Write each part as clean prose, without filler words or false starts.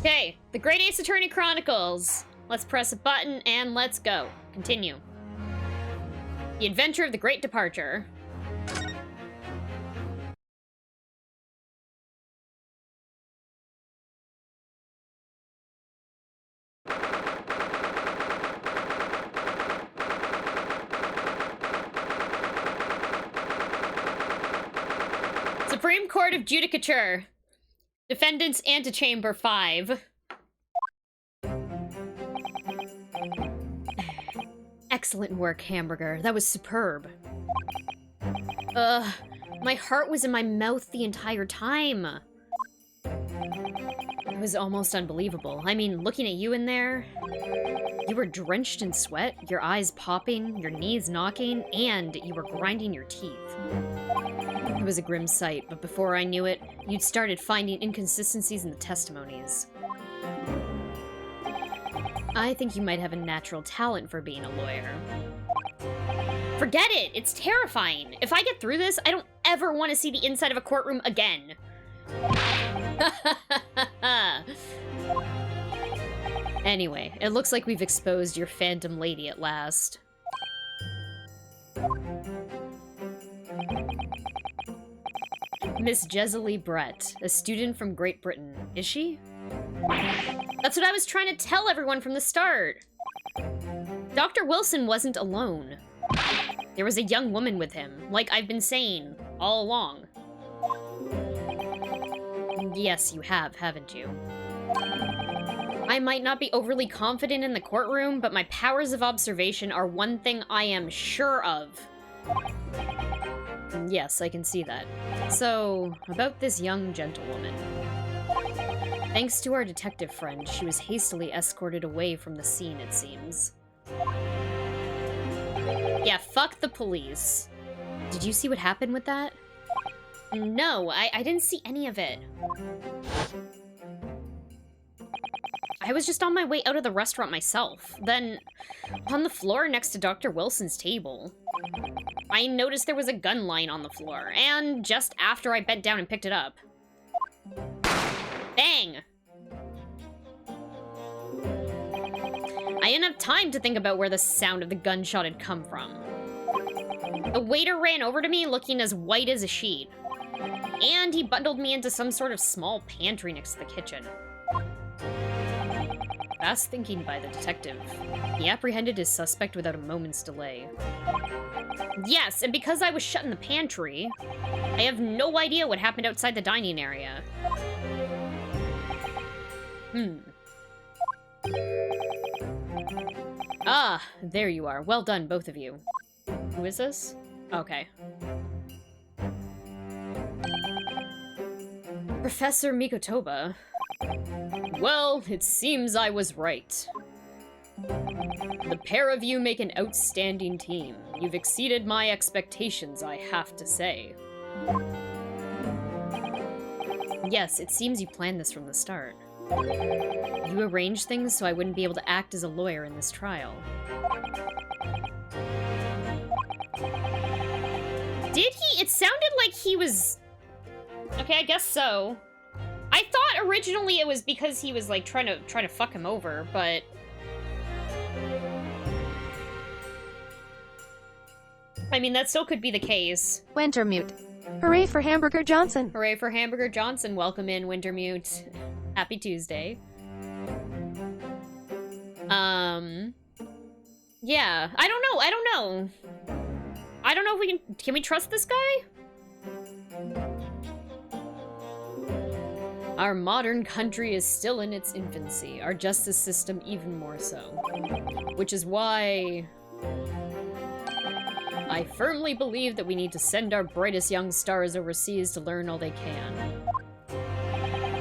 Okay, the Great Ace Attorney Chronicles. Let's press a button and let's go. Continue. The Adventure of the Great Departure. Supreme Court of Judicature. Defendant's Antechamber 5. Excellent work, Hamburger. That was superb. My heart was in my mouth the entire time. It was almost unbelievable. I mean, looking at you in there, you were drenched in sweat, your eyes popping, your knees knocking, and you were grinding your teeth. It was a grim sight, but before I knew it, you'd started finding inconsistencies in the testimonies. I think you might have a natural talent for being a lawyer. Forget it! It's terrifying! If I get through this, I don't ever want to see the inside of a courtroom again. Anyway, it looks like we've exposed your phantom lady at last. Miss Jezalee Brett, a student from Great Britain. Is she? That's what I was trying to tell everyone from the start. Dr. Wilson wasn't alone. There was a young woman with him, like I've been saying all along. Yes, you have, haven't you? I might not be overly confident in the courtroom, but my powers of observation are one thing I am sure of. Yes, I can see that. So, about this young gentlewoman. Thanks to our detective friend, she was hastily escorted away from the scene, it seems. Yeah, fuck the police. Did you see what happened with that? No, I didn't see any of it. I was just on my way out of the restaurant myself. Then, on the floor next to Dr. Wilson's table, I noticed there was a gun lying on the floor, and just after I bent down and picked it up. Bang! I didn't have time to think about where the sound of the gunshot had come from. The waiter ran over to me looking as white as a sheet, and he bundled me into some sort of small pantry next to the kitchen. Fast thinking by the detective. He apprehended his suspect without a moment's delay. Yes, and because I was shut in the pantry, I have no idea what happened outside the dining area. Ah, there you are. Well done, both of you. Who is this? Okay. Professor Mikotoba. Well, it seems I was right. The pair of you make an outstanding team. You've exceeded my expectations, I have to say. Yes, it seems you planned this from the start. You arranged things so I wouldn't be able to act as a lawyer in this trial. Did he? It sounded like he was... Okay, I guess so. I thought originally it was because he was like trying to fuck him over, but I mean that still could be the case. Wintermute. Hooray for Hamburger Johnson. Hooray for Hamburger Johnson. Welcome in, Wintermute. Happy Tuesday. Yeah, I don't know. I don't know if we can we trust this guy? Our modern country is still in its infancy, our justice system even more so. Which is why I firmly believe that we need to send our brightest young stars overseas to learn all they can.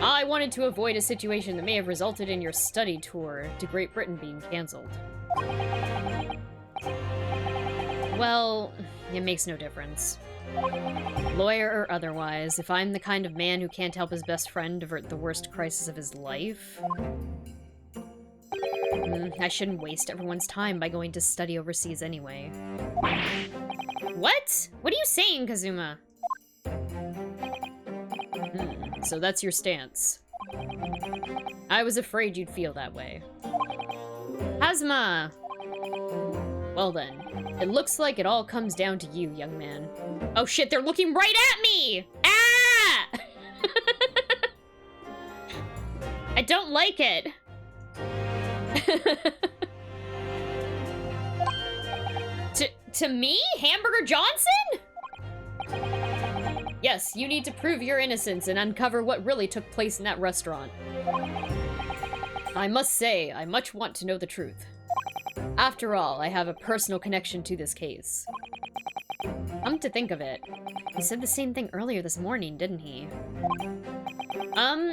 I wanted to avoid a situation that may have resulted in your study tour to Great Britain being cancelled. Well, it makes no difference. Lawyer or otherwise, if I'm the kind of man who can't help his best friend avert the worst crisis of his life, I shouldn't waste everyone's time by going to study overseas anyway. What? What are you saying, Kazuma? So that's your stance. I was afraid you'd feel that way. Hazma! Well then, it looks like it all comes down to you, young man. Oh shit, they're looking right at me! Ah! I don't like it. To me? Hamburger Johnson? Yes, you need to prove your innocence and uncover what really took place in that restaurant. I must say, I much want to know the truth. After all, I have a personal connection to this case. Come to think of it, he said the same thing earlier this morning, didn't he?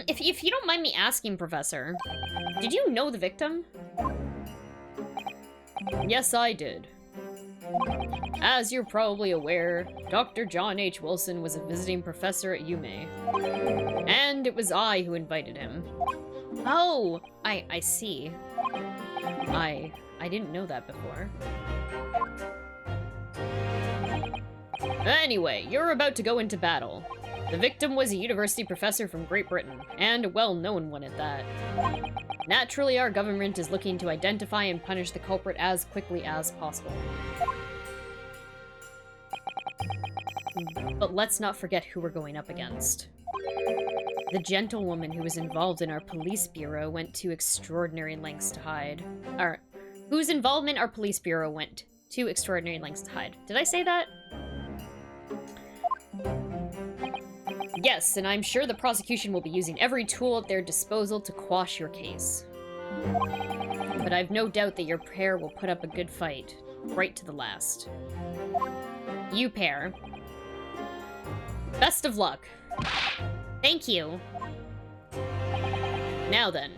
If you don't mind me asking, Professor, did you know the victim? Yes, I did. As you're probably aware, Dr. John H. Wilson was a visiting professor at UMA. And it was I who invited him. Oh, I see. I didn't know that before. Anyway, you're about to go into battle. The victim was a university professor from Great Britain, and a well-known one at that. Naturally, our government is looking to identify and punish the culprit as quickly as possible. But let's not forget who we're going up against. The gentlewoman who was involved in our police bureau went to extraordinary lengths to hide. Or, whose involvement our police bureau went to extraordinary lengths to hide. Did I say that? Yes, and I'm sure the prosecution will be using every tool at their disposal to quash your case. But I've no doubt that your pair will put up a good fight, right to the last. You pair. Best of luck. Thank you. Now then.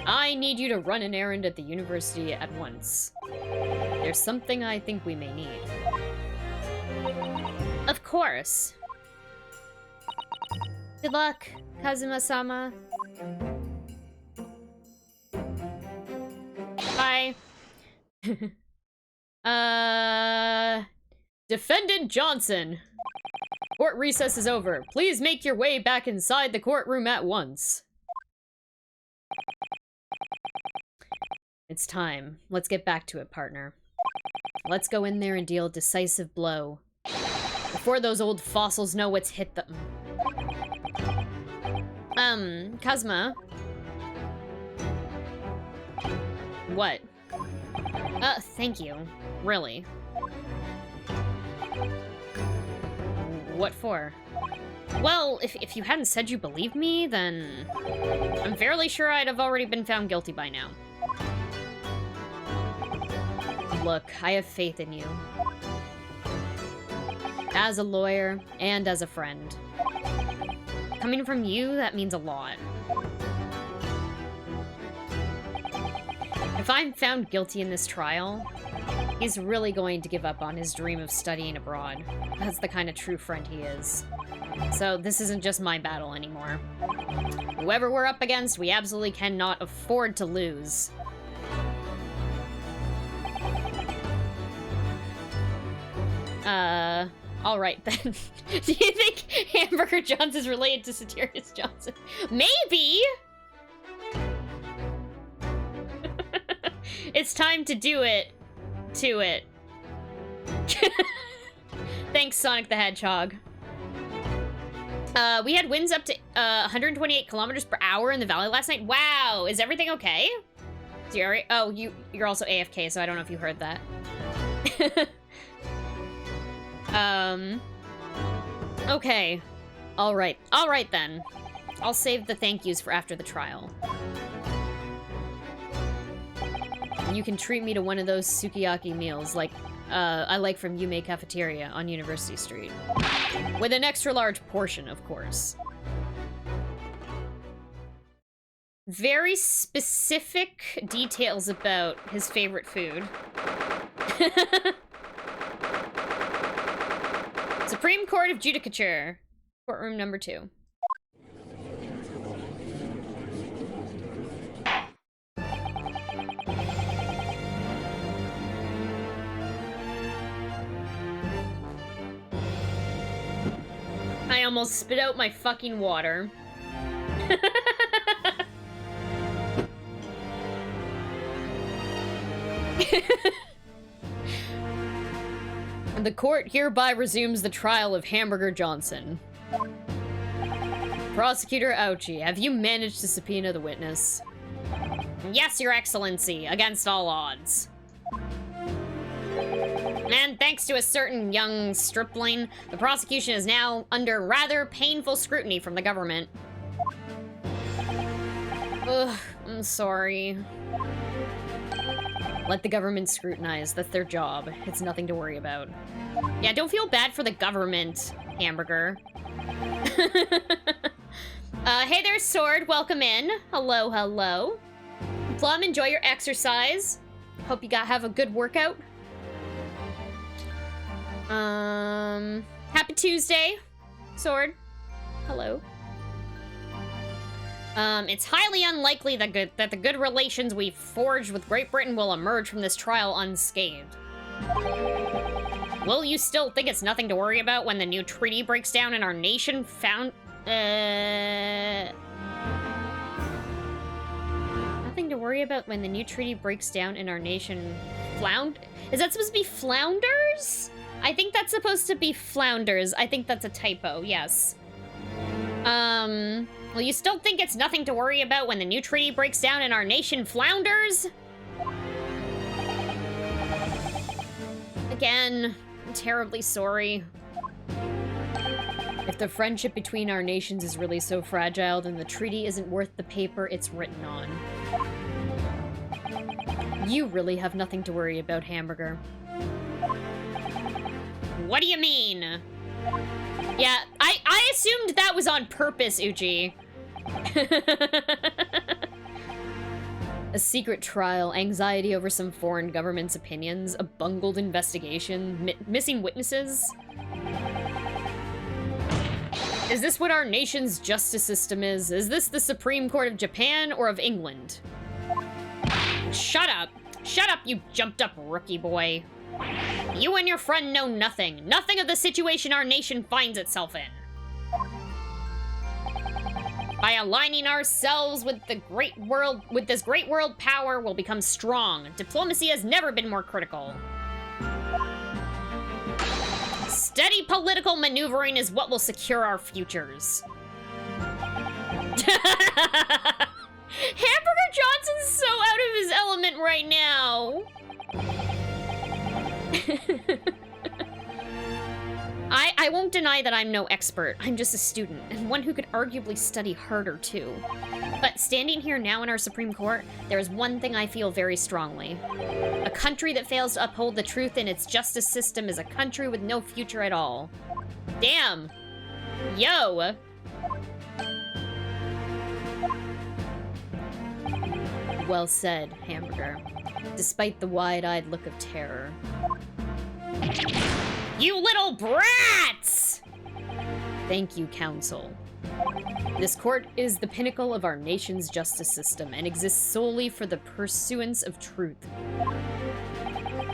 I need you to run an errand at the university at once. There's something I think we may need. Of course. Good luck, Kazuma-sama. Bye. Defendant Johnson. Court recess is over. Please make your way back inside the courtroom at once. It's time. Let's get back to it, partner. Let's go in there and deal a decisive blow. Before those old fossils know what's hit them. Kazuma? What? Thank you. Really. What for? Well, if you hadn't said you believed me, then I'm fairly sure I'd have already been found guilty by now. Look, I have faith in you. As a lawyer, and as a friend. Coming from you, that means a lot. If I'm found guilty in this trial, he's really going to give up on his dream of studying abroad. That's the kind of true friend he is. So this isn't just my battle anymore. Whoever we're up against, we absolutely cannot afford to lose. Alright then. Do you think Hamburger Johnson is related to Satirius Johnson? Maybe! It's time to do it. To it. Thanks, Sonic the Hedgehog. We had winds up to 128 kilometers per hour in the valley last night. Wow, is everything okay? Oh, you're also AFK, so I don't know if you heard that. Okay. Alright then. I'll save the thank yous for after the trial. You can treat me to one of those sukiyaki meals like I like from Yume Cafeteria on University Street. With an extra large portion, of course. Very specific details about his favorite food. Supreme Court of Judicature. Courtroom number 2. I almost spit out my fucking water. The court hereby resumes the trial of Hamburger Johnson. Prosecutor Ouchie, have you managed to subpoena the witness? Yes, Your Excellency, against all odds. And thanks to a certain young stripling, the prosecution is now under rather painful scrutiny from the government. Ugh, I'm sorry. Let the government scrutinize. That's their job. It's nothing to worry about. Yeah, don't feel bad for the government, Hamburger. Hey there, Sword. Welcome in. Hello, hello. Plum, enjoy your exercise. Hope you have a good workout. Happy Tuesday, Sword. Hello. It's highly unlikely that the good relations we've forged with Great Britain will emerge from this trial unscathed. Will you still think it's nothing to worry about when the new treaty breaks down and our nation Nothing to worry about when the new treaty breaks down and our nation Is that supposed to be flounders? I think that's supposed to be flounders. I think that's a typo, yes. Well, you still think it's nothing to worry about when the new treaty breaks down and our nation flounders? Again, I'm terribly sorry. If the friendship between our nations is really so fragile, then the treaty isn't worth the paper it's written on. You really have nothing to worry about, Hamburger. What do you mean? Yeah, I assumed that was on purpose, Uchi. A secret trial, anxiety over some foreign government's opinions, a bungled investigation, missing witnesses. Is this what our nation's justice system is? Is this the Supreme Court of Japan or of England? Shut up. Shut up, you jumped up rookie boy. You and your friend know nothing. Nothing of the situation our nation finds itself in. By aligning ourselves with this great world power, we'll become strong. Diplomacy has never been more critical. Steady political maneuvering is what will secure our futures. Hamburger Johnson's so out of his element right now. I won't deny that I'm no expert. I'm just a student, and one who could arguably study harder, too. But standing here now in our Supreme Court, there is one thing I feel very strongly. A country that fails to uphold the truth in its justice system is a country with no future at all. Damn. Yo. Well said, Hamburger. Despite the wide-eyed look of terror. You little brats! Thank you, Counsel. This court is the pinnacle of our nation's justice system and exists solely for the pursuance of truth.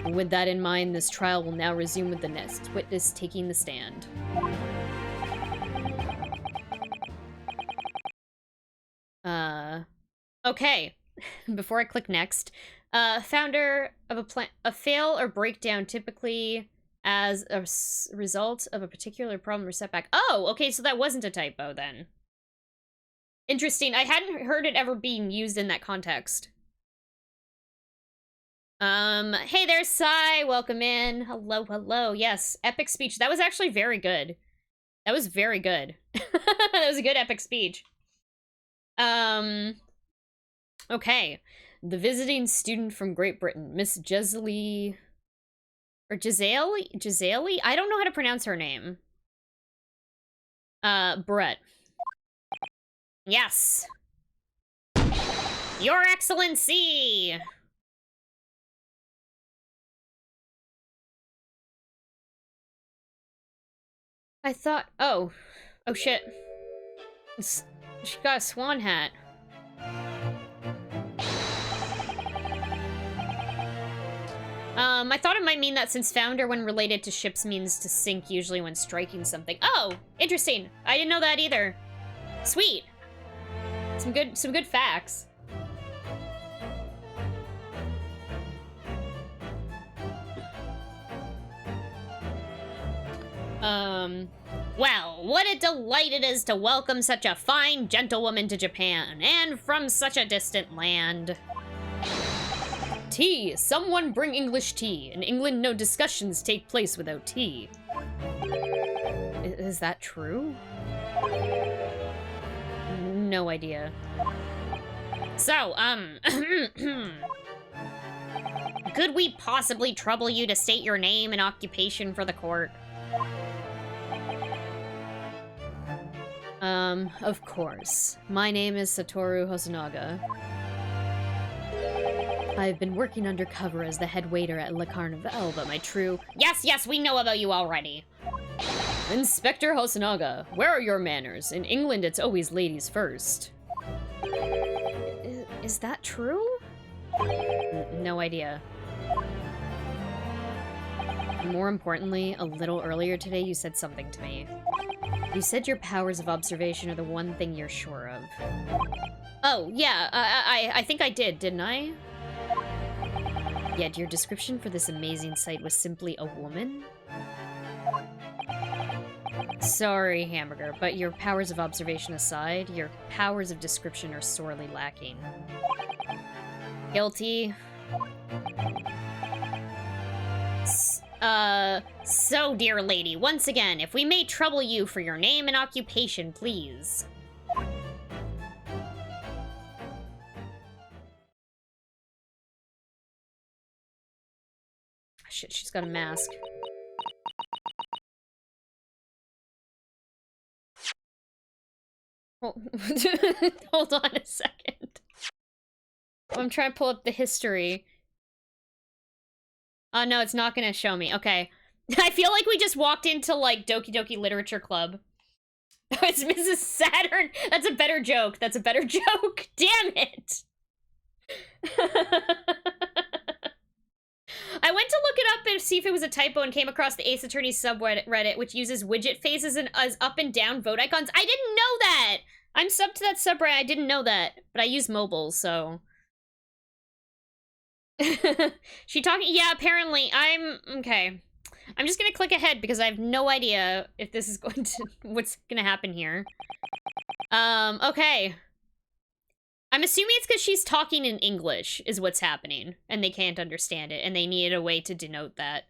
With that in mind, this trial will now resume with the next witness taking the stand. Okay. Before I click next, founder of a fail or breakdown typically as a result of a particular problem or setback. Oh, okay, so that wasn't a typo then. Interesting. I hadn't heard it ever being used in that context. Hey there, Sai. Welcome in. Hello, hello. Yes, epic speech. That was actually very good. That was very good. That was a good epic speech. Okay. The visiting student from Great Britain, Miss Gisele... Or Gisele? I don't know how to pronounce her name. Brett. Yes. Your Excellency! I thought... Oh. Oh, shit. She got a swan hat. I thought it might mean that since founder when related to ships means to sink usually when striking something. Oh, interesting. I didn't know that either. Sweet. Some good facts. Well, what a delight it is to welcome such a fine gentlewoman to Japan, and from such a distant land. Tea! Someone bring English tea. In England, no discussions take place without tea. Is that true? No idea. So, could we possibly trouble you to state your name and occupation for the court? Of course. My name is Satoru Hosonaga. I've been working undercover as the head waiter at Le Carnival, but my true— Yes, we know about you already. Inspector Hosonaga, where are your manners? In England, it's always ladies first. Is that true? No idea. More importantly, a little earlier today, you said something to me. You said your powers of observation are the one thing you're sure of. Oh, yeah, I think I did, didn't I? Yet your description for this amazing sight was simply a woman? Sorry, Hamburger, but your powers of observation aside, your powers of description are sorely lacking. Guilty. So, dear lady, once again, if we may trouble you for your name and occupation, please. Shit, she's got a mask. Oh. Hold on a second. I'm trying to pull up the history. Oh, no, it's not gonna show me. Okay. I feel like we just walked into, like, Doki Doki Literature Club. Oh, it's Mrs. Saturn. That's a better joke. That's a better joke. Damn it. I went to look it up and see if it was a typo and came across the Ace Attorney subreddit, which uses widget faces and as up and down vote icons. I didn't know that! I'm subbed to that subreddit. I didn't know that. But I use mobile, so... She talking? Yeah, apparently. Okay. I'm just gonna click ahead because I have no idea if this is going to... what's gonna happen here. Okay. I'm assuming it's because she's talking in English is what's happening, and they can't understand it, and they needed a way to denote that.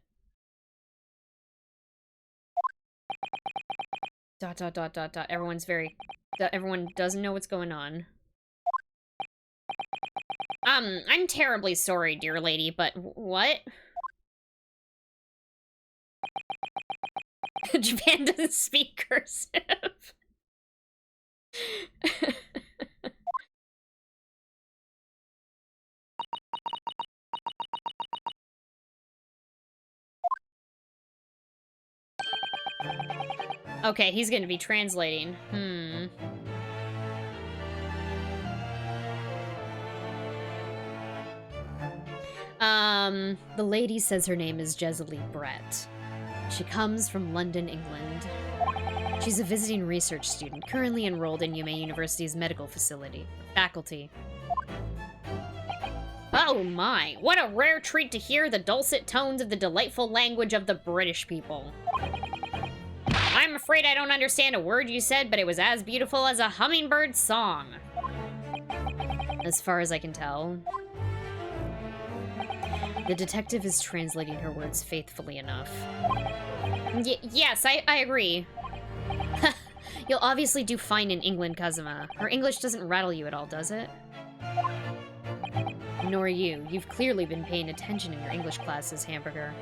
Dot, dot, dot, dot, dot. Everyone doesn't know what's going on. I'm terribly sorry, dear lady, but what? Japan doesn't speak cursive. Okay, he's gonna be translating. The lady says her name is Jesely Brett. She comes from London, England. She's a visiting research student, currently enrolled in Yume University's medical faculty. Oh my, what a rare treat to hear the dulcet tones of the delightful language of the British people. I'm afraid I don't understand a word you said, but it was as beautiful as a hummingbird's song. As far as I can tell. The detective is translating her words faithfully enough. Yes, I agree. You'll obviously do fine in England, Kazuma. Her English doesn't rattle you at all, does it? Nor you. You've clearly been paying attention in your English classes, Hamburger.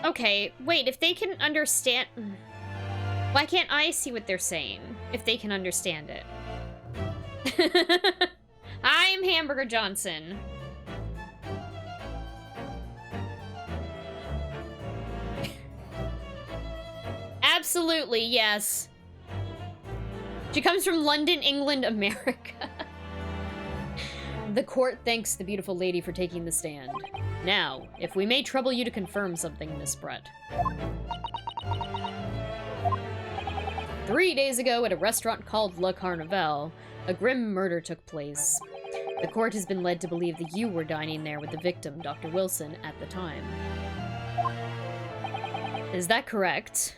Okay, wait, if they can understand... Why can't I see what they're saying, if they can understand it? I'm Hamburger Johnson. Absolutely, yes. She comes from London, England, America. The court thanks the beautiful lady for taking the stand. Now, if we may trouble you to confirm something, Miss Brett. 3 days ago at a restaurant called Le Carnaval, a grim murder took place. The court has been led to believe that you were dining there with the victim, Dr. Wilson, at the time. Is that correct?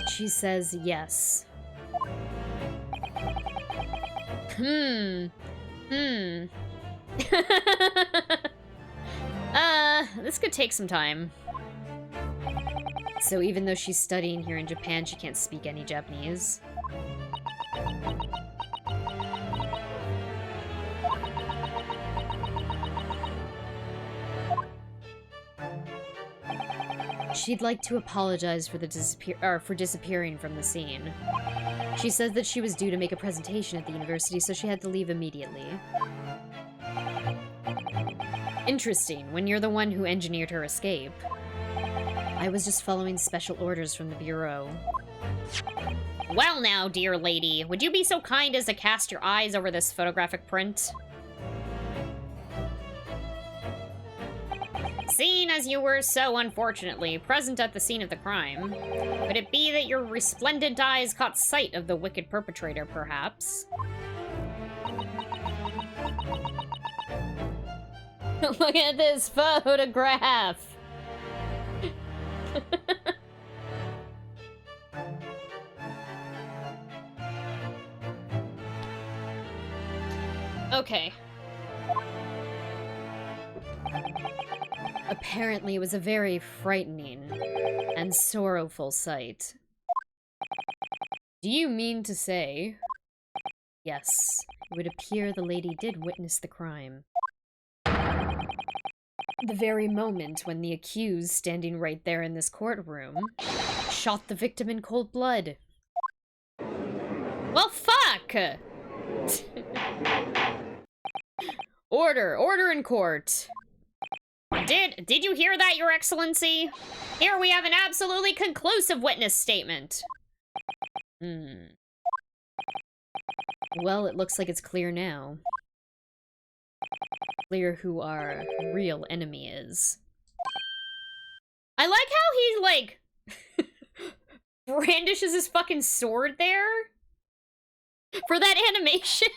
She says yes. This could take some time. So even though she's studying here in Japan, she can't speak any Japanese. She'd like to apologize for the disappearing from the scene. She says that she was due to make a presentation at the university, so she had to leave immediately. Interesting, when you're the one who engineered her escape. I was just following special orders from the Bureau. Well now, dear lady, would you be so kind as to cast your eyes over this photographic print? Seeing as you were so unfortunately present at the scene of the crime, could it be that your resplendent eyes caught sight of the wicked perpetrator, perhaps? Look at this photograph! Okay. Apparently, it was a very frightening and sorrowful sight. Do you mean to say... Yes, it would appear the lady did witness the crime. The very moment when the accused, standing right there in this courtroom, shot the victim in cold blood. Well, fuck! Order in court. Did you hear that, Your Excellency? Here we have an absolutely conclusive witness statement. Well, it looks like it's clear now. Clear who our real enemy is. I like how he, like, brandishes his fucking sword there for that animation.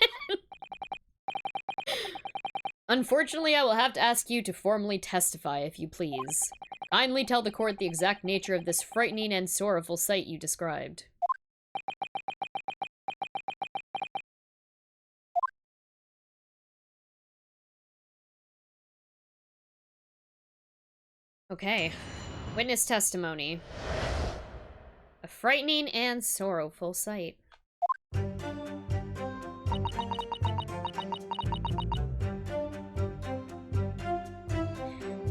Unfortunately, I will have to ask you to formally testify, if you please. Kindly tell the court the exact nature of this frightening and sorrowful sight you described. Okay. Witness testimony. A frightening and sorrowful sight.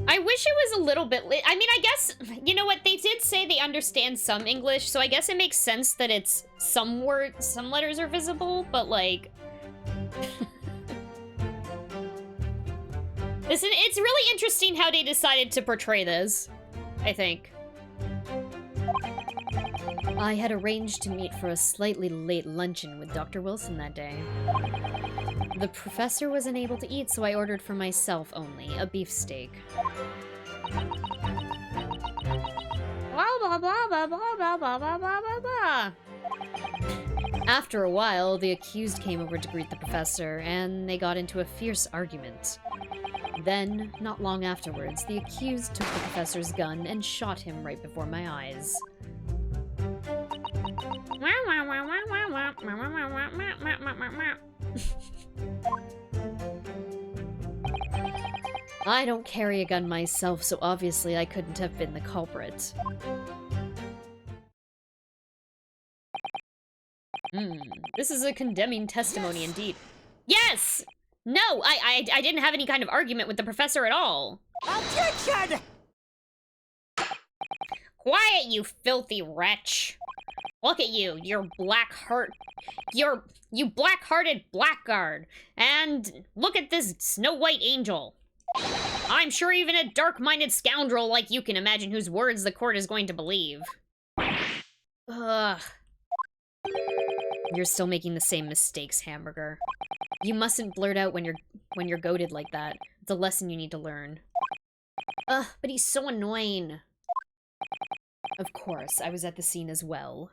I wish it was a little bit I mean, I guess, you know what, they did say they understand some English, so I guess it makes sense that it's some letters are visible, but like... It's really interesting how they decided to portray this, I think. I had arranged to meet for a slightly late luncheon with Dr. Wilson that day. The professor wasn't able to eat, so I ordered for myself only, a beefsteak. Blah, blah, blah, blah, blah, blah, blah, blah, blah, blah. After a while, the accused came over to greet the professor, and they got into a fierce argument. Then, not long afterwards, the accused took the professor's gun and shot him right before my eyes. I don't carry a gun myself, so obviously I couldn't have been the culprit. This is a condemning testimony indeed. Yes! No, I didn't have any kind of argument with the professor at all. Objection! Quiet, you filthy wretch. Look at you, you black-hearted blackguard. And look at this Snow White angel. I'm sure even a dark-minded scoundrel like you can imagine whose words the court is going to believe. Ugh. You're still making the same mistakes, Hamburger. You mustn't blurt out when you're goaded like that. It's a lesson you need to learn. Ugh, but he's so annoying. Of course, I was at the scene as well.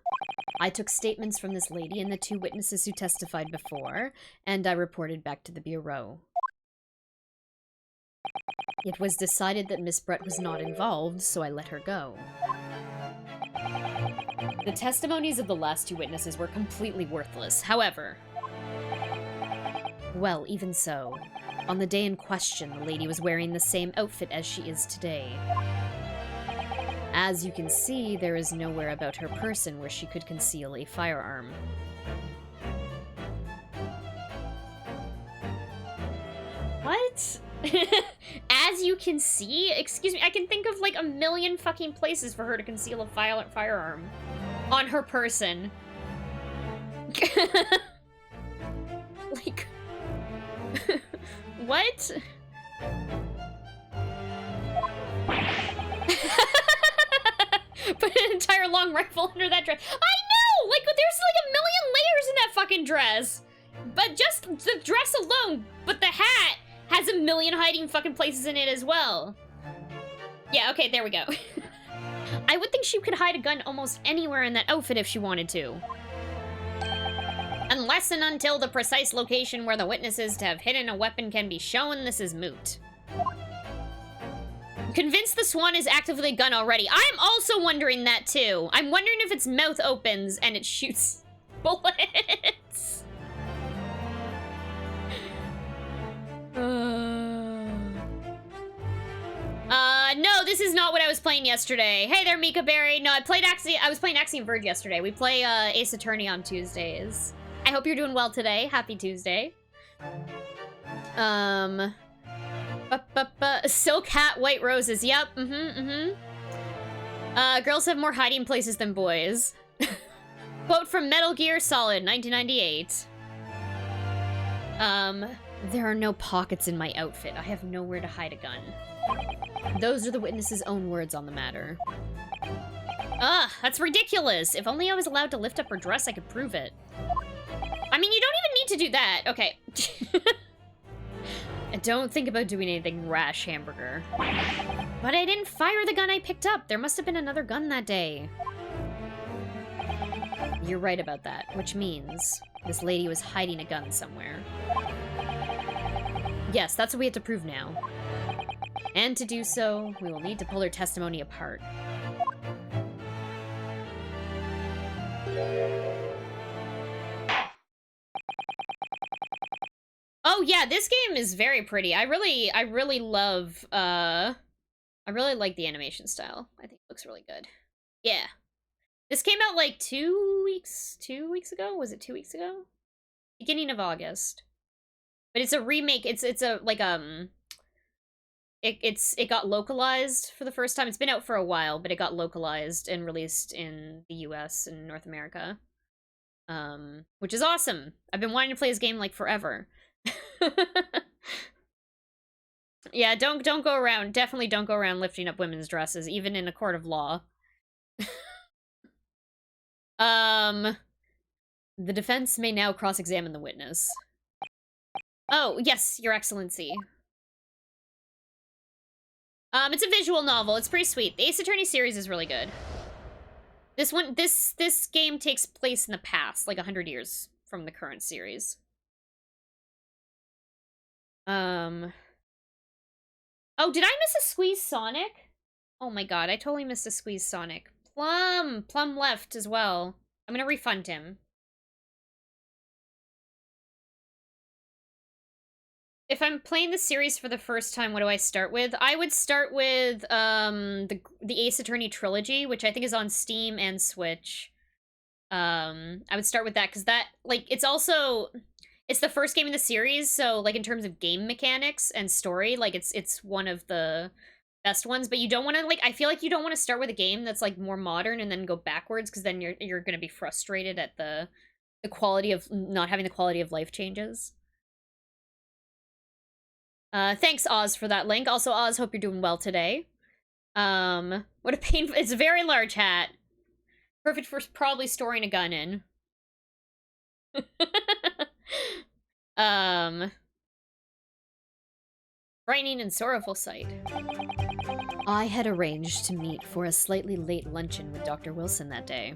I took statements from this lady and the 2 witnesses who testified before, and I reported back to the bureau. It was decided that Miss Brett was not involved, so I let her go. The testimonies of the last 2 witnesses were completely worthless. However, well, even so, on the day in question, the lady was wearing the same outfit as she is today. As you can see, there is nowhere about her person where she could conceal a firearm. What? As you can see? Excuse me, I can think of like a million fucking places for her to conceal a firearm. On her person. Like... What? Put an entire long rifle under that dress. I know! Like, there's like a million layers in that fucking dress. But just the dress alone, but the hat has a million hiding fucking places in it as well. Yeah, okay, there we go. I would think she could hide a gun almost anywhere in that outfit if she wanted to. Unless and until the precise location where the witnesses to have hidden a weapon can be shown, this is moot. Convinced the swan is actively a gun already. I'm also wondering that too. I'm wondering if its mouth opens and it shoots bullets. No, this is not what I was playing yesterday. Hey there, Mika Berry. No, I was playing Axiom Verge yesterday. We play Ace Attorney on Tuesdays. I hope you're doing well today. Happy Tuesday. Silk hat, white roses. Yep. Girls have more hiding places than boys. Quote from Metal Gear Solid, 1998. There are no pockets in my outfit. I have nowhere to hide a gun. Those are the witness's own words on the matter. Ugh, that's ridiculous. If only I was allowed to lift up her dress, I could prove it. I mean, you don't even need to do that. Okay. Don't think about doing anything rash, Hamburger. But I didn't fire the gun I picked up. There must have been another gun that day. You're right about that, which means this lady was hiding a gun somewhere. Yes, that's what we have to prove now. And to do so, we will need to pull her testimony apart. Oh yeah, this game is very pretty. I really love, I really like the animation style. I think it looks really good. Yeah. This came out like 2 weeks ago? Was it 2 weeks ago? Beginning of August. But it's a remake. It's a, like, it got localized for the first time. It's been out for a while, but it got localized and released in the US and North America. Which is awesome. I've been wanting to play this game, like, forever. Yeah, don't go around, definitely don't go around lifting up women's dresses, even in a court of law. The defense may now cross-examine the witness. Oh, yes, Your Excellency. It's a visual novel. It's pretty sweet. The Ace Attorney series is really good. This game takes place in the past, like 100 years from the current series. Oh, did I miss a Squeeze Sonic? Oh my god, I totally missed a Squeeze Sonic. Plum left as well. I'm gonna refund him. If I'm playing the series for the first time, what do I start with? I would start with the Ace Attorney trilogy, which I think is on Steam and Switch. I would start with that because that, like, it's the first game in the series, so like in terms of game mechanics and story, like it's one of the best ones. But you don't want to, like, I feel like you don't want to start with a game that's like more modern and then go backwards, because then you're gonna be frustrated at the quality of not having the quality of life changes. Thanks, Oz, for that link. Also, Oz, hope you're doing well today. What a painful... It's a very large hat. Perfect for probably storing a gun in. Frightening and sorrowful sight. I had arranged to meet for a slightly late luncheon with Dr. Wilson that day.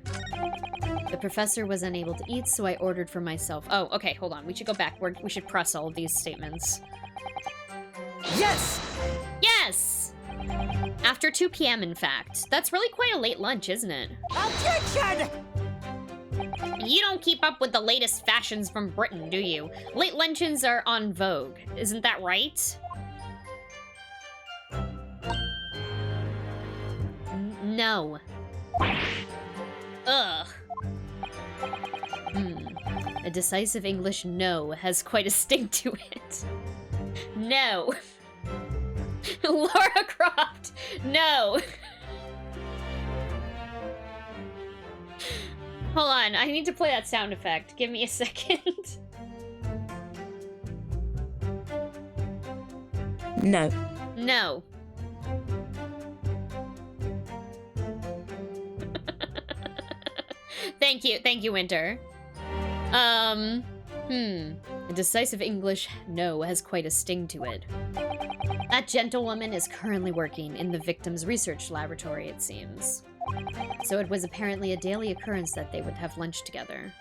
The professor was unable to eat, so I ordered for myself. Oh, okay, hold on. We should go backward. We should press all of these statements. Yes! Yes! After 2 p.m., in fact. That's really quite a late lunch, isn't it? Objection! You don't keep up with the latest fashions from Britain, do you? Late luncheons are en vogue. Isn't that right? No. Ugh. A decisive English no has quite a sting to it. No. Lara Croft, no. Hold on, I need to play that sound effect. Give me a second. No. No. Thank you, Winter. A decisive English no has quite a sting to it. That gentlewoman is currently working in the victim's research laboratory, it seems. So it was apparently a daily occurrence that they would have lunch together.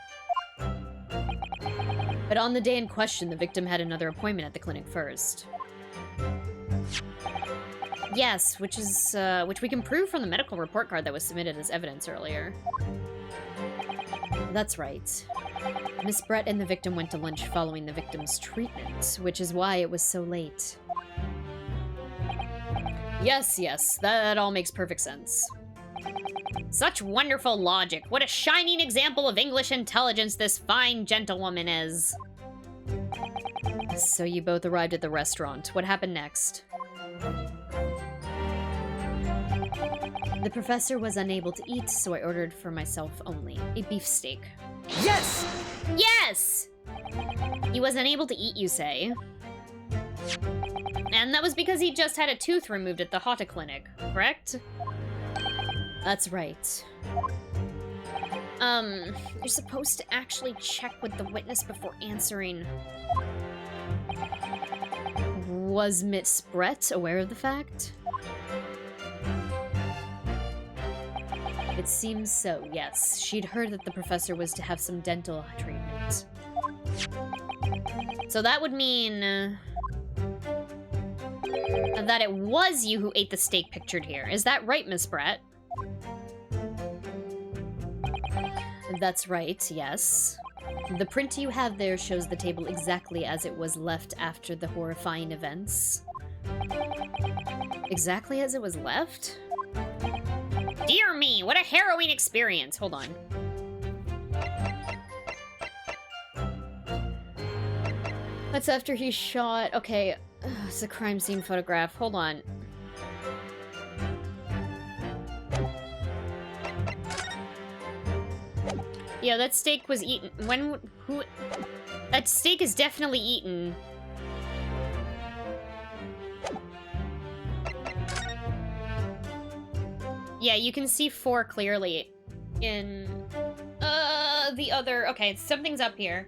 But on the day in question, the victim had another appointment at the clinic first. Yes, which we can prove from the medical report card that was submitted as evidence earlier. That's right. Miss Brett and the victim went to lunch following the victim's treatment, which is why it was so late. Yes, that all makes perfect sense. Such wonderful logic. What a shining example of English intelligence this fine gentlewoman is. So you both arrived at the restaurant. What happened next? The professor was unable to eat, so I ordered for myself only a beefsteak. Yes! Yes! He was unable to eat, you say? And that was because he just had a tooth removed at the Hotta Clinic, correct? That's right. You're supposed to actually check with the witness before answering. Was Miss Brett aware of the fact? It seems so, yes. She'd heard that the professor was to have some dental treatment. So that would mean that it was you who ate the steak pictured here. Is that right, Miss Brett? That's right, yes. The print you have there shows the table exactly as it was left after the horrifying events. Exactly as it was left? Dear me, what a harrowing experience. Hold on. That's after he shot... Okay, it's a crime scene photograph. Hold on. Yeah, that steak was eaten... When... Who... That steak is definitely eaten. Yeah, you can see 4 clearly in the other... Okay, something's up here.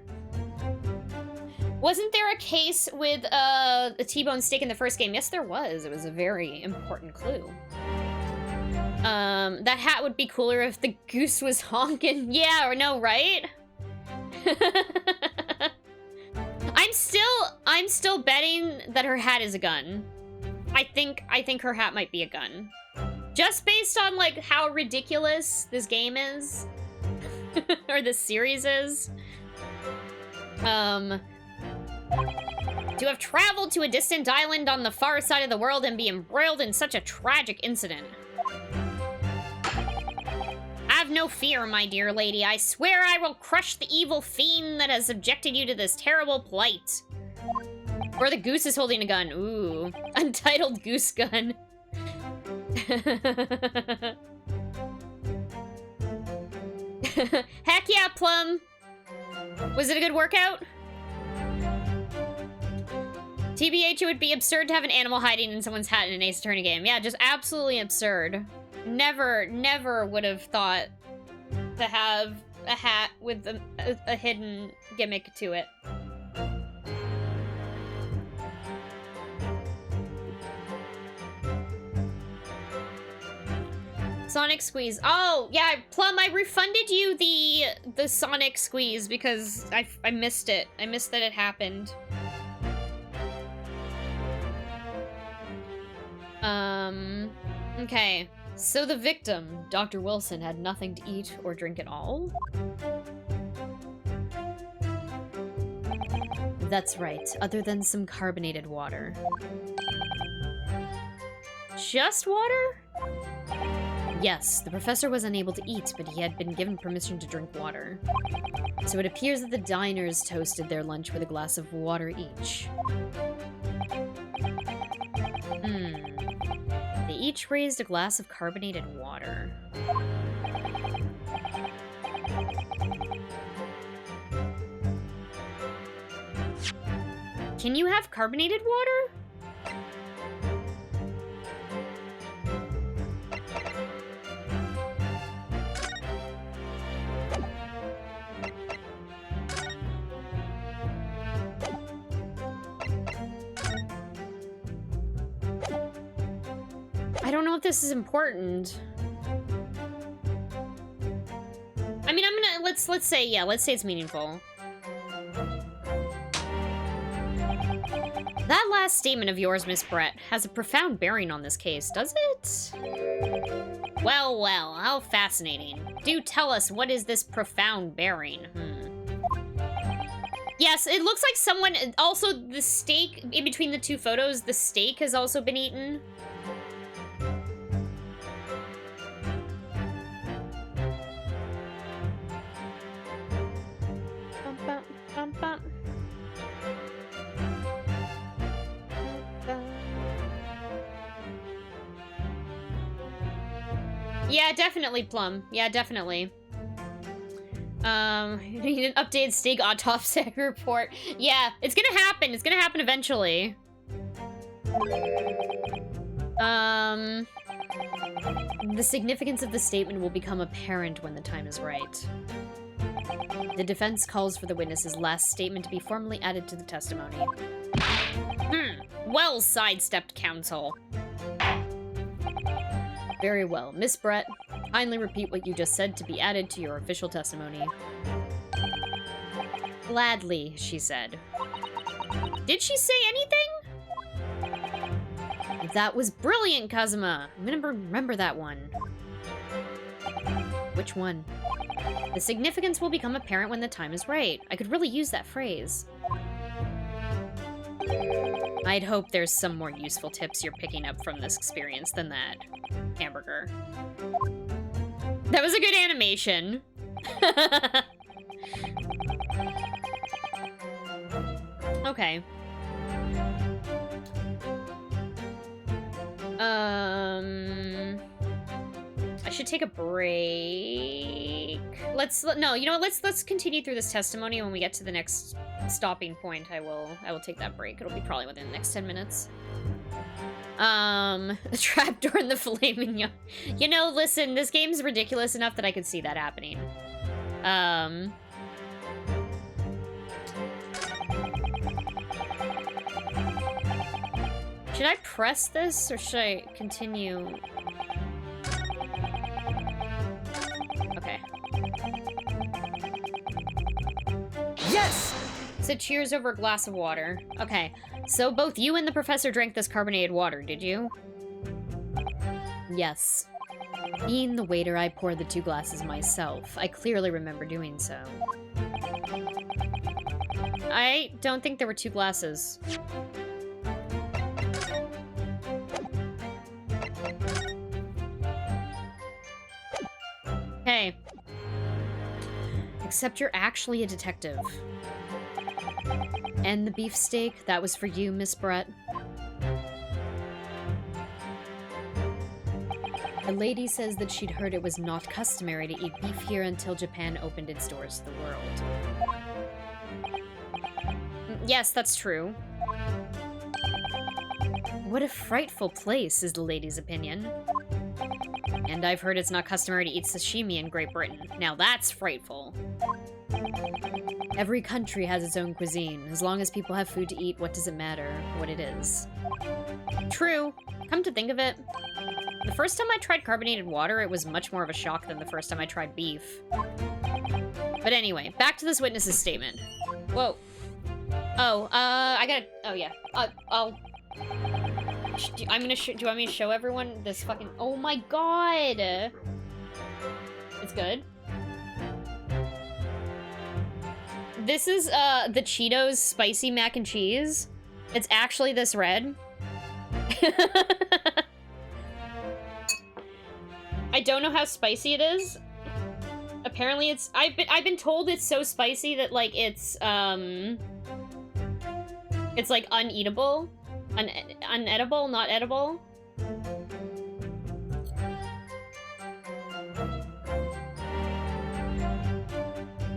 Wasn't there a case with a T-bone steak in the first game? Yes, there was. It was a very important clue. That hat would be cooler if the goose was honking. Yeah, or no, right? I'm still betting that her hat is a gun. I think her hat might be a gun. Just based on, like, how ridiculous this game is. Or this series is. To have traveled to a distant island on the far side of the world and be embroiled in such a tragic incident. Have no fear, my dear lady. I swear I will crush the evil fiend that has subjected you to this terrible plight. Or the goose is holding a gun. Ooh. Untitled goose gun. Heck yeah, Plum! Was it a good workout? TBH, it would be absurd to have an animal hiding in someone's hat in an Ace Attorney game. Yeah, just absolutely absurd. Never would have thought to have a hat with a hidden gimmick to it. Sonic Squeeze. Oh, yeah, Plum, I refunded you the Sonic Squeeze because I missed it. I missed that it happened. Okay. So the victim, Dr. Wilson, had nothing to eat or drink at all? That's right, other than some carbonated water. Just water? Yes, the professor was unable to eat, but he had been given permission to drink water. So it appears that the diners toasted their lunch with a glass of water each. They each raised a glass of carbonated water. Can you have carbonated water? I don't know if this is important. I mean, let's say it's meaningful. That last statement of yours, Miss Brett, has a profound bearing on this case, does it? Well, well, how fascinating. Do tell us, what is this profound bearing? Yes, it looks like someone, also the steak, in between the two photos, the steak has also been eaten. Yeah, definitely, Plum. Yeah, definitely. You need an updated steak autopsy report. Yeah, it's gonna happen. It's gonna happen eventually. The significance of the statement will become apparent when the time is right. The defense calls for the witness's last statement to be formally added to the testimony. Well sidestepped, counsel. Very well. Miss Brett, kindly repeat what you just said to be added to your official testimony. Gladly, she said. Did she say anything? That was brilliant, Kazuma. I'm gonna remember that one. Which one? The significance will become apparent when the time is right. I could really use that phrase. I'd hope there's some more useful tips you're picking up from this experience than that, Hamburger. That was a good animation. Okay. I should take a break. No, you know what? Let's continue through this testimony. When we get to the next stopping point, I will take that break. It'll be probably within the next 10 minutes. The trapdoor in the filet mignon. You know, listen, this game's ridiculous enough that I could see that happening. Should I press this or should I continue? Okay. Yes! So cheers over a glass of water. Okay. So both you and the professor drank this carbonated water, did you? Yes. Being the waiter, I poured the 2 glasses myself. I clearly remember doing so. I don't think there were 2 glasses. Okay. Except you're actually a detective. And the beefsteak, that was for you, Miss Brett. The lady says that she'd heard it was not customary to eat beef here until Japan opened its doors to the world. Yes, that's true. What a frightful place, is the lady's opinion. And I've heard it's not customary to eat sashimi in Great Britain. Now that's frightful. Every country has its own cuisine. As long as people have food to eat, what does it matter what it is? True. Come to think of it, the first time I tried carbonated water, it was much more of a shock than the first time I tried beef. But anyway, back to this witness's statement. Whoa. Oh, I gotta... Oh, yeah. I'll... do you want me to show everyone this fucking... Oh my god! It's good. This is, the Cheetos spicy mac and cheese. It's actually this red. I don't know how spicy it is. Apparently it's... I've been told it's so spicy that, like, it's like, uneatable. Unedible, not edible.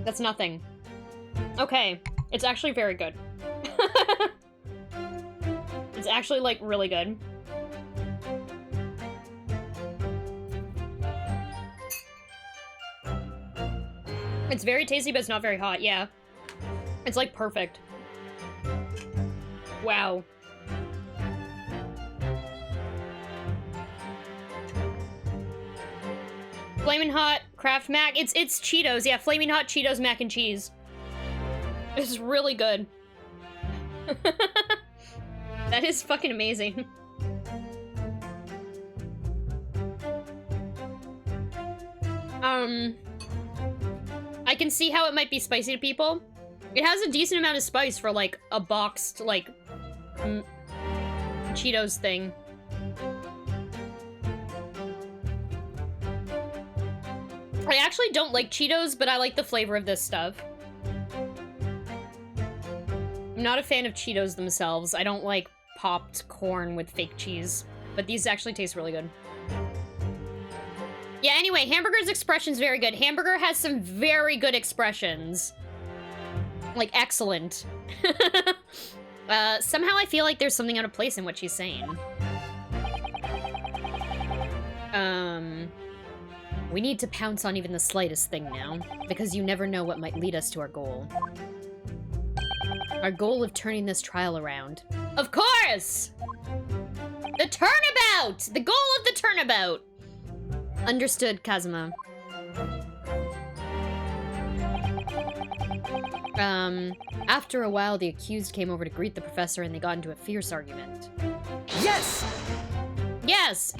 That's nothing. Okay. It's actually very good. It's actually, like, really good. It's very tasty, but it's not very hot, yeah. It's, like, perfect. Wow. Flamin' Hot Kraft Mac. It's Cheetos, yeah. Flaming Hot Cheetos mac and cheese. It's really good. That is fucking amazing. I can see how it might be spicy to people. It has a decent amount of spice for, like, a boxed, like, Cheetos thing. I actually don't like Cheetos, but I like the flavor of this stuff. I'm not a fan of Cheetos themselves. I don't like popped corn with fake cheese, but these actually taste really good. Yeah, anyway, Hamburger's expression's very good. Hamburger has some very good expressions. Like, excellent. Somehow I feel like there's something out of place in what she's saying. We need to pounce on even the slightest thing now, because you never know what might lead us to our goal. Our goal of turning this trial around. Of course! The turnabout! The goal of the turnabout! Understood, Kazuma. After a while, the accused came over to greet the professor and they got into a fierce argument. Yes! Yes!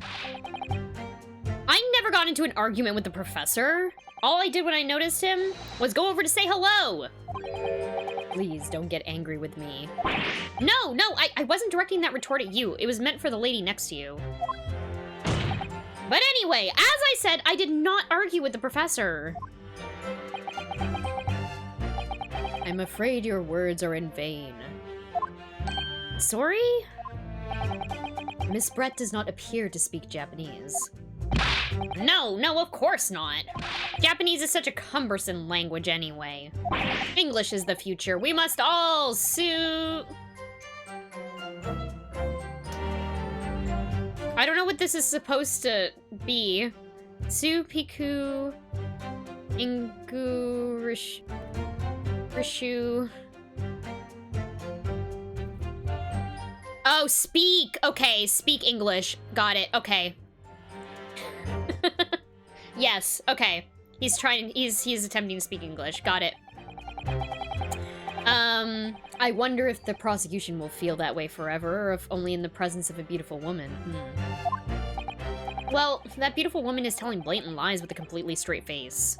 I never got into an argument with the professor. All I did when I noticed him was go over to say hello. Please don't get angry with me. No, I wasn't directing that retort at you. It was meant for the lady next to you. But anyway, as I said, I did not argue with the professor. I'm afraid your words are in vain. Sorry? Miss Brett does not appear to speak Japanese. No, of course not. Japanese is such a cumbersome language anyway. English is the future. We must all sue... I don't know what this is supposed to be. Supiku... Rishu... Oh, speak! Okay, speak English. Got it, okay. Yes, okay. He's attempting to speak English. Got it. I wonder if the prosecution will feel that way forever, or if only in the presence of a beautiful woman. Well, that beautiful woman is telling blatant lies with a completely straight face.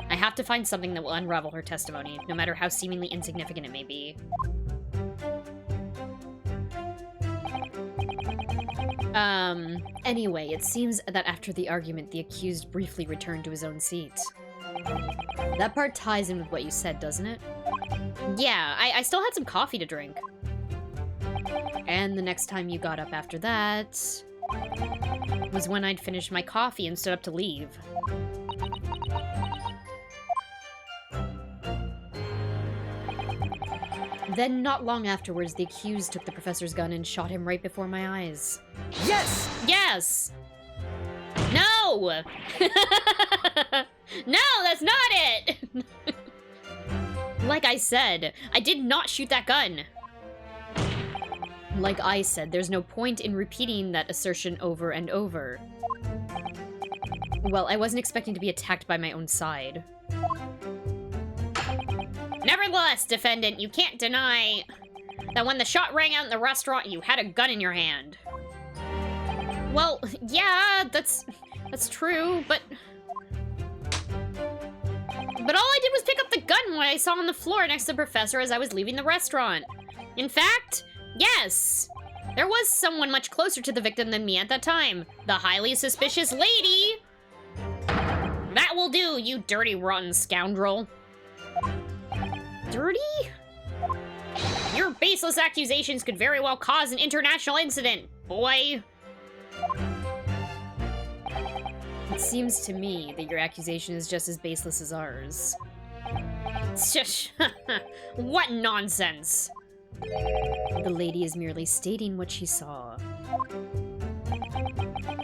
I have to find something that will unravel her testimony, no matter how seemingly insignificant it may be. Anyway, it seems that after the argument, the accused briefly returned to his own seat. That part ties in with what you said, doesn't it? Yeah, I still had some coffee to drink. And the next time you got up after that... was when I'd finished my coffee and stood up to leave. Then, not long afterwards, the accused took the professor's gun and shot him right before my eyes. Yes! Yes! No! No! No, that's not it! Like I said, I did not shoot that gun. Like I said, there's no point in repeating that assertion over and over. Well, I wasn't expecting to be attacked by my own side. Nevertheless, defendant, you can't deny that when the shot rang out in the restaurant, you had a gun in your hand. Well, yeah, that's true, but all I did was pick up the gun when I saw on the floor next to the professor as I was leaving the restaurant. In fact, yes, there was someone much closer to the victim than me at that time. The highly suspicious lady. That will do, you dirty, rotten scoundrel. Dirty? Your baseless accusations could very well cause an international incident, boy. It seems to me that your accusation is just as baseless as ours. Shush. What nonsense! The lady is merely stating what she saw.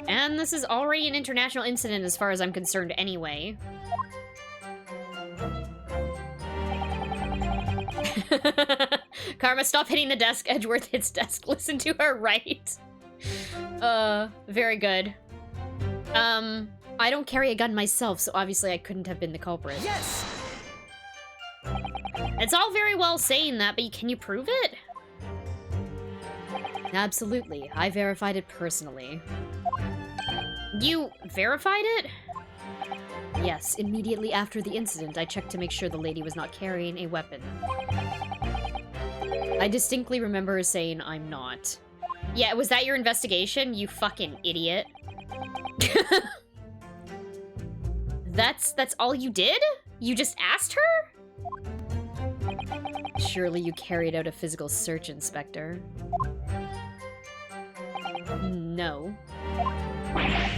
And this is already an international incident as far as I'm concerned anyway. Karma, stop hitting the desk. Edgeworth hits desk. Listen to her right. Very good. I don't carry a gun myself, so obviously I couldn't have been the culprit. Yes! It's all very well saying that, but can you prove it? Absolutely. I verified it personally. You verified it? Yes, immediately after the incident, I checked to make sure the lady was not carrying a weapon. I distinctly remember her saying, "I'm not." Yeah, was that your investigation, you fucking idiot? That's all you did? You just asked her? Surely you carried out a physical search, Inspector. No.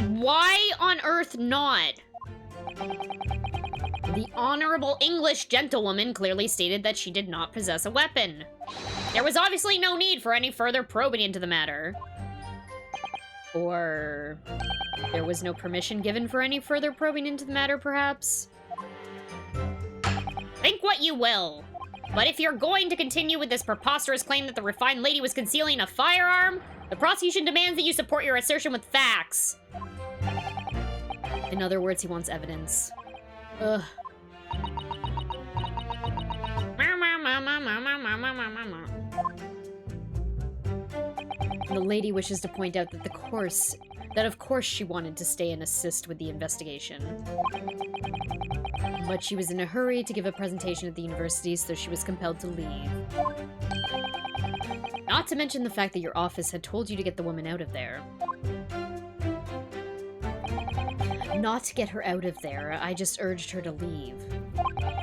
Why on earth not? The Honorable English Gentlewoman clearly stated that she did not possess a weapon. There was obviously no need for any further probing into the matter. Or there was no permission given for any further probing into the matter, perhaps? Think what you will. But if you're going to continue with this preposterous claim that the refined lady was concealing a firearm, the prosecution demands that you support your assertion with facts. In other words, he wants evidence. Ugh. The lady wishes to point out that of course she wanted to stay and assist with the investigation. But she was in a hurry to give a presentation at the university, so she was compelled to leave. Not to mention the fact that your office had told you to get the woman out of there. Not to get her out of there, I just urged her to leave.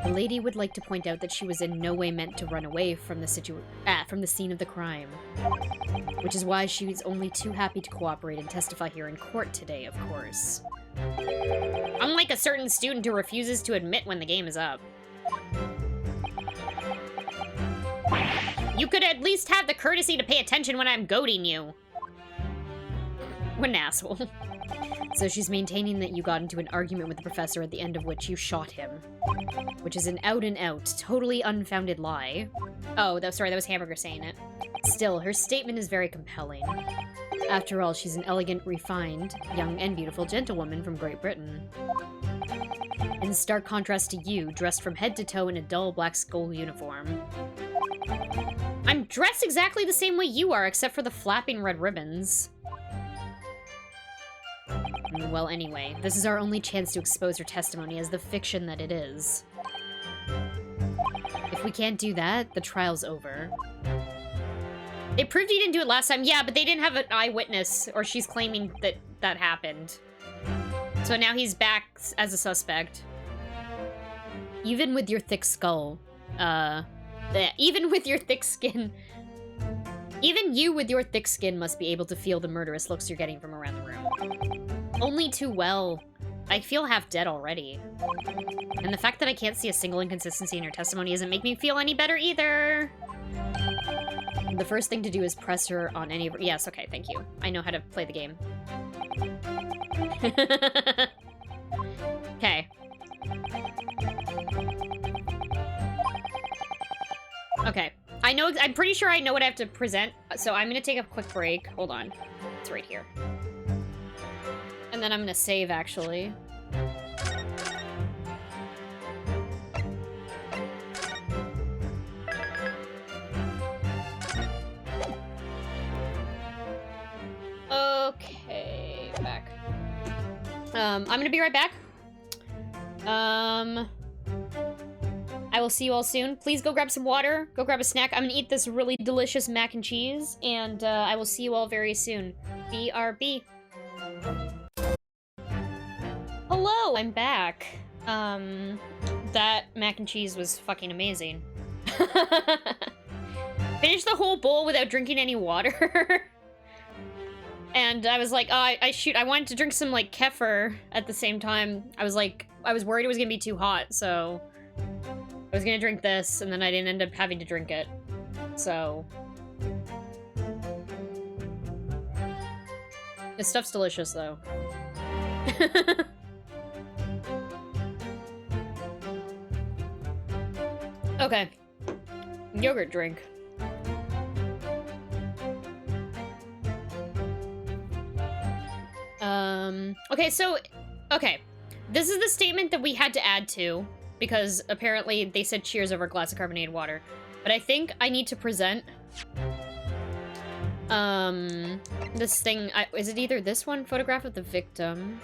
The lady would like to point out that she was in no way meant to run away from the scene of the crime. Which is why she was only too happy to cooperate and testify here in court today, of course. Unlike a certain student who refuses to admit when the game is up. You could at least have the courtesy to pay attention when I'm goading you. What an asshole. So she's maintaining that you got into an argument with the professor at the end of which you shot him. Which is an out-and-out, totally unfounded lie. Oh, sorry, that was Hamburger saying it. Still, her statement is very compelling. After all, she's an elegant, refined, young and beautiful gentlewoman from Great Britain. In stark contrast to you, dressed from head to toe in a dull black school uniform. I'm dressed exactly the same way you are, except for the flapping red ribbons. Well, anyway, this is our only chance to expose her testimony as the fiction that it is. If we can't do that, the trial's over. They proved he didn't do it last time, yeah, but they didn't have an eyewitness, or she's claiming that that happened. So now he's back as a suspect. Even with your thick skull, even with your thick skin, even you with your thick skin must be able to feel the murderous looks you're getting from around the room. Only too well. I feel half dead already. And the fact that I can't see a single inconsistency in your testimony doesn't make me feel any better either. The first thing to do is press her on any... Yes, okay, thank you. I know how to play the game. Okay. Okay. I'm pretty sure I know what I have to present, so I'm gonna take a quick break. Hold on. It's right here. And then I'm gonna save, actually. Okay, back. I'm gonna be right back. I will see you all soon. Please go grab some water. Go grab a snack. I'm gonna eat this really delicious mac and cheese, and I will see you all very soon. BRB. Hello, I'm back. That mac and cheese was fucking amazing. Finished the whole bowl without drinking any water. And I was like, oh, I wanted to drink some, like, kefir at the same time. I was worried it was gonna be too hot, so I was gonna drink this, and then I didn't end up having to drink it. So this stuff's delicious, though. Okay. Yogurt drink. Okay. This is the statement that we had to add to, because apparently they said cheers over a glass of carbonated water. But I think I need to present, this thing. Is it either this one, photograph of the victim?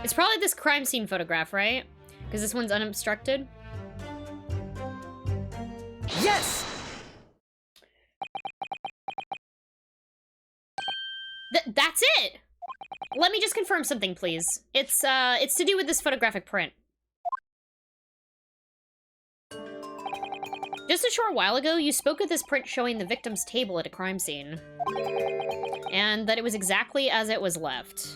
It's probably this crime scene photograph, right? Because this one's unobstructed. Yes! That's it! Let me just confirm something, please. It's to do with this photographic print. Just a short while ago, you spoke of this print showing the victim's table at a crime scene. And that it was exactly as it was left.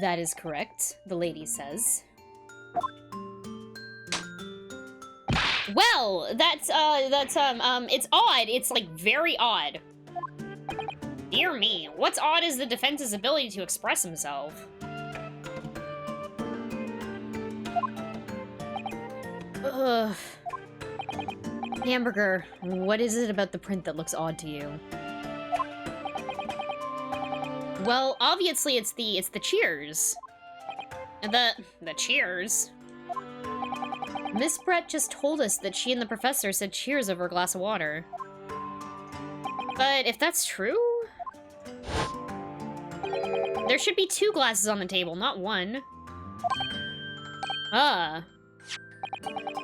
That is correct, the lady says. Well, it's odd. It's, like, very odd. Dear me, what's odd is the defense's ability to express himself. Ugh. Hamburger, what is it about the print that looks odd to you? Well, obviously it's the cheers. The cheers. Miss Brett just told us that she and the professor said cheers over a glass of water. But if that's true, there should be 2 glasses on the table, not 1. Ah.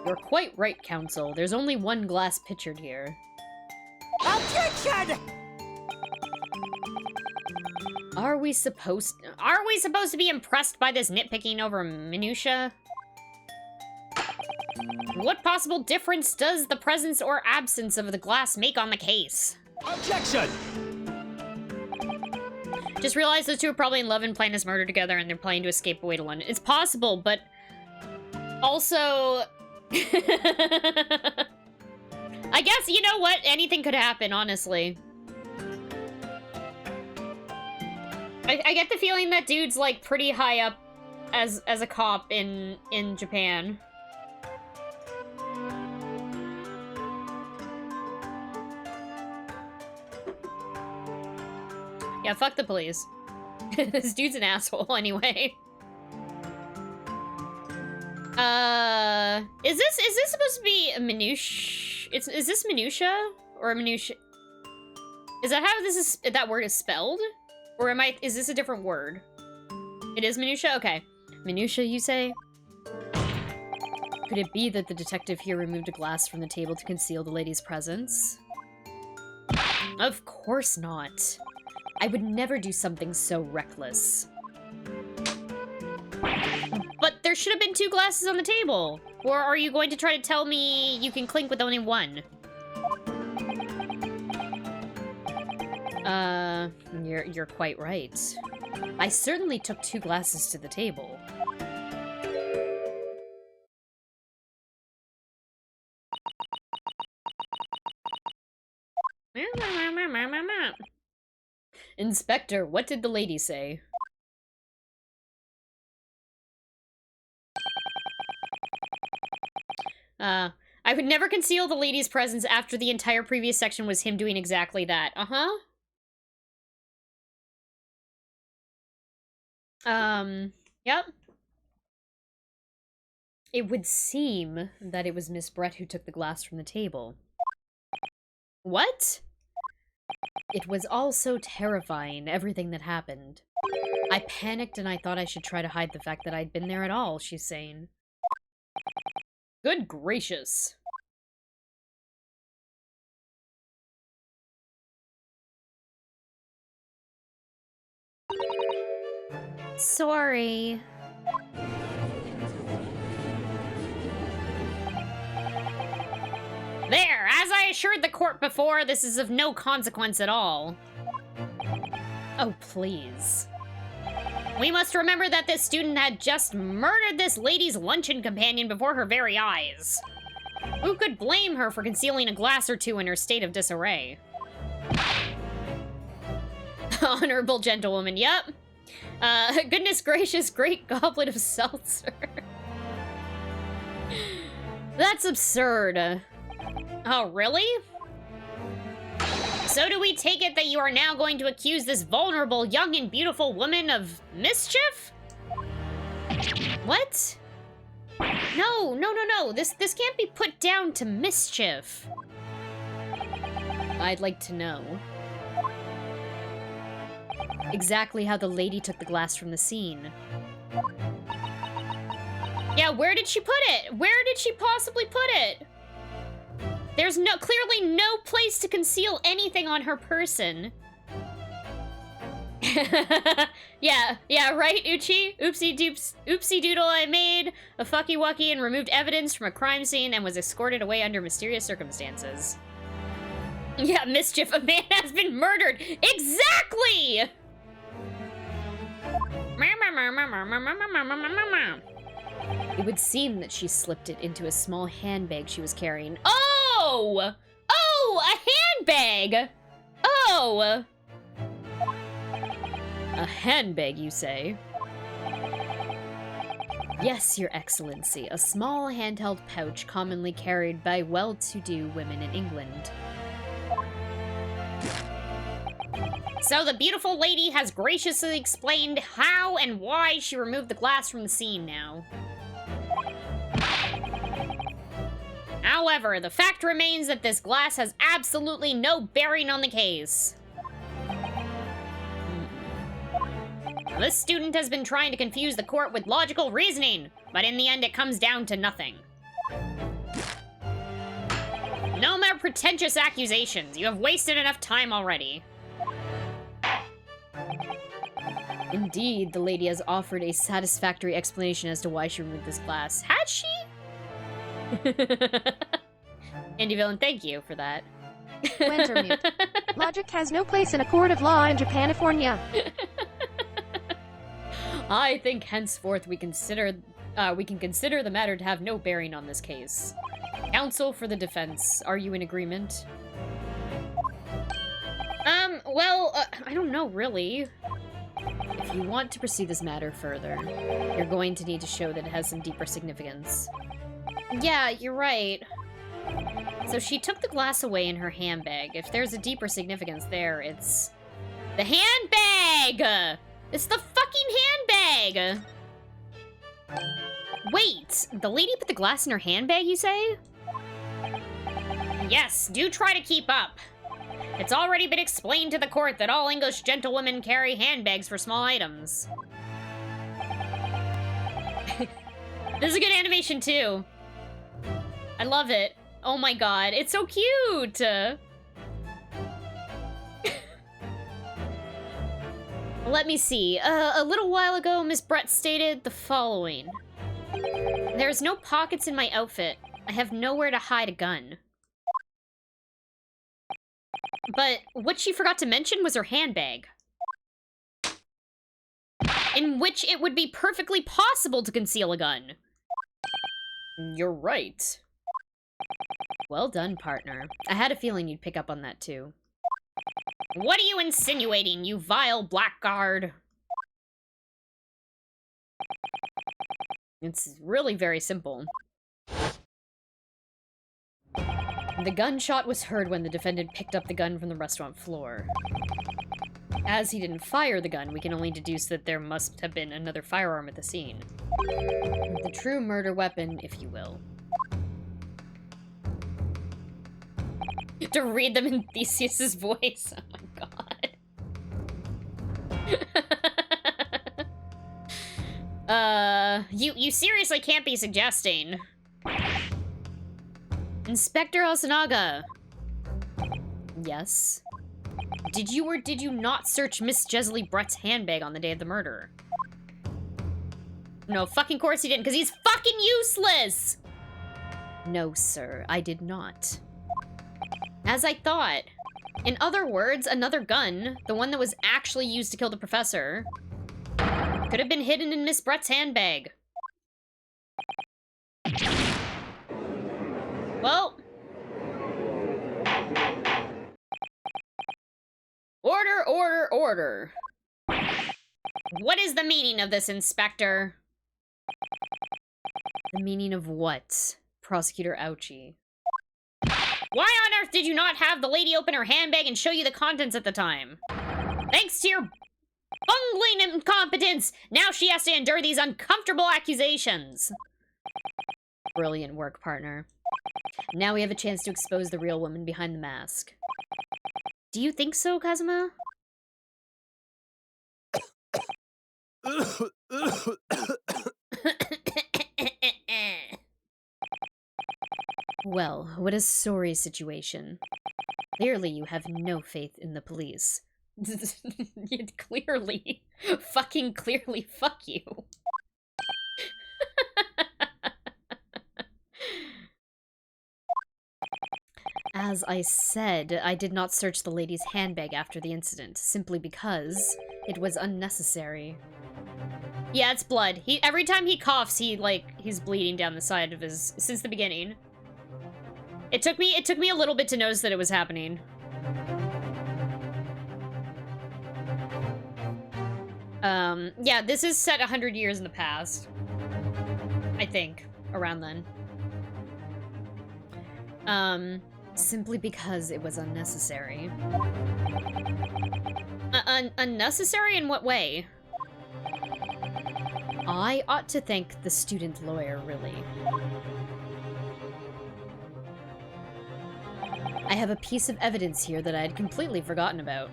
You're quite right, Counsel. There's only 1 glass pictured here. Objection! Are we supposed to be impressed by this nitpicking over minutia? What possible difference does the presence or absence of the glass make on the case? Objection! Just realized those two are probably in love and plan this murder together, and they're planning to escape away to London. It's possible, but also... I guess, you know what? Anything could happen, honestly. I get the feeling that dude's, like, pretty high up as a cop in Japan. Yeah, fuck the police. This dude's an asshole, anyway. Is this supposed to be a minutia? Is this minutia? Or a minutia? Is that how that word is spelled? Or is this a different word? It is minutia? Okay. Minutia, you say? Could it be that the detective here removed a glass from the table to conceal the lady's presence? Of course not. I would never do something so reckless. But there should have been 2 glasses on the table. Or are you going to try to tell me you can clink with only 1? You're quite right. I certainly took 2 glasses to the table. Inspector, what did the lady say? I would never conceal the lady's presence after the entire previous section was him doing exactly that. Uh-huh. Yep. It would seem that it was Miss Brett who took the glass from the table. What? It was all so terrifying, everything that happened. I panicked and I thought I should try to hide the fact that I'd been there at all, she's saying. Good gracious. Sorry. There! As I assured the court before, this is of no consequence at all. Oh, please. We must remember that this student had just murdered this lady's luncheon companion before her very eyes. Who could blame her for concealing a glass or two in her state of disarray? Honorable gentlewoman, yep. Goodness gracious, great goblet of seltzer. That's absurd. Oh, really? So do we take it that you are now going to accuse this vulnerable, young and beautiful woman of mischief? What? No. This can't be put down to mischief. I'd like to know exactly how the lady took the glass from the scene. Yeah, where did she put it? Where did she possibly put it? There's clearly no place to conceal anything on her person. yeah, right, Uchi? Oopsie doodle, I made a fucky wucky and removed evidence from a crime scene and was escorted away under mysterious circumstances. Yeah, mischief, a man has been murdered! Exactly! It would seem that she slipped it into a small handbag she was carrying. Oh! Oh, a handbag! Oh! A handbag, you say? Yes, Your Excellency, a small handheld pouch commonly carried by well-to-do women in England. So the beautiful lady has graciously explained how and why she removed the glass from the scene now. However, the fact remains that this glass has absolutely no bearing on the case. This student has been trying to confuse the court with logical reasoning, but in the end it comes down to nothing. No more pretentious accusations. You have wasted enough time already. Indeed, the lady has offered a satisfactory explanation as to why she removed this glass. Had she? Indie Villain, thank you for that. Wintermute. Logic has no place in a court of law in Japanifornia. I think henceforth we can consider the matter to have no bearing on this case. Counsel for the defense, are you in agreement? I don't know, really. If you want to pursue this matter further, you're going to need to show that it has some deeper significance. Yeah, you're right. So she took the glass away in her handbag. If there's a deeper significance there, it's... the handbag! It's the fucking handbag! Wait, the lady put the glass in her handbag, you say? Yes, do try to keep up. It's already been explained to the court that all English gentlewomen carry handbags for small items. This is a good animation, too. I love it. Oh my god, it's so cute! Let me see. A little while ago, Miss Brett stated the following. There's no pockets in my outfit. I have nowhere to hide a gun. But what she forgot to mention was her handbag, in which it would be perfectly possible to conceal a gun. You're right. Well done, partner. I had a feeling you'd pick up on that, too. What are you insinuating, you vile blackguard? It's really very simple. The gunshot was heard when the defendant picked up the gun from the restaurant floor. As he didn't fire the gun, we can only deduce that there must have been another firearm at the scene. The true murder weapon, if you will. To read them in Theseus's voice. Oh my god. You seriously can't be suggesting. Inspector Osanaga. Yes. Did you or did you not search Miss Jesely Brett's handbag on the day of the murder? No, fucking course he didn't, because he's fucking useless! No, sir, I did not. As I thought. In other words, another gun, the one that was actually used to kill the professor, could have been hidden in Miss Brett's handbag. Well. Order, order, order. What is the meaning of this, Inspector? The meaning of what? Prosecutor Ouchie. Why on earth did you not have the lady open her handbag and show you the contents at the time? Thanks to your bungling incompetence, now she has to endure these uncomfortable accusations. Brilliant work, partner. Now we have a chance to expose the real woman behind the mask. Do you think so, Kazuma? Well, what a sorry situation. Clearly you have no faith in the police. Clearly. Fucking clearly, fuck you. As I said, I did not search the lady's handbag after the incident, simply because it was unnecessary. Yeah, it's blood. Every time he coughs, he's bleeding down the side of his, since the beginning. It took me a little bit to notice that it was happening. Yeah, this is set 100 years in the past. I think, around then. Simply because it was unnecessary. Unnecessary in what way? I ought to thank the student lawyer, really. I have a piece of evidence here that I had completely forgotten about.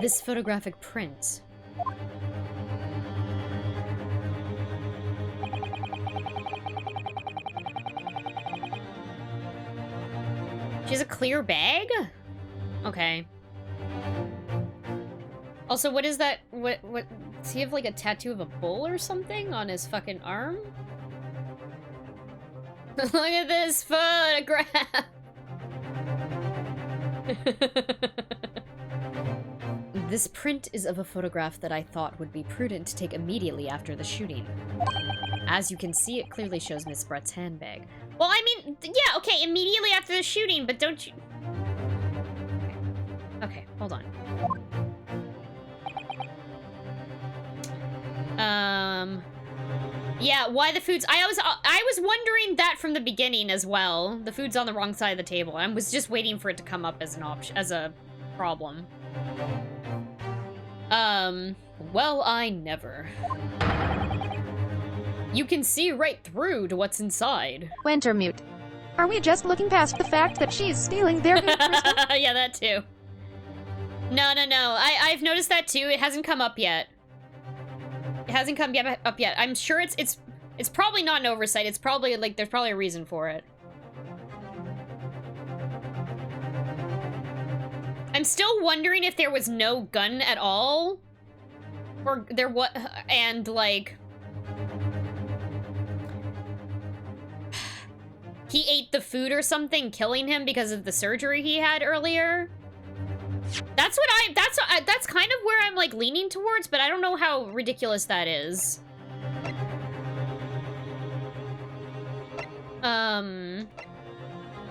This photographic print. She has a clear bag? Okay. Also, what is that? What does he have like a tattoo of a bull or something on his fucking arm? Look at this photograph! This print is of a photograph that I thought would be prudent to take immediately after the shooting. As you can see, it clearly shows Miss Brett's handbag. Well, I mean, yeah, okay, immediately after the shooting, but don't you... Okay, hold on. Yeah, why the food's... I was wondering that from the beginning as well. The food's on the wrong side of the table. I was just waiting for it to come up as an option, as a problem. Well, I never. You can see right through to what's inside. Wintermute. Are we just looking past the fact that she's stealing their ink crystal? Yeah, that too. No. I've noticed that too. It hasn't come up yet. It hasn't come up yet. I'm sure it's probably not an oversight. It's probably, like, there's probably a reason for it. I'm still wondering if there was no gun at all. Or there was, and, like... he ate the food or something, killing him because of the surgery he had earlier. That's kind of where I'm, like, leaning towards, but I don't know how ridiculous that is.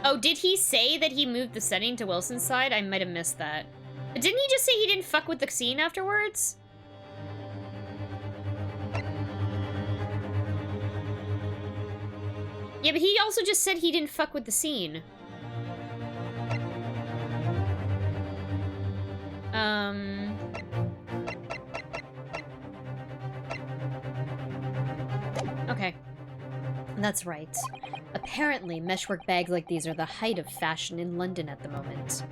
Oh, did he say that he moved the setting to Wilson's side? I might have missed that. But didn't he just say he didn't fuck with the scene afterwards? Yeah, but he also just said he didn't fuck with the scene. Okay. That's right. Apparently, meshwork bags like these are the height of fashion in London at the moment.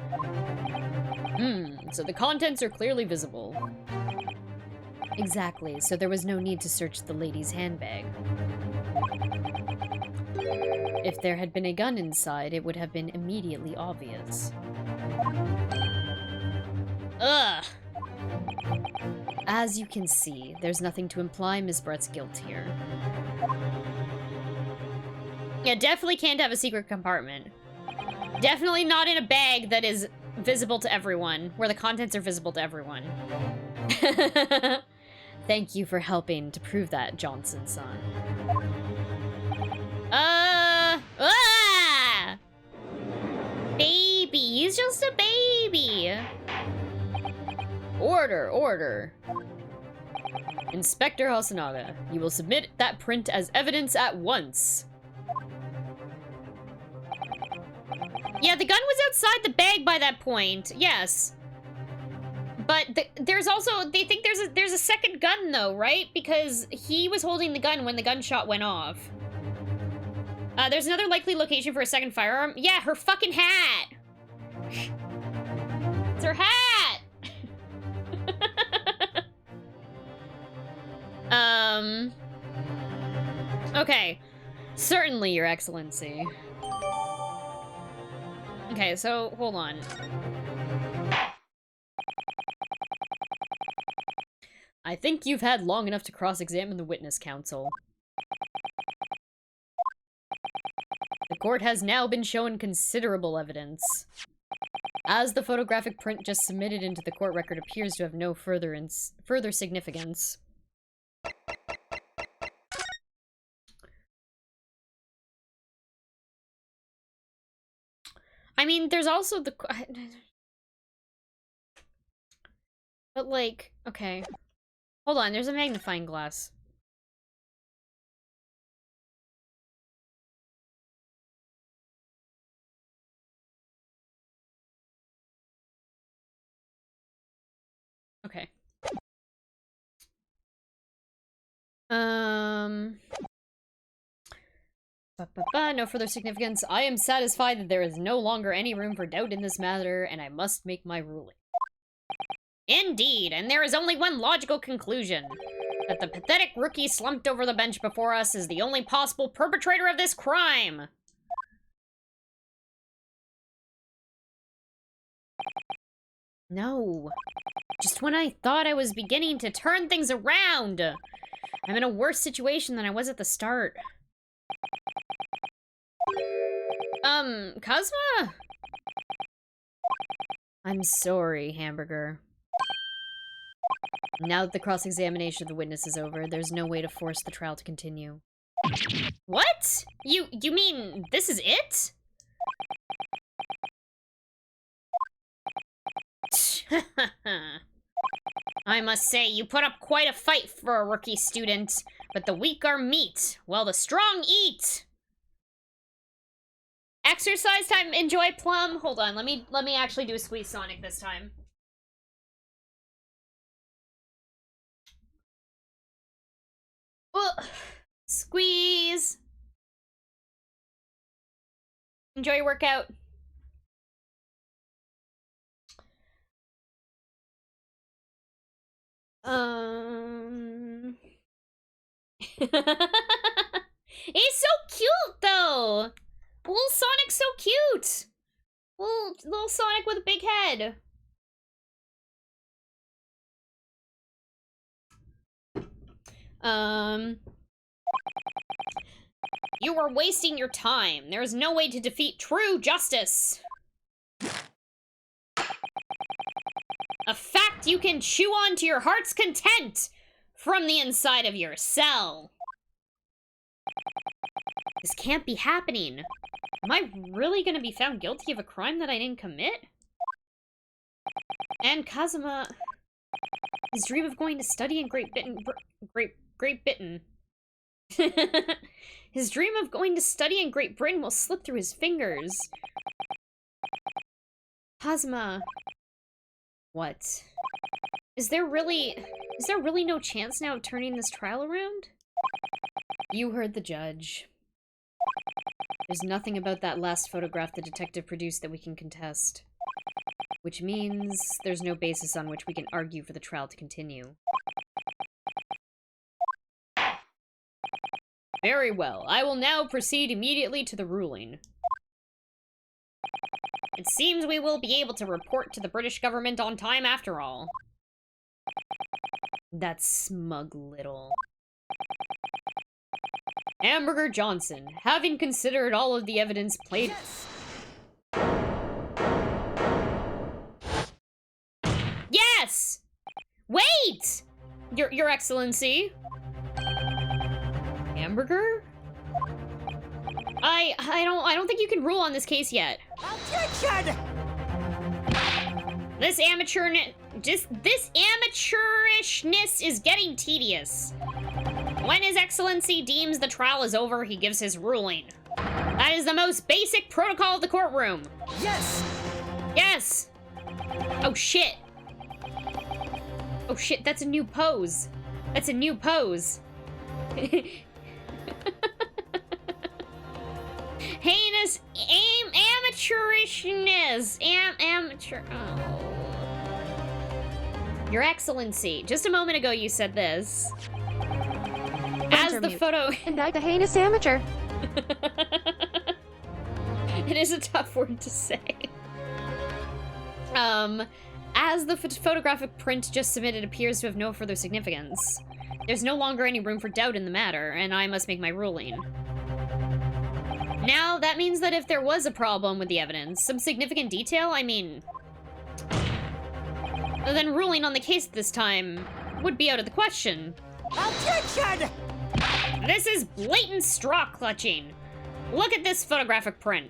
So the contents are clearly visible. Exactly, so there was no need to search the lady's handbag. If there had been a gun inside, it would have been immediately obvious. Ugh! As you can see, there's nothing to imply Miss Brett's guilt here. Yeah, definitely can't have a secret compartment. Definitely not in a bag that is visible to everyone, where the contents are visible to everyone. Thank you for helping to prove that, Johnson, son. Baby, he's just a baby. Order. Inspector Hasanaga, you will submit that print as evidence at once. Yeah, the gun was outside the bag by that point. Yes. But there's also, they think there's a second gun though, right? Because he was holding the gun when the gunshot went off. There's another likely location for a second firearm. Yeah, her fucking hat. It's her hat. Okay. Certainly, Your Excellency. Okay, so, hold on. I think you've had long enough to cross-examine the witness, counsel. The court has now been shown considerable evidence. As the photographic print just submitted into the court record appears to have no further significance. I mean, there's also the... But, like, okay. Hold on, there's a magnifying glass. Okay. No further significance. I am satisfied that there is no longer any room for doubt in this matter, and I must make my ruling. Indeed, and there is only one logical conclusion. That the pathetic rookie slumped over the bench before us is the only possible perpetrator of this crime. No. Just when I thought I was beginning to turn things around. I'm in a worse situation than I was at the start. Cosma? I'm sorry, Hamburger. Now that the cross-examination of the witness is over, there's no way to force the trial to continue. What? You mean this is it? I must say, you put up quite a fight for a rookie student, but the weak are meat, while the strong eat. Exercise time, enjoy Plum. Hold on, let me actually do a squeeze Sonic this time. Squeeze. Enjoy your workout. He's so cute though. Little Sonic's so cute. Little Sonic with a big head. You are wasting your time. There is no way to defeat true justice. A fact you can chew on to your heart's content from the inside of your cell. This can't be happening. Am I really gonna be found guilty of a crime that I didn't commit? And Kazuma... His dream of going to study in Great Britain... His dream of going to study in Great Britain will slip through his fingers. Kazuma... What? Is there really no chance now of turning this trial around? You heard the judge. There's nothing about that last photograph the detective produced that we can contest. Which means there's no basis on which we can argue for the trial to continue. Very well. I will now proceed immediately to the ruling. It seems we will be able to report to the British government on time after all. That smug little... Hamburger Johnson, having considered all of the evidence played... Yes! Yes! Wait! Your Excellency. Hamburger? I don't think you can rule on this case yet. Objection! This amateurishness is getting tedious. When His Excellency deems the trial is over, he gives his ruling. That is the most basic protocol of the courtroom. Yes! Yes! Oh shit. Oh shit, that's a new pose. That's a new pose. Heinous amateurishness. Amateur. Oh. Your Excellency, just a moment ago you said this. As the photo... Indict the heinous amateur. It is a tough word to say. As the photographic print just submitted appears to have no further significance, there's no longer any room for doubt in the matter, and I must make my ruling. Now, that means that if there was a problem with the evidence, some significant detail, I mean... then ruling on the case this time would be out of the question. Objection! This is blatant straw clutching. Look at this photographic print.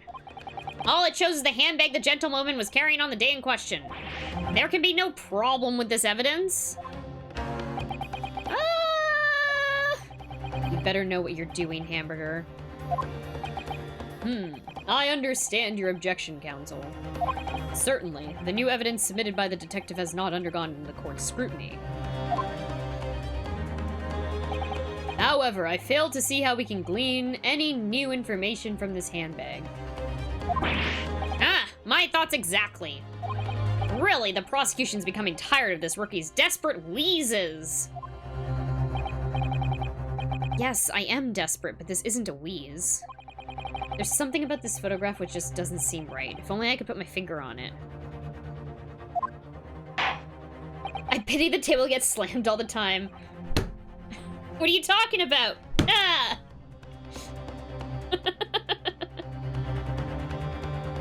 All it shows is the handbag the gentlewoman was carrying on the day in question. There can be no problem with this evidence. You better know what you're doing, Hamburger. I understand your objection, counsel. Certainly, the new evidence submitted by the detective has not undergone the court's scrutiny. However, I fail to see how we can glean any new information from this handbag. Ah, my thoughts exactly. Really, the prosecution's becoming tired of this rookie's desperate wheezes. Yes, I am desperate, but this isn't a wheeze. There's something about this photograph which just doesn't seem right. If only I could put my finger on it. I pity the table gets slammed all the time. What are you talking about? Ah!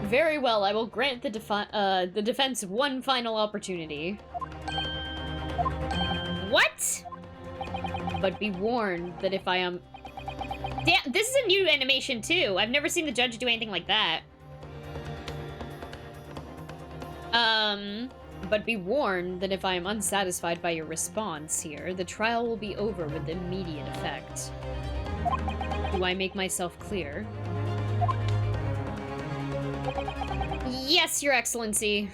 Very well, I will grant the defense one final opportunity. What? But be warned that if I am... Damn, this is a new animation too. I've never seen the judge do anything like that. But be warned that if I am unsatisfied by your response here, the trial will be over with immediate effect. Do I make myself clear? Yes, Your Excellency.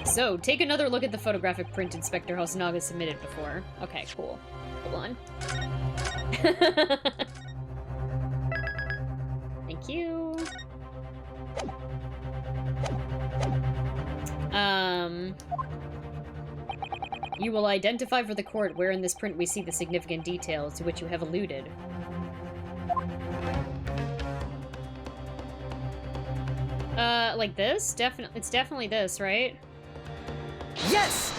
So, take another look at the photographic print Inspector Hosonaga submitted before. Okay, cool. Hold on. Thank you. You will identify for the court where in this print we see the significant details to which you have alluded. Like this? It's definitely this, right? Yes!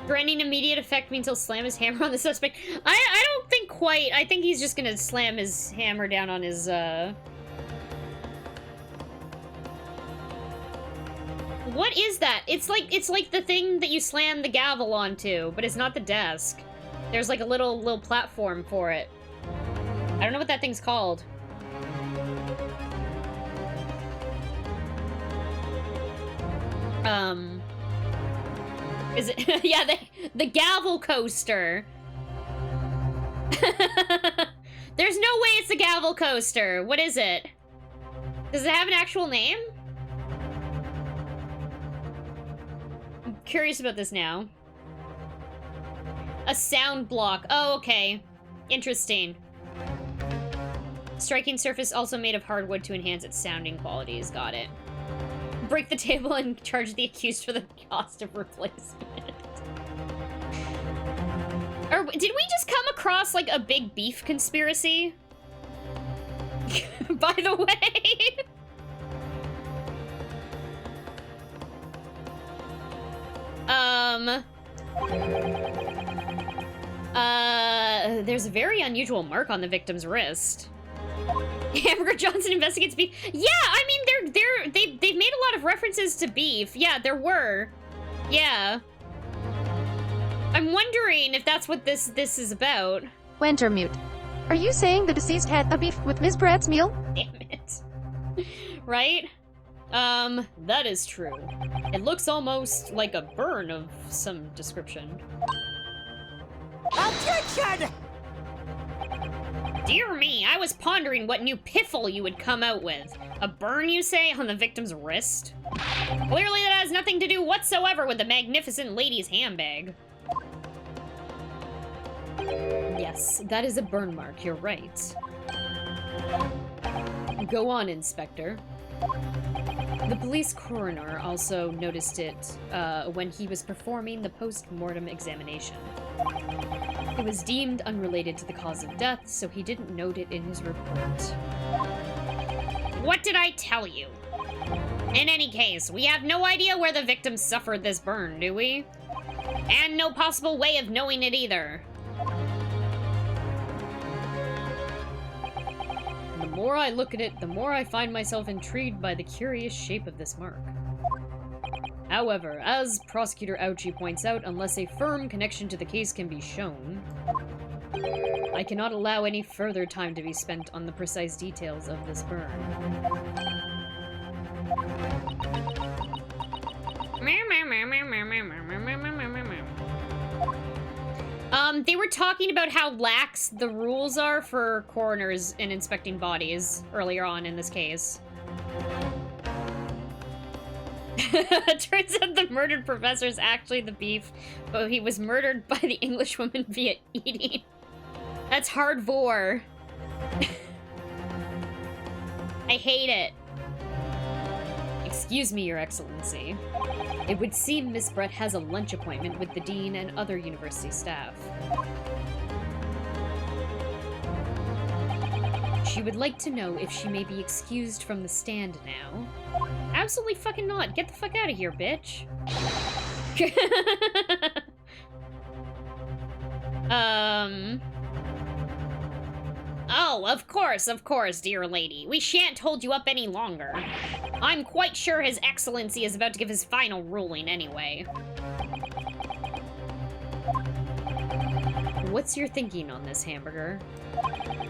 Granting immediate effect means he'll slam his hammer on the suspect. I don't think quite. I think he's just gonna slam his hammer down on his, What is that? It's like the thing that you slam the gavel onto, but it's not the desk. There's like a little platform for it. I don't know what that thing's called. Is it? Yeah, the gavel coaster. There's no way it's a gavel coaster. What is it? Does it have an actual name? I'm curious about this now. A sound block. Oh, okay. Interesting. Striking surface also made of hardwood to enhance its sounding qualities. Got it. Break the table and charge the accused for the cost of replacement. Or did we just come across, like, a big beef conspiracy? By the way. There's a very unusual mark on the victim's wrist. Hamburger Johnson investigates beef. Yeah, I mean, they've made a lot of references to beef. Yeah, there were. Yeah. I'm wondering if that's what this is about. Wintermute. Are you saying the deceased had a beef with Miss Brad's meal? Damn it. Right? That is true. It looks almost like a burn of some description. Objection! Dear me, I was pondering what new piffle you would come out with. A burn, you say, on the victim's wrist? Clearly that has nothing to do whatsoever with the magnificent lady's handbag. Yes, that is a burn mark, you're right. Go on, Inspector. The police coroner also noticed it when he was performing the post-mortem examination. It was deemed unrelated to the cause of death, so he didn't note it in his report. What did I tell you? In any case, we have no idea where the victim suffered this burn, do we? And no possible way of knowing it either. The more I look at it, the more I find myself intrigued by the curious shape of this mark. However, as Prosecutor Ouchie points out, unless a firm connection to the case can be shown, I cannot allow any further time to be spent on the precise details of this burn. They were talking about how lax the rules are for coroners in inspecting bodies earlier on in this case. Turns out the murdered professor is actually the beef, but he was murdered by the Englishwoman via eating. That's hardcore. I hate it. Excuse me, Your Excellency. It would seem Miss Brett has a lunch appointment with the dean and other university staff. She would like to know if she may be excused from the stand now. Absolutely fucking not. Get the fuck out of here, bitch. Oh, of course, dear lady. We shan't hold you up any longer. I'm quite sure His Excellency is about to give his final ruling anyway. What's your thinking on this, Hamburger?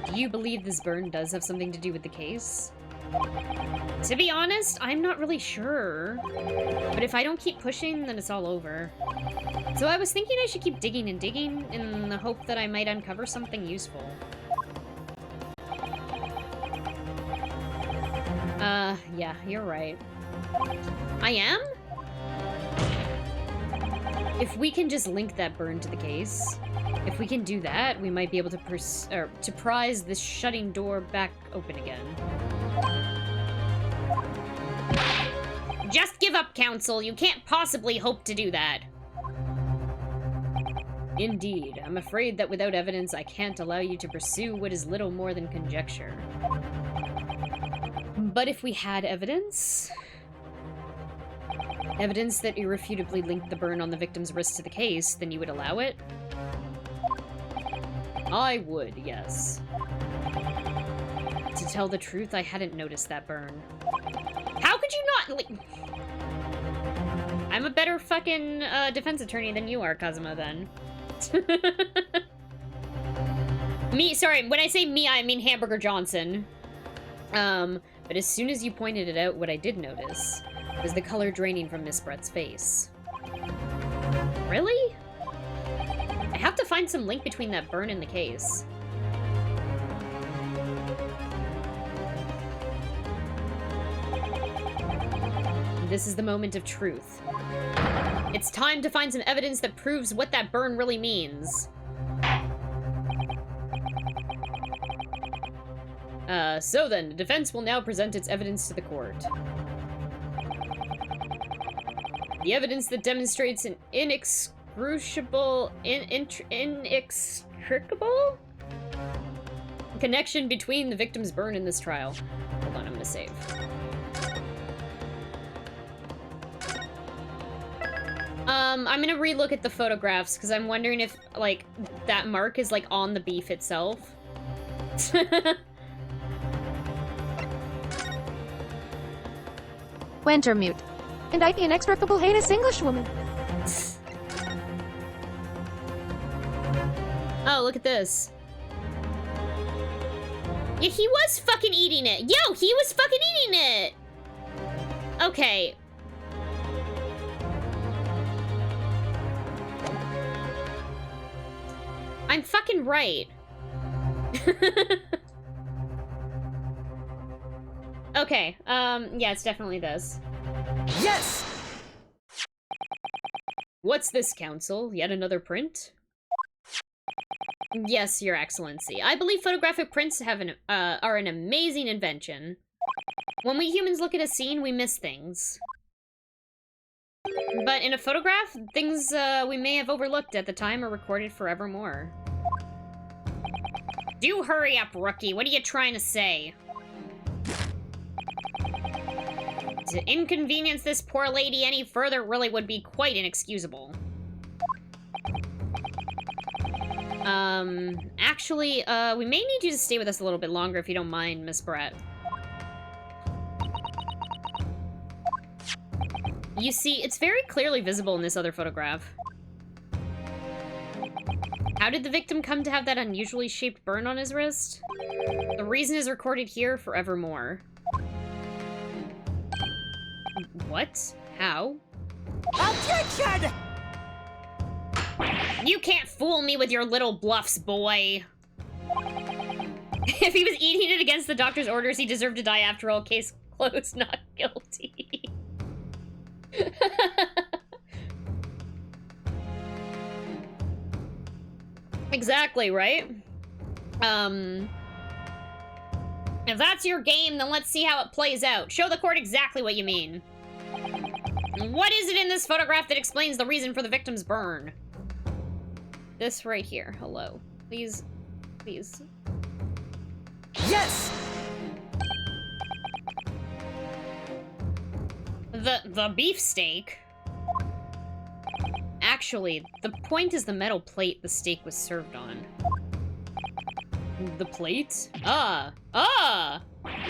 Do you believe this burn does have something to do with the case? To be honest, I'm not really sure. But if I don't keep pushing, then it's all over. So I was thinking I should keep digging and digging in the hope that I might uncover something useful. Yeah, you're right. I am? If we can just link that burn to the case, if we can do that, we might be able to prise this shutting door back open again. Just give up, Counsel. You can't possibly hope to do that. Indeed. I'm afraid that without evidence, I can't allow you to pursue what is little more than conjecture. But if we had evidence... evidence that irrefutably linked the burn on the victim's wrist to the case, then you would allow it? I would, yes. To tell the truth, I hadn't noticed that burn. How could you not, like... I'm a better fucking defense attorney than you are, Kazuma, then. Me, sorry, when I say me, I mean Hamburger Johnson. But as soon as you pointed it out, what I did notice was the color draining from Miss Brett's face. Really? I have to find some link between that burn and the case. This is the moment of truth. It's time to find some evidence that proves what that burn really means. So then, the defense will now present its evidence to the court. The evidence that demonstrates an inexcruciable connection between the victim's burn and this trial. Hold on, I'm gonna save. I'm gonna relook at the photographs, because I'm wondering if, like, that mark is, like, on the beef itself. Wintermute. And I be an inextricable heinous Englishwoman. Oh, look at this. Yeah, he was fucking eating it. Yo, he was fucking eating it. Okay. I'm fucking right. Okay, yeah, it's definitely this. Yes! What's this, counsel? Yet another print? Yes, Your Excellency. I believe photographic prints have are an amazing invention. When we humans look at a scene, we miss things. But in a photograph, things we may have overlooked at the time are recorded forevermore. Do hurry up, rookie. What are you trying to say? To inconvenience this poor lady any further really would be quite inexcusable. Actually, we may need you to stay with us a little bit longer if you don't mind, Miss Brett. You see, it's very clearly visible in this other photograph. How did the victim come to have that unusually shaped burn on his wrist? The reason is recorded here forevermore. What? How? Objection! You can't fool me with your little bluffs, boy. If he was eating it against the doctor's orders, he deserved to die after all. Case closed, not guilty. Exactly, right? If that's your game, then let's see how it plays out. Show the court exactly what you mean. What is it in this photograph that explains the reason for the victim's burn? This right here. Hello. Please. Please. Yes! The beefsteak? Actually, the point is the metal plate the steak was served on. The plate?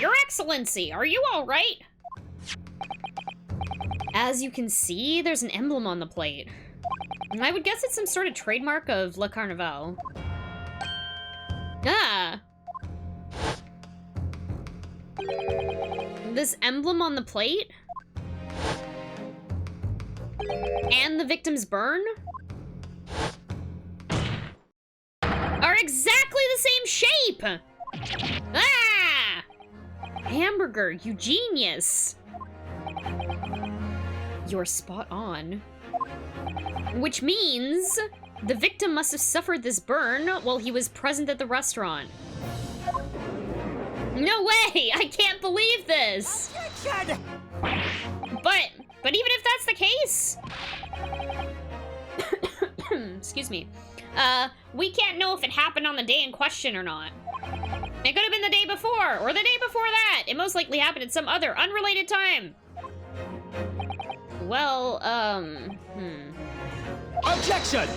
Your Excellency, are you all right? As you can see, there's an emblem on the plate. I would guess it's some sort of trademark of Le Carnaval. This emblem on the plate? And the victim's burn? Are exactly the same shape! Ah! Hamburger, you genius! You're spot on. Which means the victim must have suffered this burn while he was present at the restaurant. No way! I can't believe this! Objection! But even if that's the case... Excuse me. We can't know if it happened on the day in question or not. It could have been the day before, or the day before that. It most likely happened at some other unrelated time. Well, Objection!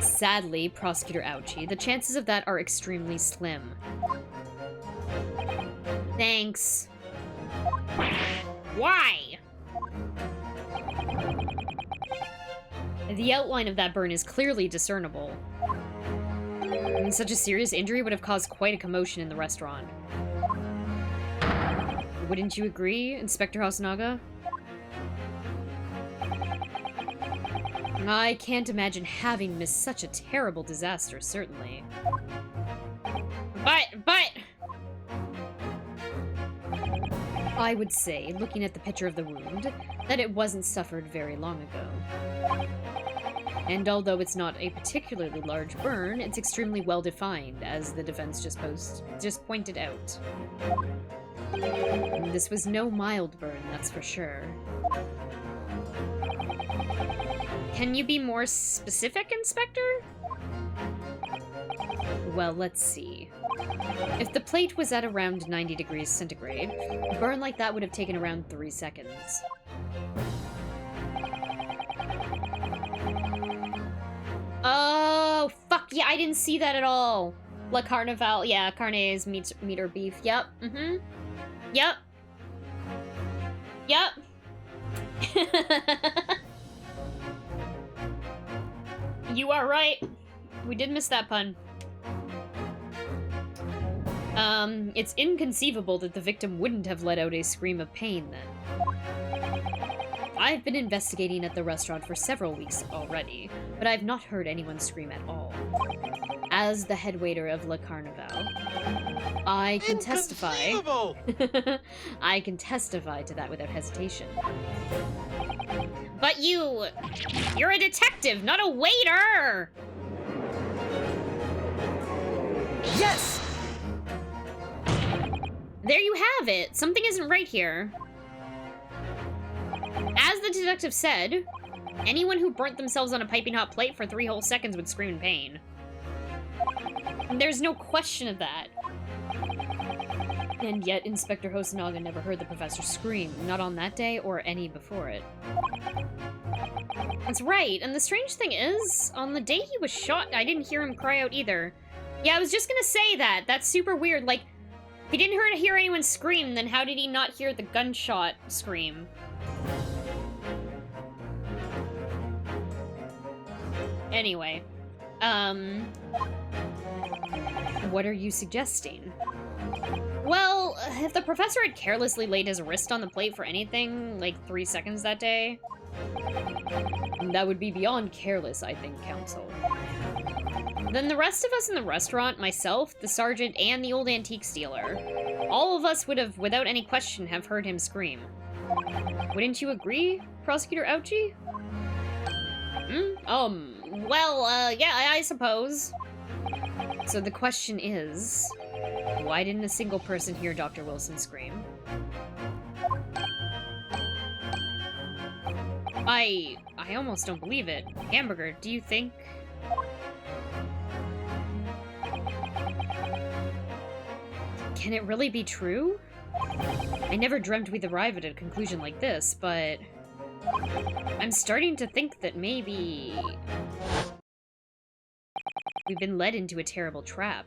Sadly, Prosecutor Ouchie, the chances of that are extremely slim. Thanks. Why? The outline of that burn is clearly discernible. And such a serious injury would have caused quite a commotion in the restaurant. Wouldn't you agree, Inspector Hosonaga? I can't imagine having missed such a terrible disaster, certainly. But... I would say, looking at the picture of the wound, that it wasn't suffered very long ago. And although it's not a particularly large burn, it's extremely well defined, as the defense just pointed out. And this was no mild burn, that's for sure. Can you be more specific, Inspector? Well, let's see. If the plate was at around 90 degrees centigrade, a burn like that would have taken around 3 seconds. Oh, fuck, yeah, I didn't see that at all. La Carnival, yeah, carne is meat or beef, yep, Yep. Yep. You are right. We did miss that pun. It's inconceivable that the victim wouldn't have let out a scream of pain then. I've been investigating at the restaurant for several weeks already, but I've not heard anyone scream at all. As the head waiter of Le Carnival, I can testify. I can testify to that without hesitation. But you're a detective, not a waiter! Yes! There you have it. Something isn't right here. As the detective said, anyone who burnt themselves on a piping hot plate for 3 whole seconds would scream in pain. There's no question of that. And yet, Inspector Hosonaga never heard the professor scream, not on that day or any before it. That's right, and the strange thing is, on the day he was shot, I didn't hear him cry out either. Yeah, I was just gonna say that. That's super weird. Like, if he didn't hear anyone scream, then how did he not hear the gunshot scream? Anyway, what are you suggesting? Well, if the professor had carelessly laid his wrist on the plate for anything, like 3 seconds that day, that would be beyond careless, I think, counsel. Then the rest of us in the restaurant, myself, the sergeant, and the old antique stealer, all of us would have, without any question, have heard him scream. Wouldn't you agree, Prosecutor Ouchie? Well, yeah, I suppose. So the question is, why didn't a single person hear Dr. Wilson scream? I almost don't believe it. Hamburger, do you think... Can it really be true? I never dreamt we'd arrive at a conclusion like this, but... I'm starting to think that maybe... we've been led into a terrible trap.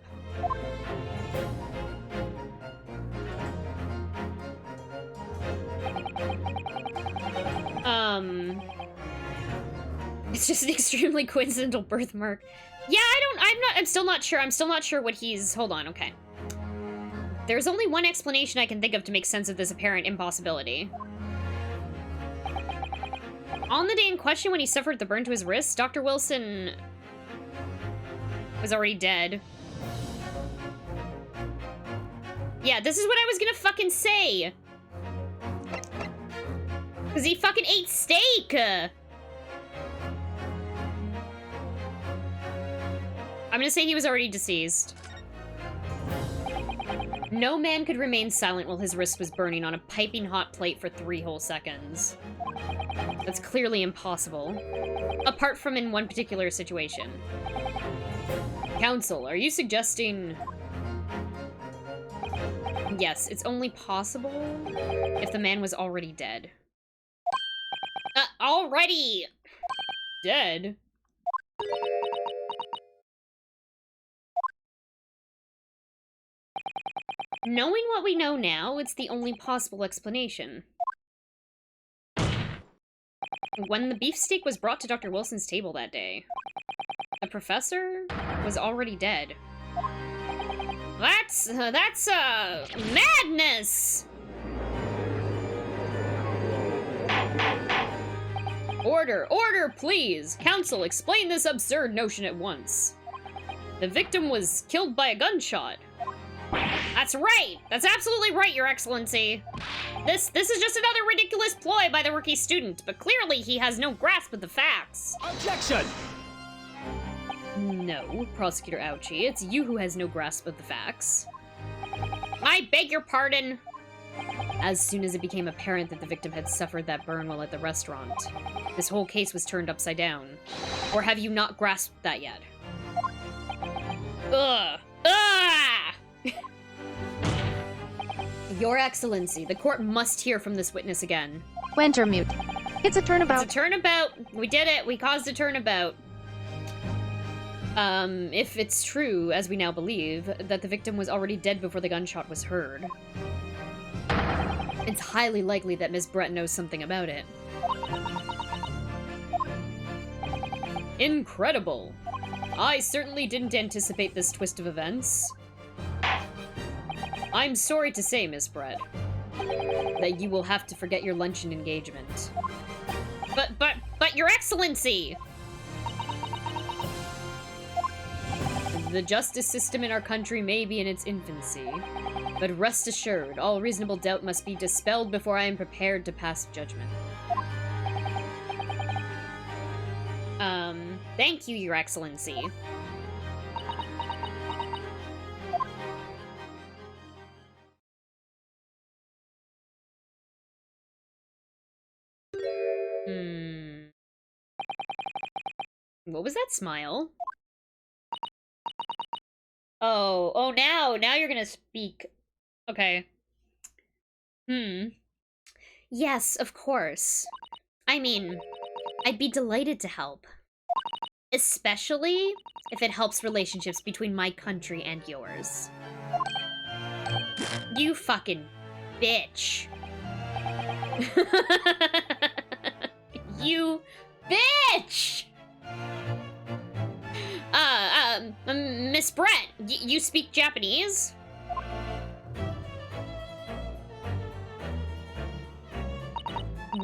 It's just an extremely coincidental birthmark. Yeah, I'm still not sure. I'm still not sure what he's... Hold on, okay. There's only one explanation I can think of to make sense of this apparent impossibility. On the day in question, when he suffered the burn to his wrist, Dr. Wilson was already dead. Yeah, this is what I was gonna fucking say. Because he fucking ate steak! I'm gonna say he was already deceased. No man could remain silent while his wrist was burning on a piping hot plate for 3 whole seconds. That's clearly impossible. Apart from in one particular situation. Counsel, are you suggesting... Yes, it's only possible if the man was already dead. Already dead? Knowing what we know now, it's the only possible explanation. When the beefsteak was brought to Dr. Wilson's table that day, The professor was already dead. That's madness! Order, please! Counsel, explain this absurd notion at once. The victim was killed by a gunshot. That's right! That's absolutely right, Your Excellency! This is just another ridiculous ploy by the rookie student, but clearly he has no grasp of the facts. Objection! No, Prosecutor Ouchie, it's you who has no grasp of the facts. I beg your pardon! As soon as it became apparent that the victim had suffered that burn while at the restaurant, this whole case was turned upside down. Or have you not grasped that yet? Ugh! Ah! Your Excellency, the court must hear from this witness again. Wintermute. It's a turnabout. It's a turnabout! We did it! We caused a turnabout. If it's true, as we now believe, that the victim was already dead before the gunshot was heard, it's highly likely that Miss Brett knows something about it. Incredible! I certainly didn't anticipate this twist of events. I'm sorry to say, Miss Brett, that you will have to forget your luncheon engagement. But, Your Excellency! The justice system in our country may be in its infancy, but rest assured, all reasonable doubt must be dispelled before I am prepared to pass judgment. Thank you, Your Excellency. What was that smile? Oh, now you're gonna speak. Okay. Yes, of course. I mean, I'd be delighted to help. Especially if it helps relationships between my country and yours. You fucking bitch. You bitch! Miss Brett, you speak Japanese?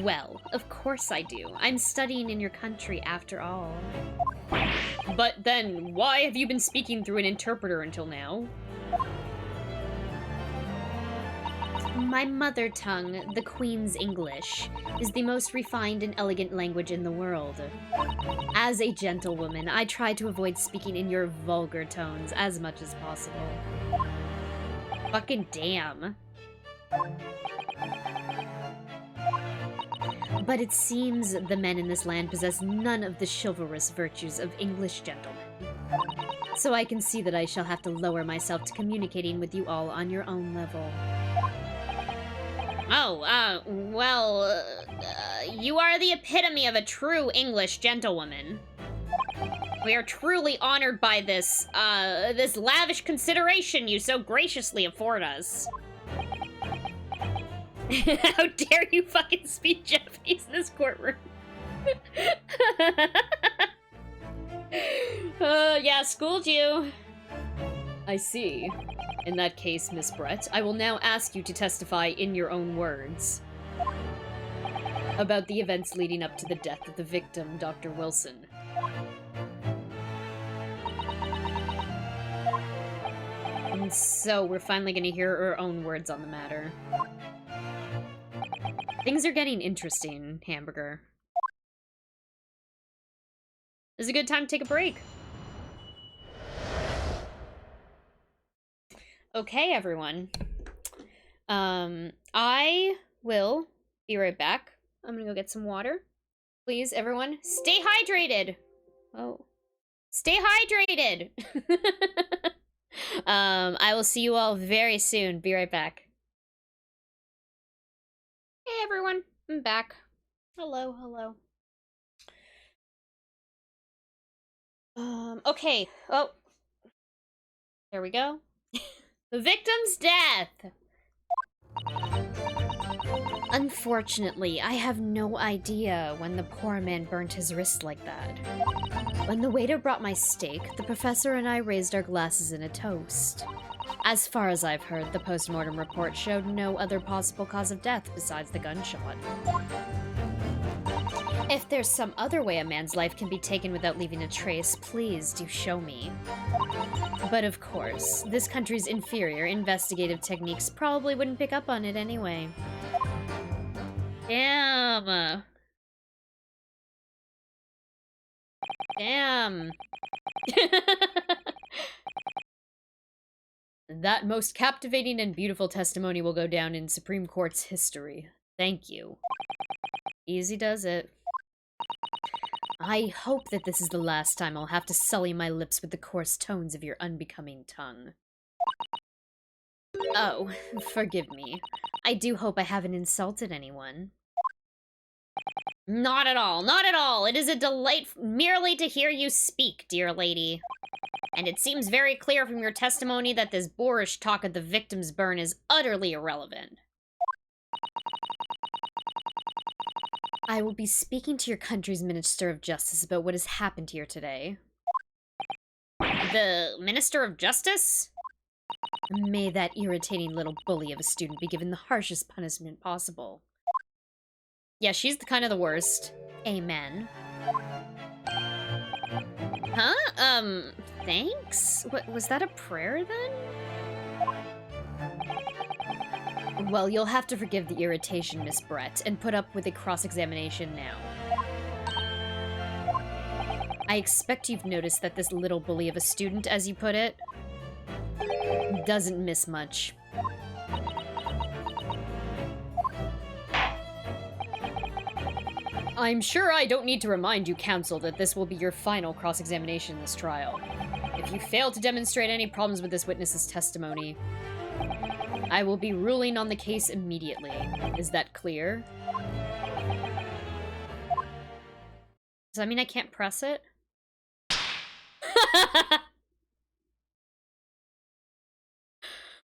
Well, of course I do. I'm studying in your country after all. But then, why have you been speaking through an interpreter until now? My mother tongue, the Queen's English, is the most refined and elegant language in the world. As a gentlewoman, I try to avoid speaking in your vulgar tones as much as possible. Fucking damn. But it seems the men in this land possess none of the chivalrous virtues of English gentlemen. So I can see that I shall have to lower myself to communicating with you all on your own level. Oh, you are the epitome of a true English gentlewoman. We are truly honored by this lavish consideration you so graciously afford us. How dare you fucking speak Japanese in this courtroom? Yeah, schooled you. I see. In that case, Miss Brett, I will now ask you to testify in your own words about the events leading up to the death of the victim, Dr. Wilson. And so, we're finally gonna hear our own words on the matter. Things are getting interesting, Hamburger. This is a good time to take a break. Okay, everyone. I will be right back. I'm gonna go get some water. Please, everyone, stay hydrated! Oh. Stay hydrated! I will see you all very soon. Be right back. Hey, everyone. I'm back. Hello, hello. Okay. Oh. There we go. The victim's death! Unfortunately, I have no idea when the poor man burnt his wrist like that. When the waiter brought my steak, the professor and I raised our glasses in a toast. As far as I've heard, the post-mortem report showed no other possible cause of death besides the gunshot. If there's some other way a man's life can be taken without leaving a trace, please do show me. But of course, this country's inferior investigative techniques probably wouldn't pick up on it anyway. Damn. Damn. That most captivating and beautiful testimony will go down in Supreme Court's history. Thank you. Easy does it. I hope that this is the last time I'll have to sully my lips with the coarse tones of your unbecoming tongue. Oh, forgive me. I do hope I haven't insulted anyone. Not at all, not at all. It is a delight merely to hear you speak, dear lady. And it seems very clear from your testimony that this boorish talk of the victim's burn is utterly irrelevant. I will be speaking to your country's Minister of Justice about what has happened here today. The Minister of Justice? May that irritating little bully of a student be given the harshest punishment possible. Yeah, she's kind of the worst. Amen. Huh? Thanks? What, was that a prayer then? Well, you'll have to forgive the irritation, Miss Brett, and put up with a cross-examination now. I expect you've noticed that this little bully of a student, as you put it, doesn't miss much. I'm sure I don't need to remind you, counsel, that this will be your final cross-examination in this trial. If you fail to demonstrate any problems with this witness's testimony, I will be ruling on the case immediately. Is that clear? Does that mean I can't press it?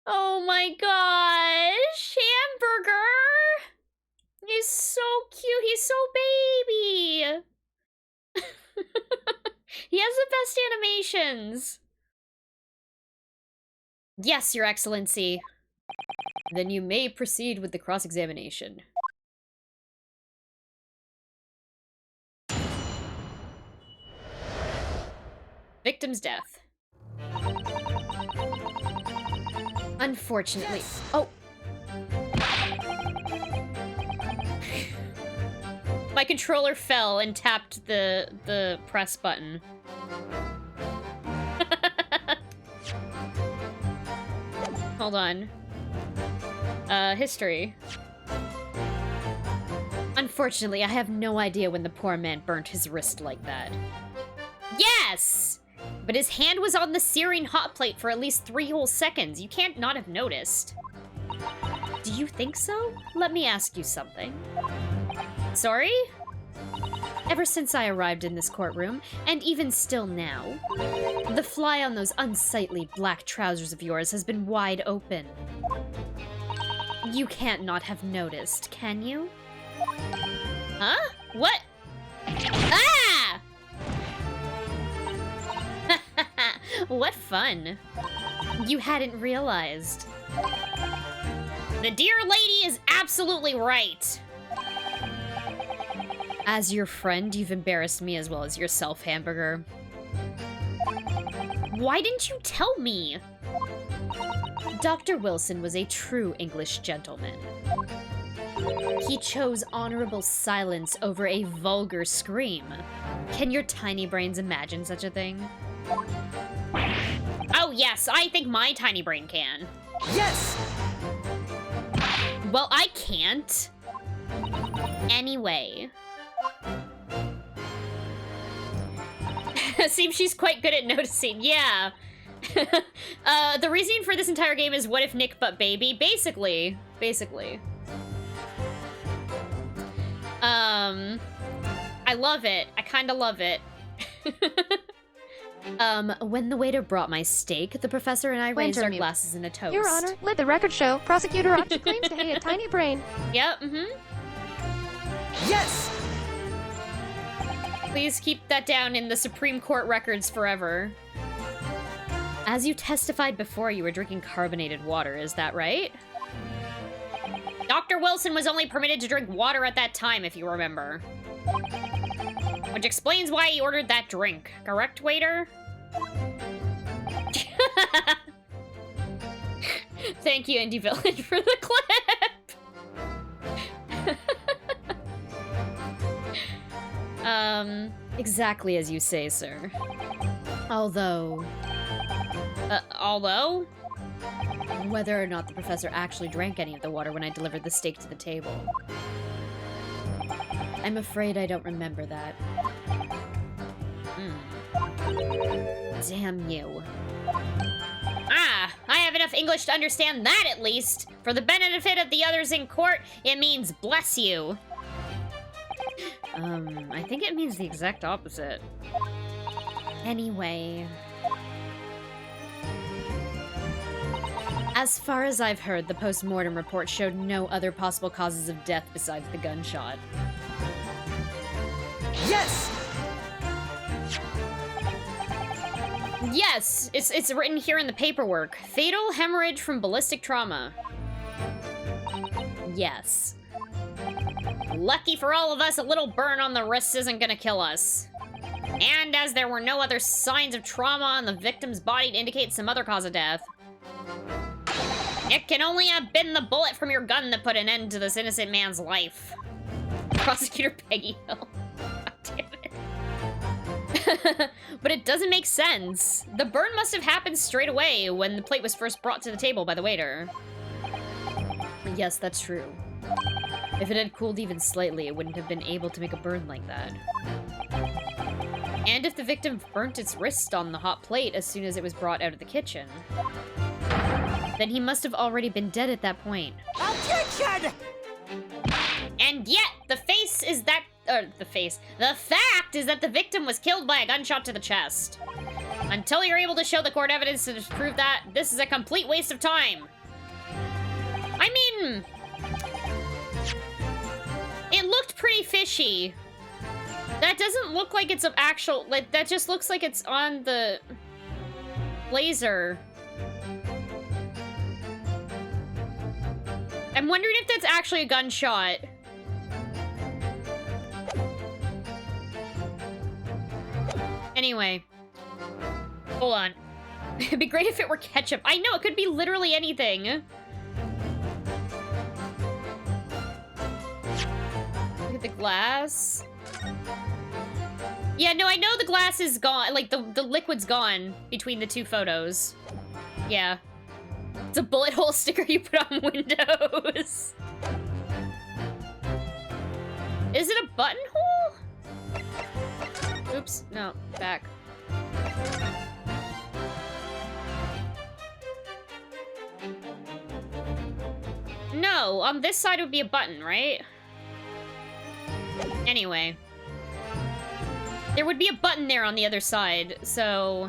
Oh my gosh! Hamburger! He's so cute, he's so baby! He has the best animations! Yes, Your Excellency. Then you may proceed with the cross-examination. Victim's death. Unfortunately. Yes. Oh! My controller fell and tapped the press button. Hold on. History. Unfortunately, I have no idea when the poor man burnt his wrist like that. Yes! But his hand was on the searing hot plate for at least 3 whole seconds. You can't not have noticed. Do you think so? Let me ask you something. Sorry? Ever since I arrived in this courtroom, and even still now, the fly on those unsightly black trousers of yours has been wide open. You can't not have noticed, can you? Huh? What? Ah! What fun. You hadn't realized. The dear lady is absolutely right. As your friend, you've embarrassed me as well as yourself, Hamburger. Why didn't you tell me? Dr. Wilson was a true English gentleman. He chose honorable silence over a vulgar scream. Can your tiny brains imagine such a thing? Oh yes, I think my tiny brain can. Yes! Well, I can't. Anyway. Seems she's quite good at noticing. Yeah. The reasoning for this entire game is what if Nick but baby? Basically. I love it. I kind of love it. When the waiter brought my steak, the professor and I raised our Wintermute. glasses in a toast. Your Honor, let the record show. Prosecutor Archie claims to have a tiny brain. Yep, Yes! Please keep that down in the Supreme Court records forever. As you testified before, you were drinking carbonated water, is that right? Dr. Wilson was only permitted to drink water at that time, if you remember. Which explains why he ordered that drink. Correct, waiter? Thank you, Indie Village, for the clip! Exactly as you say, sir. Although... although? Whether or not the professor actually drank any of the water when I delivered the steak to the table. I'm afraid I don't remember that. Damn you. Ah, I have enough English to understand that at least. For the benefit of the others in court, it means bless you. I think it means the exact opposite. Anyway. As far as I've heard, the post-mortem report showed no other possible causes of death besides the gunshot. Yes! Yes! It's written here in the paperwork. Fatal hemorrhage from ballistic trauma. Yes. Lucky for all of us, a little burn on the wrist isn't gonna kill us. And as there were no other signs of trauma on the victim's body to indicate some other cause of death. It can only have been the bullet from your gun that put an end to this innocent man's life. Prosecutor Peggy Hill. God damn it. But it doesn't make sense. The burn must have happened straight away when the plate was first brought to the table by the waiter. Yes, that's true. If it had cooled even slightly, it wouldn't have been able to make a burn like that. And if the victim burnt its wrist on the hot plate as soon as it was brought out of the kitchen, then he must have already been dead at that point. Attention! And yet, the fact is that the victim was killed by a gunshot to the chest. Until you're able to show the court evidence to prove that, this is a complete waste of time. I mean, it looked pretty fishy. That doesn't look like it's an actual, like, that just looks like it's on the laser. I'm wondering if that's actually a gunshot. Anyway. Hold on. It'd be great if it were ketchup. I know, it could be literally anything. Look at the glass. Yeah, no, I know the glass is gone. Like, the liquid's gone between the two photos. Yeah. It's a bullet hole sticker you put on windows. Is it a buttonhole? Oops, no, back. No, on this side it would be a button, right? Anyway. There would be a button there on the other side, so...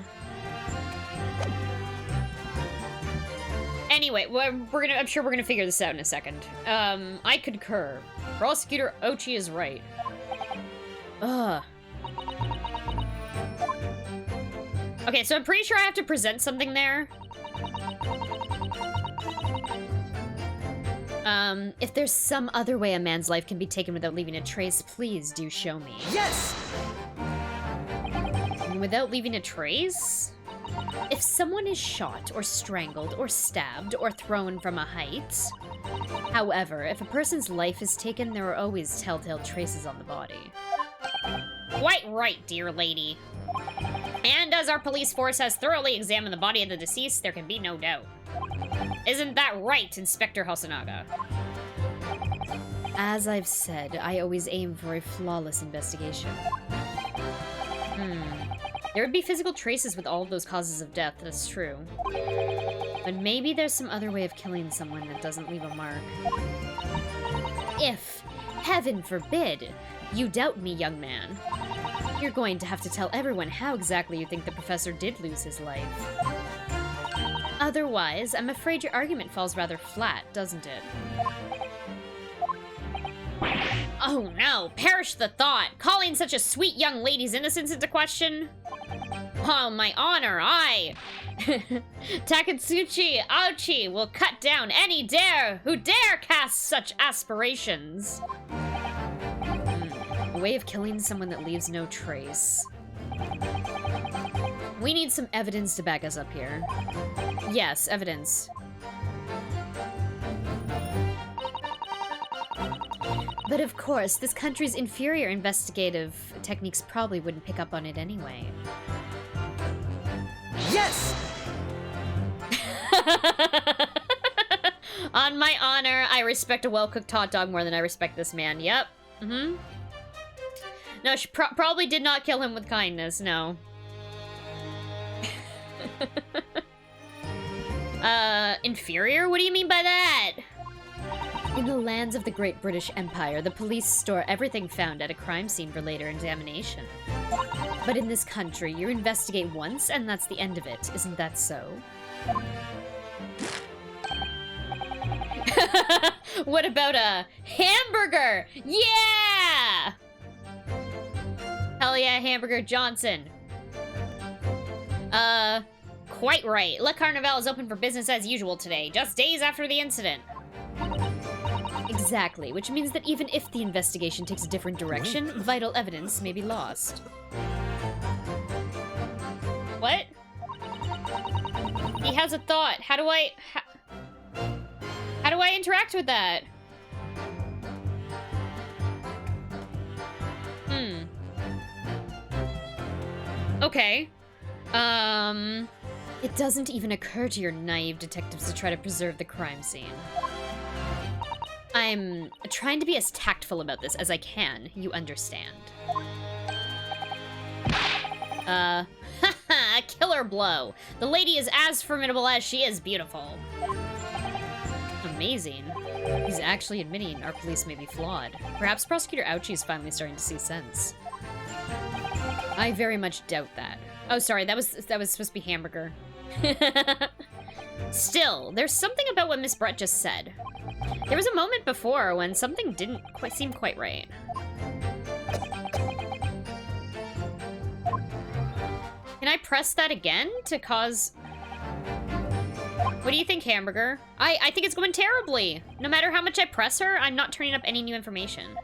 Anyway, I'm sure we're gonna figure this out in a second. I concur. Prosecutor Ochi is right. Ugh. Okay, so I'm pretty sure I have to present something there. If there's some other way a man's life can be taken without leaving a trace, please do show me. Yes! Without leaving a trace? If someone is shot, or strangled, or stabbed, or thrown from a height... However, if a person's life is taken, there are always telltale traces on the body. Quite right, dear lady. And as our police force has thoroughly examined the body of the deceased, there can be no doubt. Isn't that right, Inspector Hosonaga? As I've said, I always aim for a flawless investigation. There would be physical traces with all of those causes of death, that's true. But maybe there's some other way of killing someone that doesn't leave a mark. If, heaven forbid, you doubt me, young man, You're going to have to tell everyone how exactly you think the professor did lose his life. Otherwise, I'm afraid your argument falls rather flat, doesn't it? Oh no, perish the thought! Calling such a sweet young lady's innocence into question? Oh, my honor, I... Takatsuchi Aochi will cut down any who dare cast such aspirations. A way of killing someone that leaves no trace. We need some evidence to back us up here. Yes, evidence. But of course, this country's inferior investigative techniques probably wouldn't pick up on it anyway. Yes! On my honor, I respect a well-cooked hot dog more than I respect this man. Yep. Mm-hmm. No, she probably did not kill him with kindness, no. Inferior? What do you mean by that? In the lands of the Great British Empire, the police store everything found at a crime scene for later examination. But in this country, you investigate once and that's the end of it. Isn't that so? What about a hamburger? Yeah! Hell yeah, Hamburger Johnson. Quite right. Le Carnival is open for business as usual today, just days after the incident. Exactly, which means that even if the investigation takes a different direction, vital evidence may be lost. What? He has a thought. How do I interact with that? Okay. It doesn't even occur to your naive detectives to try to preserve the crime scene. I'm trying to be as tactful about this as I can, you understand. Haha, killer blow. The lady is as formidable as she is beautiful. Amazing. He's actually admitting our police may be flawed. Perhaps Prosecutor Ouchie is finally starting to see sense. I very much doubt that. Oh, sorry, that was supposed to be Hamburger. Still, there's something about what Miss Brett just said. There was a moment before when something didn't quite seem quite right. Can I press that again to cause... What do you think, Hamburger? I think it's going terribly. No matter how much I press her, I'm not turning up any new information.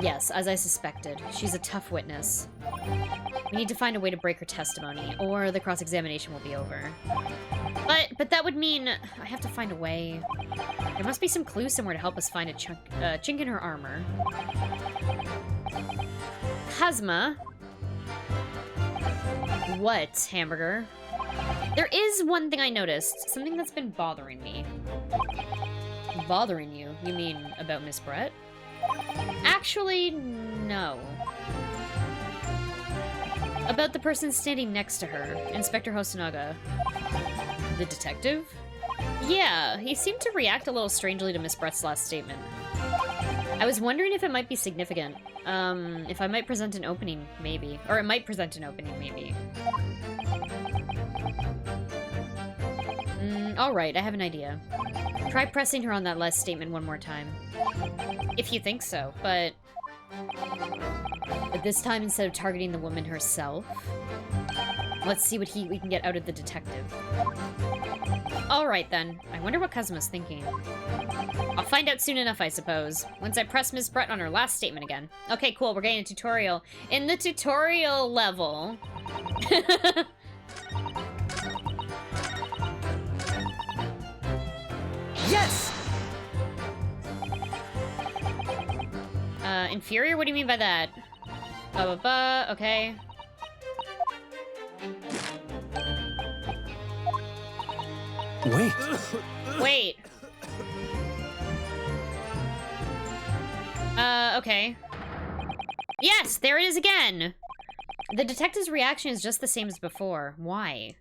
Yes, as I suspected. She's a tough witness. We need to find a way to break her testimony, or the cross-examination will be over. But that would mean I have to find a way. There must be some clue somewhere to help us find a chink in her armor. Kazuma? What, Hamburger? There is one thing I noticed. Something that's been bothering me. Bothering you? You mean about Miss Brett? Actually, no. About the person standing next to her, Inspector Hosonaga. The detective? Yeah, he seemed to react a little strangely to Miss Brett's last statement. I was wondering if it might be significant. If I might present an opening, maybe. Or it might present an opening, maybe. Alright, I have an idea. Try pressing her on that last statement one more time. If you think so, but this time, instead of targeting the woman herself, let's see what we can get out of the detective. Alright then. I wonder what Kazuma's thinking. I'll find out soon enough, I suppose. Once I press Miss Brett on her last statement again. Okay, cool, we're getting a tutorial. In the tutorial level... Yes! Inferior? What do you mean by that? Okay. Wait. Wait. Okay. Yes, there it is again! The detective's reaction is just the same as before. Why?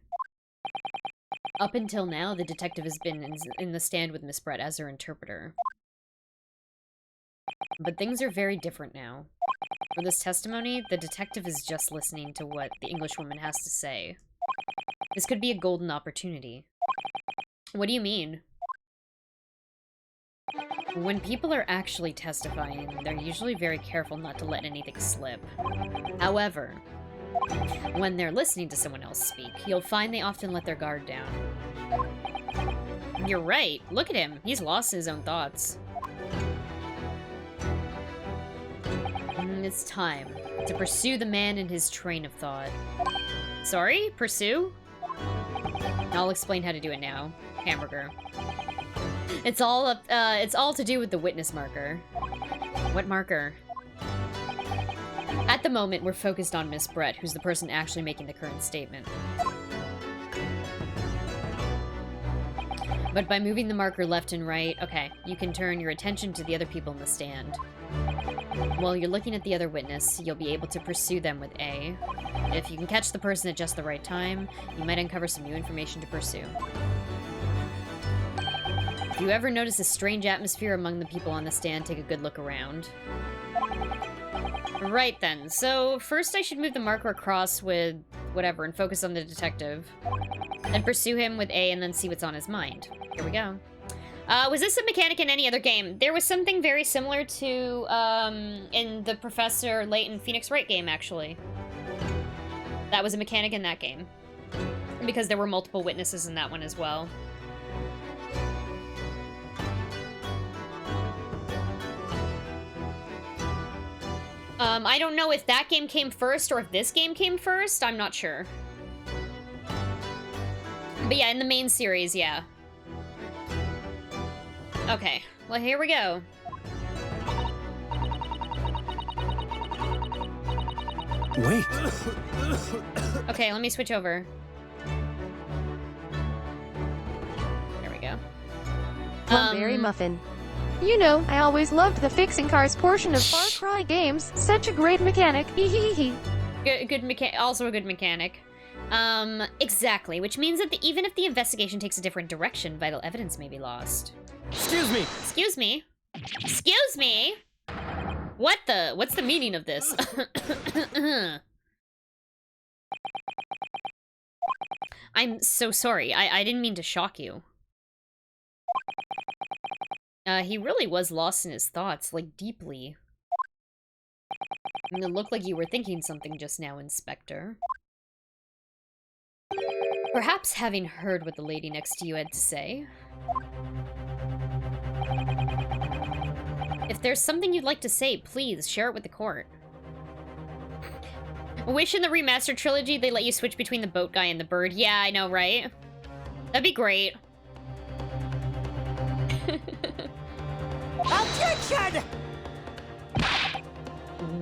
Up until now, the detective has been in the stand with Miss Brett as her interpreter. But things are very different now. For this testimony, the detective is just listening to what the Englishwoman has to say. This could be a golden opportunity. What do you mean? When people are actually testifying, they're usually very careful not to let anything slip. However, when they're listening to someone else speak, you'll find they often let their guard down. You're right. Look at him. He's lost his own thoughts. It's time to pursue the man in his train of thought. Sorry? Pursue? I'll explain how to do it now. Hamburger. It's all to do with the witness marker. What marker? At the moment, we're focused on Miss Brett, who's the person actually making the current statement. But by moving the marker left and right, okay, you can turn your attention to the other people in the stand. While you're looking at the other witness, you'll be able to pursue them with A. If you can catch the person at just the right time, you might uncover some new information to pursue. If you ever notice a strange atmosphere among the people on the stand, take a good look around. Right then, so first I should move the marker across with whatever and focus on the detective. Then pursue him with A and then see what's on his mind. Here we go. Was this a mechanic in any other game? There was something very similar to, in the Professor Layton Phoenix Wright game, actually. That was a mechanic in that game. Because there were multiple witnesses in that one as well. I don't know if that game came first or if this game came first. I'm not sure. But yeah, in the main series, yeah. Okay, well, here we go. Wait. Okay, let me switch over. There we go. Plumberry Muffin. You know, I always loved the fixing cars portion of Far Cry games. Such a great mechanic. Hee. Good mechanic. Also a good mechanic. Exactly. Which means that even if the investigation takes a different direction, vital evidence may be lost. Excuse me. Excuse me. Excuse me. What's the meaning of this? I'm so sorry. I didn't mean to shock you. He really was lost in his thoughts, like, deeply. And it looked like you were thinking something just now, Inspector. Perhaps having heard what the lady next to you had to say. If there's something you'd like to say, please share it with the court. Wish in the remastered trilogy they let you switch between the boat guy and the bird. Yeah, I know, right? That'd be great. Objection!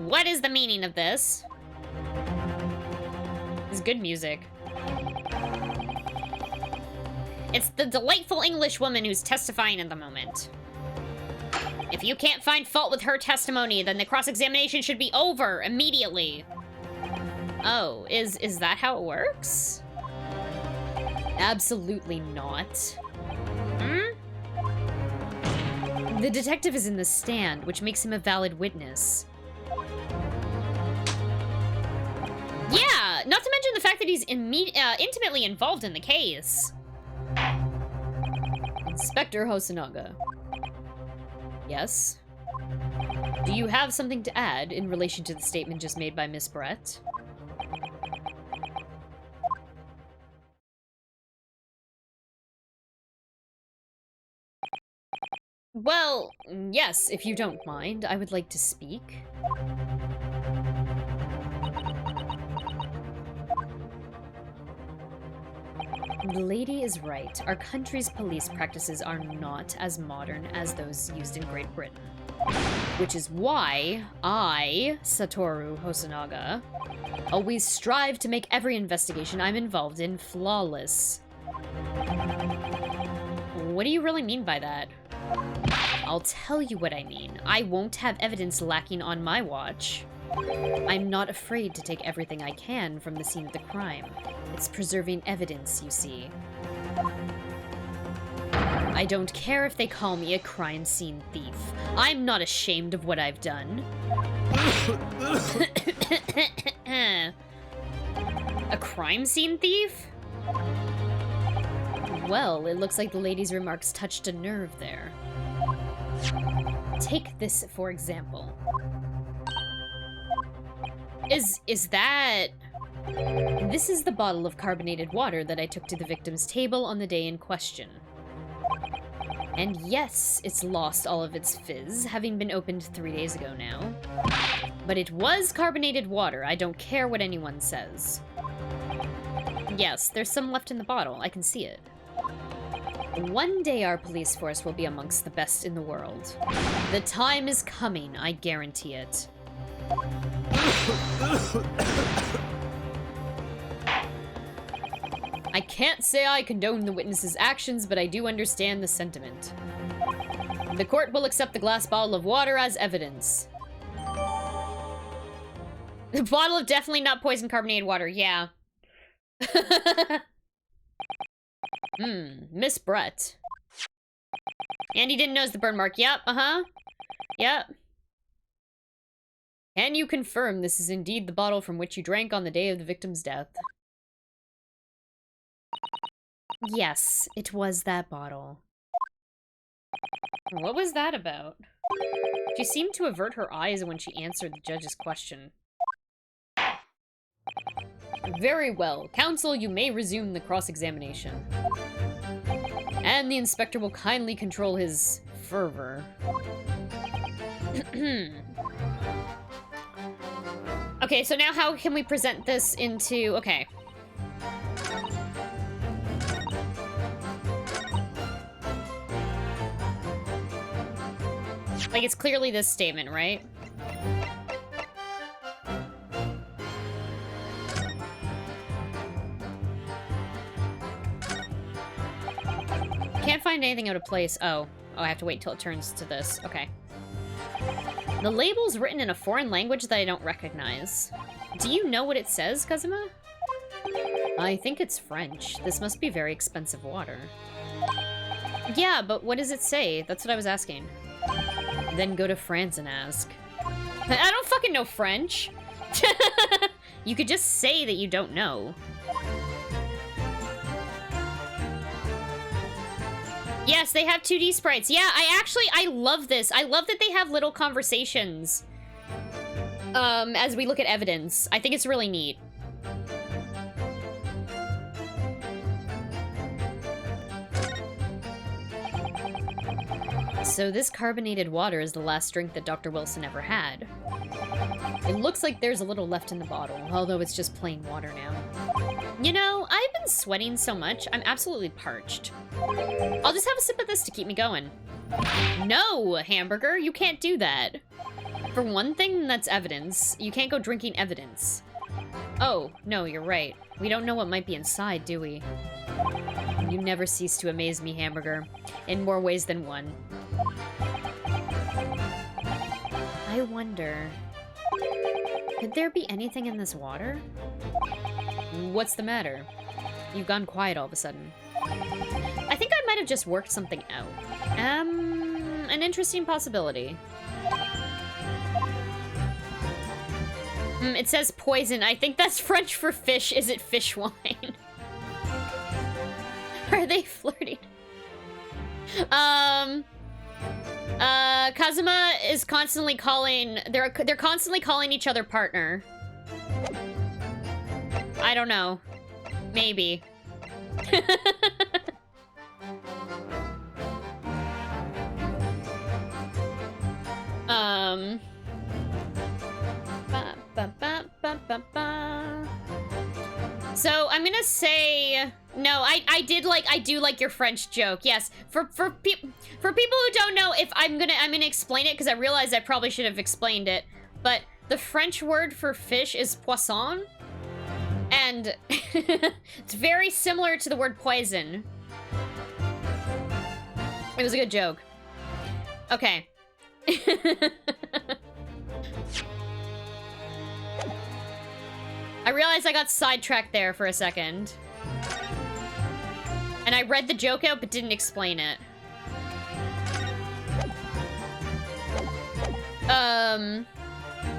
What is the meaning of this? It's good music. It's the delightful English woman who's testifying at the moment. If you can't find fault with her testimony, then the cross-examination should be over immediately. Oh, is that how it works? Absolutely not. Hmm? The detective is in the stand, which makes him a valid witness. Yeah, not to mention the fact that he's intimately involved in the case. Inspector Hosonaga. Yes? Do you have something to add in relation to the statement just made by Miss Brett? Well, yes, if you don't mind, I would like to speak. The lady is right. Our country's police practices are not as modern as those used in Great Britain. Which is why I, Satoru Hosonaga, always strive to make every investigation I'm involved in flawless. What do you really mean by that? I'll tell you what I mean. I won't have evidence lacking on my watch. I'm not afraid to take everything I can from the scene of the crime. It's preserving evidence, you see. I don't care if they call me a crime scene thief. I'm not ashamed of what I've done. A crime scene thief? Well, it looks like the lady's remarks touched a nerve there. Take this, for example. Is that... This is the bottle of carbonated water that I took to the victim's table on the day in question. And yes, it's lost all of its fizz, having been opened 3 days ago now. But it was carbonated water, I don't care what anyone says. Yes, there's some left in the bottle, I can see it. One day our police force will be amongst the best in the world. The time is coming, I guarantee it. I can't say I condone the witness's actions, but I do understand the sentiment. The court will accept the glass bottle of water as evidence. The bottle of definitely not poison carbonated water, yeah. Miss Brett. Andy didn't notice the burn mark. Yep, Yep. Can you confirm this is indeed the bottle from which you drank on the day of the victim's death? Yes, it was that bottle. What was that about? She seemed to avert her eyes when she answered the judge's question. Very well. Counsel, you may resume the cross-examination. And the inspector will kindly control his fervor. Okay, so now how can we present this into... Okay. Like, it's clearly this statement, right? Can't find anything out of place. Oh, I have to wait till it turns to this. Okay. The label's written in a foreign language that I don't recognize. Do you know what it says, Kazuma? I think it's French. This must be very expensive water. Yeah, but what does it say? That's what I was asking. Then go to France and ask. I don't fucking know French. You could just say that you don't know. Yes, they have 2D sprites. Yeah, I love this. I love that they have little conversations as we look at evidence. I think it's really neat. So this carbonated water is the last drink that Dr. Wilson ever had. It looks like there's a little left in the bottle, although it's just plain water now. You know, I've been sweating so much, I'm absolutely parched. I'll just have a sip of this to keep me going. No, Hamburger, you can't do that. For one thing, that's evidence. You can't go drinking evidence. Oh, no, you're right. We don't know what might be inside, do we? You never cease to amaze me, Hamburger. In more ways than one. I wonder... Could there be anything in this water? What's the matter? You've gone quiet all of a sudden. I think I might have just worked something out. An interesting possibility. It says poison. I think that's French for fish. Is it fish wine? Are they flirting? Kazuma is constantly calling... They're constantly calling each other partner. I don't know. Maybe. So I'm gonna say no. I do like your French joke. Yes, for people who don't know, if I'm gonna explain it because I realized I probably should have explained it. But the French word for fish is poisson, and it's very similar to the word poison. It was a good joke. Okay. I realized I got sidetracked there for a second. And I read the joke out but didn't explain it.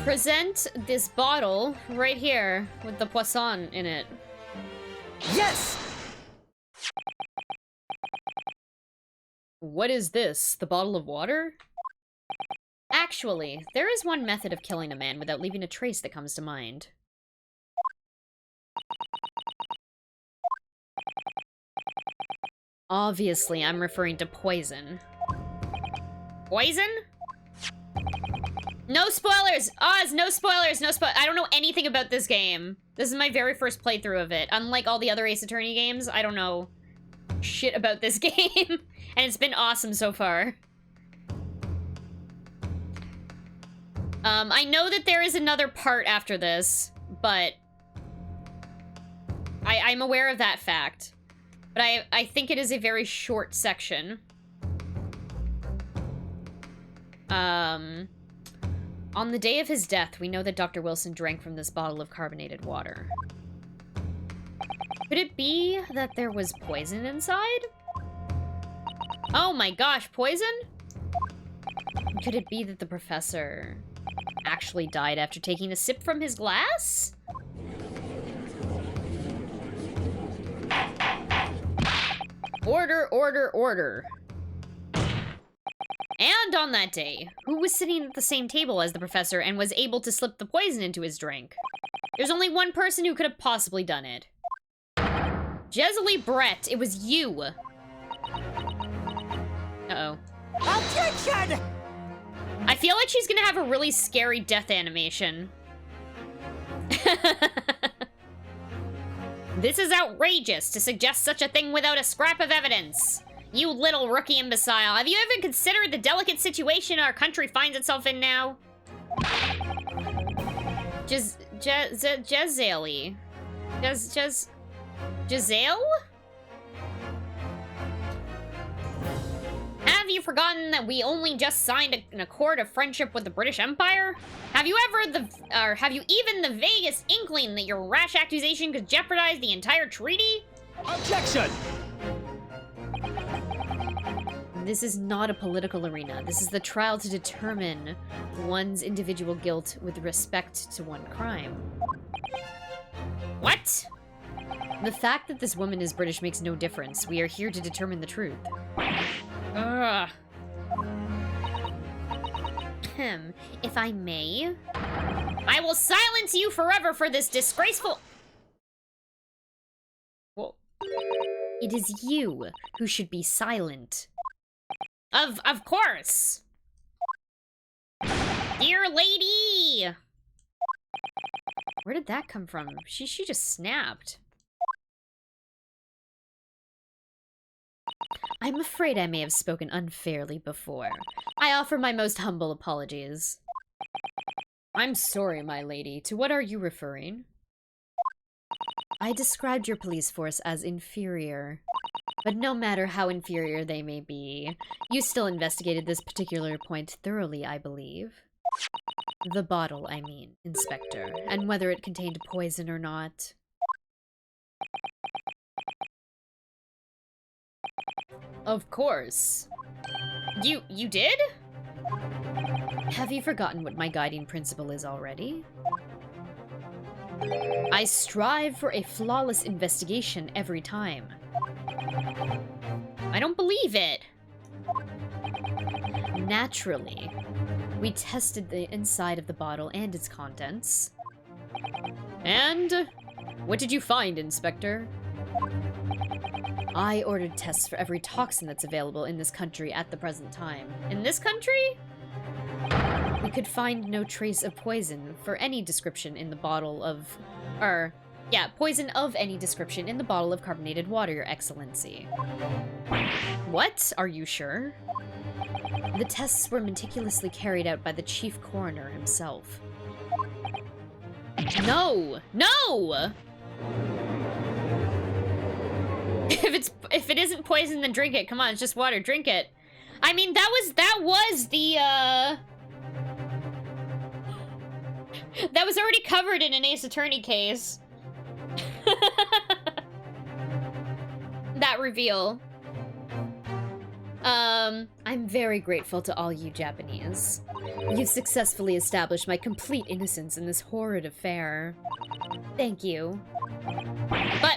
Present this bottle right here with the poisson in it. Yes! What is this? The bottle of water? Actually, there is one method of killing a man without leaving a trace that comes to mind. Obviously, I'm referring to poison. Poison? No spoilers! Oz, no spoilers, no I don't know anything about this game. This is my very first playthrough of it. Unlike all the other Ace Attorney games, I don't know shit about this game. And it's been awesome so far. I know that there is another part after this, but I'm aware of that fact. But I think it is a very short section. On the day of his death, we know that Dr. Wilson drank from this bottle of carbonated water. Could it be that there was poison inside? Oh my gosh, poison? Could it be that the professor actually died after taking a sip from his glass? Order, order, order. And on that day, who was sitting at the same table as the professor and was able to slip the poison into his drink? There's only one person who could have possibly done it. Jesely Brett, it was you. Uh-oh. Objection! I feel like she's gonna have a really scary death animation. This is outrageous to suggest such a thing without a scrap of evidence. You little rookie imbecile, have you ever considered the delicate situation our country finds itself in now? Gisele? Giselle? Have you forgotten that we only just signed an accord of friendship with the British Empire? Have you even the vaguest inkling that your rash accusation could jeopardize the entire treaty? Objection! This is not a political arena. This is the trial to determine one's individual guilt with respect to one crime. What? The fact that this woman is British makes no difference. We are here to determine the truth. Ugh. If I may, I will silence you forever for this disgraceful... Whoa. It is you who should be silent. Of course. Dear lady! Where did that come from? She just snapped. I'm afraid I may have spoken unfairly before. I offer my most humble apologies. I'm sorry, my lady. To what are you referring? I described your police force as inferior. But no matter how inferior they may be, you still investigated this particular point thoroughly, I believe. The bottle, I mean, Inspector, and whether it contained poison or not. Of course. You did? Have you forgotten what my guiding principle is already? I strive for a flawless investigation every time. I don't believe it. Naturally, we tested the inside of the bottle and its contents. And what did you find, Inspector? I ordered tests for every toxin that's available in this country at the present time. In this country? We could find no trace of poison for any description in the bottle of... poison of any description in the bottle of carbonated water, Your Excellency. What? Are you sure? The tests were meticulously carried out by the chief coroner himself. No! No! If it isn't poison, then drink it. Come on, it's just water. Drink it. I mean, that was the, that was already covered in an Ace Attorney case. That reveal. I'm very grateful to all you Japanese. You've successfully established my complete innocence in this horrid affair. Thank you.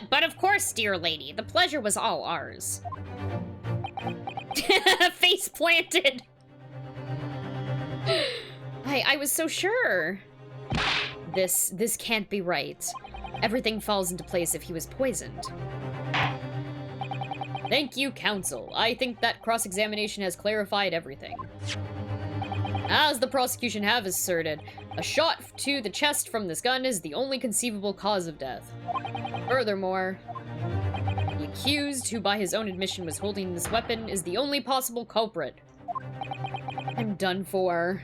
But of course, dear lady, the pleasure was all ours. Face planted! I was so sure. This can't be right. Everything falls into place if he was poisoned. Thank you, counsel. I think that cross-examination has clarified everything. As the prosecution have asserted, a shot to the chest from this gun is the only conceivable cause of death. Furthermore, the accused, who by his own admission was holding this weapon, is the only possible culprit. I'm done for.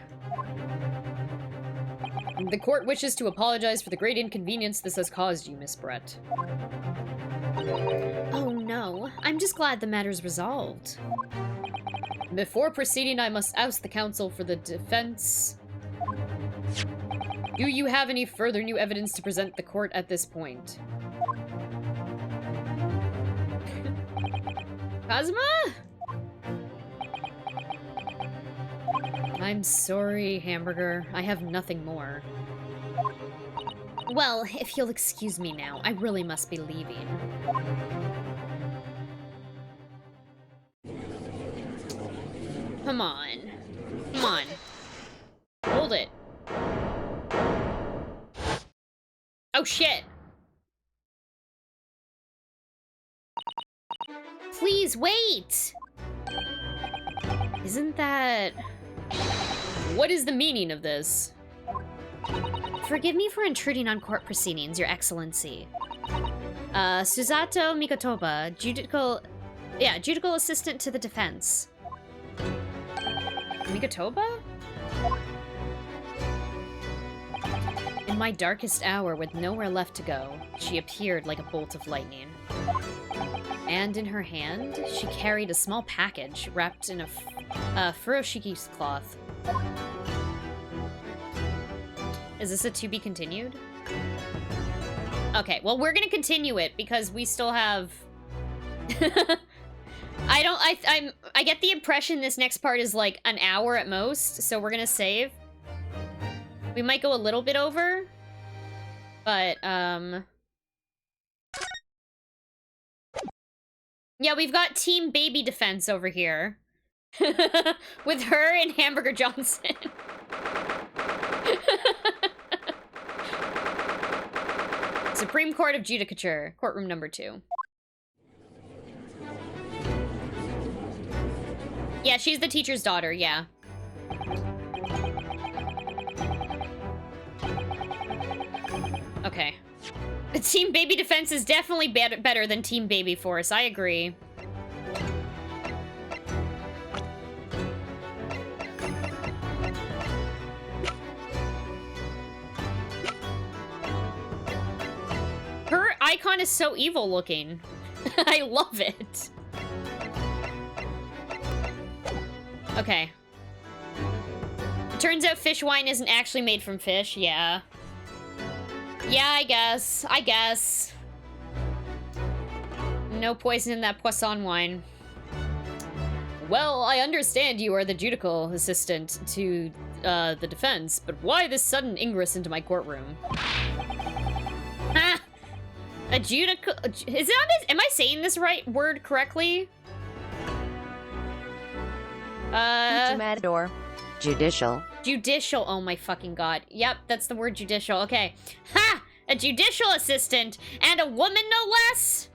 The court wishes to apologize for the great inconvenience this has caused you, Miss Brett. Oh no, I'm just glad the matter's resolved. Before proceeding, I must oust the counsel for the defense. Do you have any further new evidence to present the court at this point? Cosma? I'm sorry, Hamburger. I have nothing more. Well, if you'll excuse me now, I really must be leaving. Come on. Come on. Hold it. Oh, shit! Please, wait! Isn't that... What is the meaning of this? Forgive me for intruding on court proceedings, Your Excellency. Susato Mikotoba, judicial assistant to the defense. Mikotoba? In my darkest hour, with nowhere left to go, she appeared like a bolt of lightning. And in her hand, she carried a small package wrapped in a furoshiki cloth. Is this a to be continued? Okay, well, we're gonna continue it because we still have... I get the impression this next part is like an hour at most, so we're gonna save. We might go a little bit over, but, yeah, we've got Team Baby Defense over here. With her and Hamburger Johnson. Supreme Court of Judicature, courtroom number 2. Yeah, she's the teacher's daughter, yeah. Okay. Team Baby Defense is definitely better than Team Baby Force, I agree. Her icon is so evil looking. I love it. Okay. It turns out fish wine isn't actually made from fish, yeah. Yeah, I guess. No poison in that poisson wine. Well, I understand you are the judicial assistant to the defense, but why this sudden ingress into my courtroom? Ha! A judicial... Am I saying this word correctly? Matador. Judicial. Judicial, oh my fucking god. Yep, that's the word judicial, okay. Ha! A judicial assistant, and a woman no less?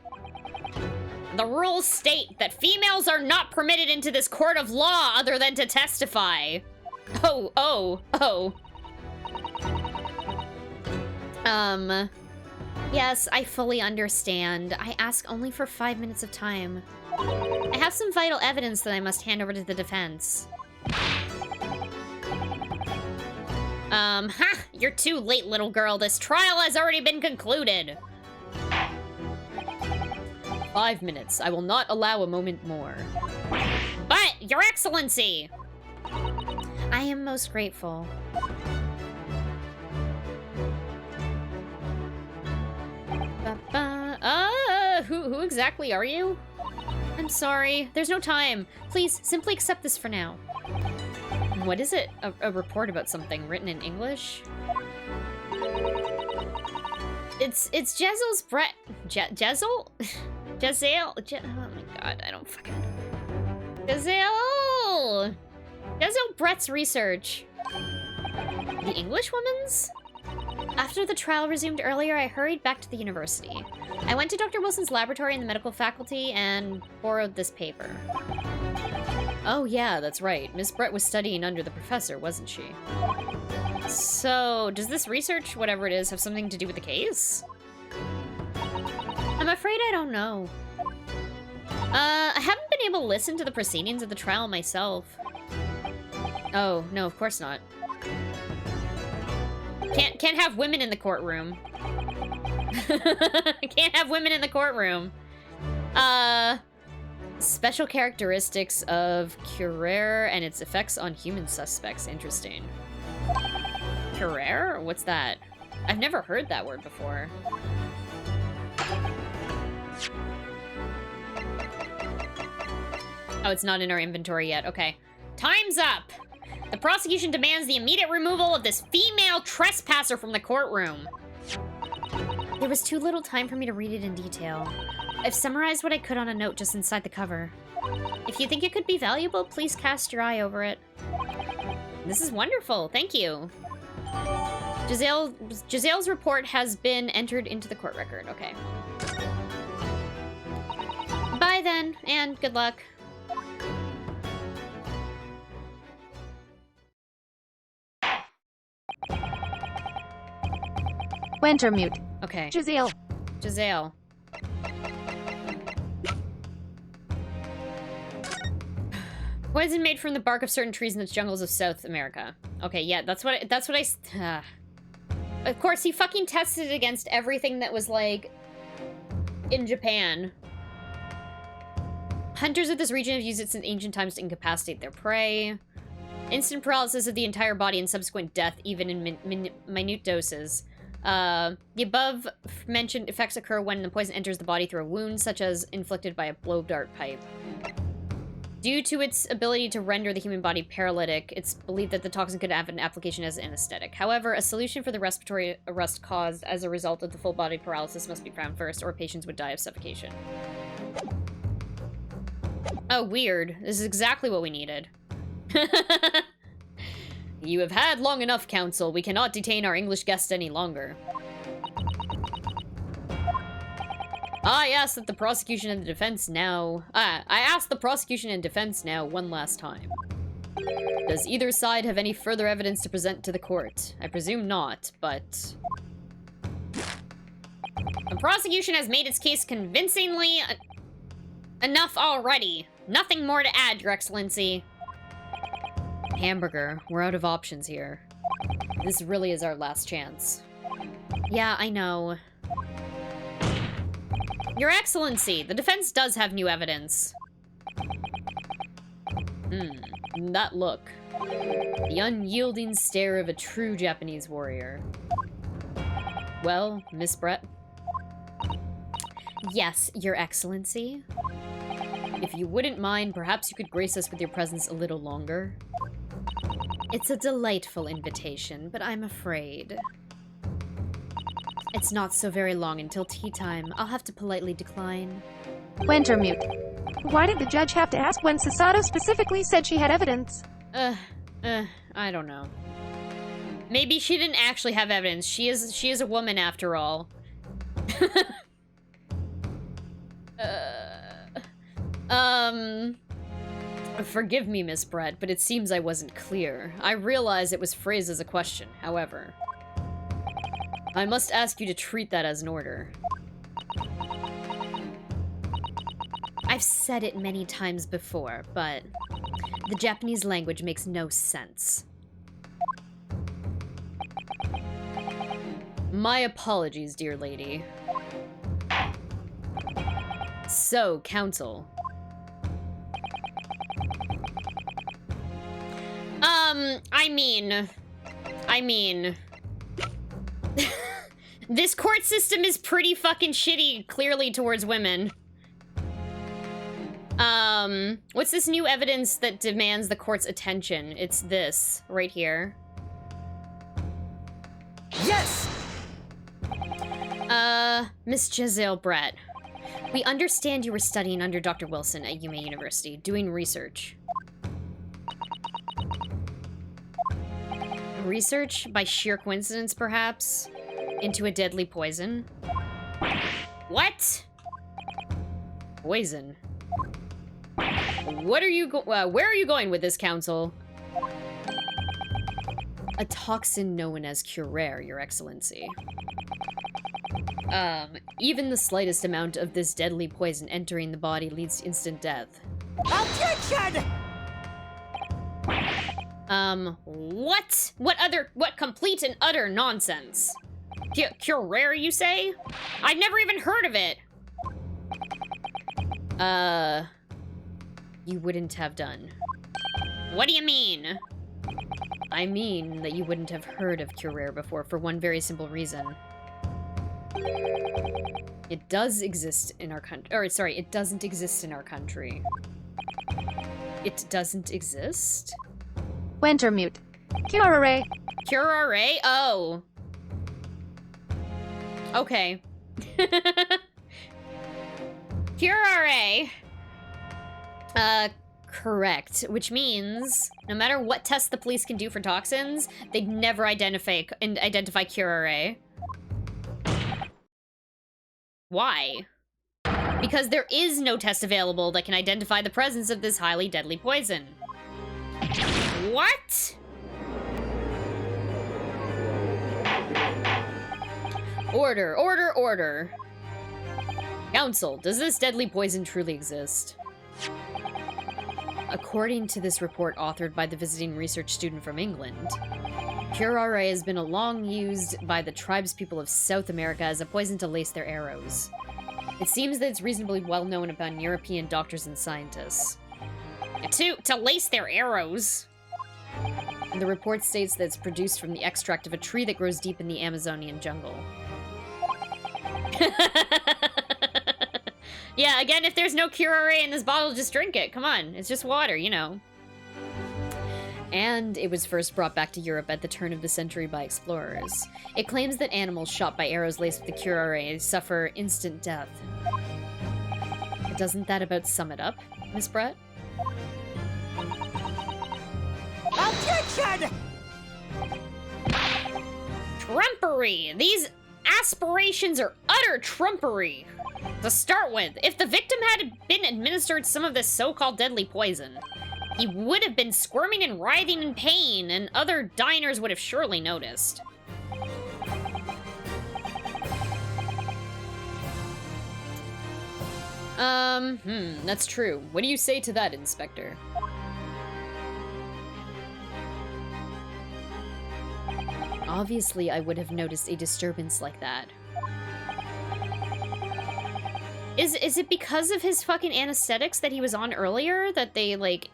The rules state that females are not permitted into this court of law other than to testify. Oh. Yes, I fully understand. I ask only for 5 minutes of time. I have some vital evidence that I must hand over to the defense. Ha! You're too late, little girl. This trial has already been concluded. 5 minutes. I will not allow a moment more. But, Your Excellency! I am most grateful. Who exactly are you? I'm sorry. There's no time. Please, simply accept this for now. What is it? A report about something written in English? It's Jezel's Brett. Jezel? Jezel? Oh my god, I don't fucking know. Jezel! Jezel Brett's research. The English woman's? After the trial resumed earlier, I hurried back to the university. I went to Dr. Wilson's laboratory in the medical faculty and borrowed this paper. Oh yeah, that's right. Miss Brett was studying under the professor, wasn't she? So, does this research, whatever it is, have something to do with the case? I'm afraid I don't know. I haven't been able to listen to the proceedings of the trial myself. Oh, no, of course not. Can't have women in the courtroom. Can't have women in the courtroom. Special characteristics of Curare and its effects on human suspects. Interesting. Curare? What's that? I've never heard that word before. Oh, it's not in our inventory yet. Okay. Time's up! The prosecution demands the immediate removal of this female trespasser from the courtroom. There was too little time for me to read it in detail. I've summarized what I could on a note just inside the cover. If you think it could be valuable, please cast your eye over it. This is wonderful, thank you. Giselle's report has been entered into the court record, okay. Bye then, and good luck. Wintermute. Okay. Giselle. Giselle. Poison made from the bark of certain trees in the jungles of South America. Okay, yeah, that's what I... Of course, he fucking tested it against everything that was, like, in Japan. Hunters of this region have used it since ancient times to incapacitate their prey. Instant paralysis of the entire body and subsequent death, even in minute doses. The above-mentioned effects occur when the poison enters the body through a wound, such as inflicted by a blow dart pipe. Due to its ability to render the human body paralytic, it's believed that the toxin could have an application as an anesthetic. However, a solution for the respiratory arrest caused as a result of the full-body paralysis must be found first, or patients would die of suffocation. Oh, weird. This is exactly what we needed. You have had long enough, counsel. We cannot detain our English guest any longer. I ask the prosecution and defense now one last time. Does either side have any further evidence to present to the court? I presume not, but... The prosecution has made its case convincingly enough already. Nothing more to add, Your Excellency. Hamburger, we're out of options here. This really is our last chance. Yeah, I know. Your Excellency, the defense does have new evidence. That look. The unyielding stare of a true Japanese warrior. Well, Miss Brett? Yes, Your Excellency. If you wouldn't mind, perhaps you could grace us with your presence a little longer. It's a delightful invitation, but I'm afraid it's not so very long until tea time. I'll have to politely decline. Wintermute. Why did the judge have to ask when Sasato specifically said she had evidence? I don't know. Maybe she didn't actually have evidence. She is a woman after all. Forgive me, Miss Brett, but it seems I wasn't clear. I realize it was phrased as a question, however. I must ask you to treat that as an order. I've said it many times before, but the Japanese language makes no sense. My apologies, dear lady. So, counsel. I mean... This court system is pretty fucking shitty, clearly, towards women. What's this new evidence that demands the court's attention? It's this, right here. Yes! Miss Giselle Brett. We understand you were studying under Dr. Wilson at Yume University, doing research. Research, by sheer coincidence, perhaps, into a deadly poison? What? Poison. What are you where are you going with this, counsel? A toxin known as Curare, Your Excellency. Even the slightest amount of this deadly poison entering the body leads to instant death. Objection! What? What complete and utter nonsense? Curare, you say? I've never even heard of it! You wouldn't have done. What do you mean? I mean that you wouldn't have heard of Curare before for one very simple reason. It does exist in our country. Or, sorry, it doesn't exist in our country. It doesn't exist? Wintermute. Curare. Curare? Oh. Okay. Curare. Correct. Which means, no matter what tests the police can do for toxins, they'd never identify Curare. Why? Because there is no test available that can identify the presence of this highly deadly poison. What? Order, order, order. Counsel, does this deadly poison truly exist? According to this report authored by the visiting research student from England, Curare has been long used by the tribespeople of South America as a poison to lace their arrows. It seems that it's reasonably well known about European doctors and scientists. To lace their arrows? And the report states that it's produced from the extract of a tree that grows deep in the Amazonian jungle. Yeah, again, if there's no Curare in this bottle, just drink it. Come on, it's just water, you know. And it was first brought back to Europe at the turn of the century by explorers. It claims that animals shot by arrows laced with the Curare suffer instant death. Doesn't that about sum it up, Miss Brett? Objection! Trumpery! These aspirations are utter trumpery! To start with, if the victim had been administered some of this so-called deadly poison, he would have been squirming and writhing in pain, and other diners would have surely noticed. That's true. What do you say to that, Inspector? Obviously, I would have noticed a disturbance like that. Is it because of his fucking anesthetics that he was on earlier that they, like...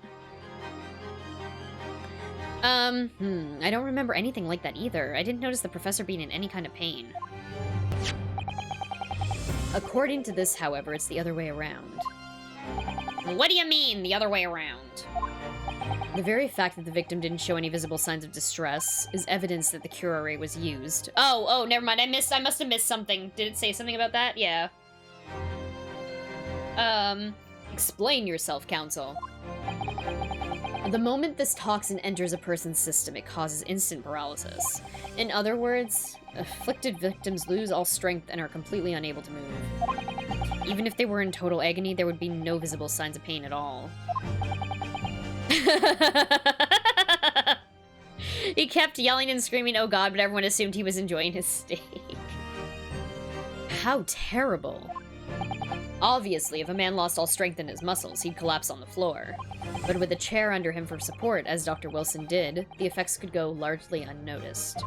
I don't remember anything like that either. I didn't notice the professor being in any kind of pain. According to this, however, it's the other way around. What do you mean, the other way around? The very fact that the victim didn't show any visible signs of distress is evidence that the Curare was used. Oh, never mind. I must have missed something. Did it say something about that? Yeah. Explain yourself, counsel. The moment this toxin enters a person's system, it causes instant paralysis. In other words, afflicted victims lose all strength and are completely unable to move. Even if they were in total agony, there would be no visible signs of pain at all. He kept yelling and screaming, "Oh God," but everyone assumed he was enjoying his steak. How terrible. Obviously, if a man lost all strength in his muscles, he'd collapse on the floor. But with a chair under him for support, as Dr. Wilson did, the effects could go largely unnoticed.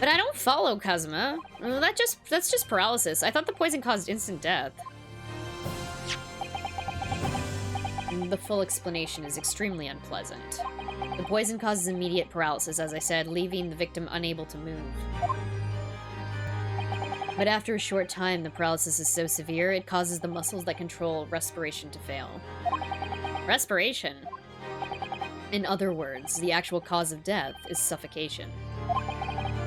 But I don't follow, Kazuma. That's just paralysis. I thought the poison caused instant death. The full explanation is extremely unpleasant. The poison causes immediate paralysis, as I said, leaving the victim unable to move. But after a short time, the paralysis is so severe, it causes the muscles that control respiration to fail. Respiration? In other words, the actual cause of death is suffocation.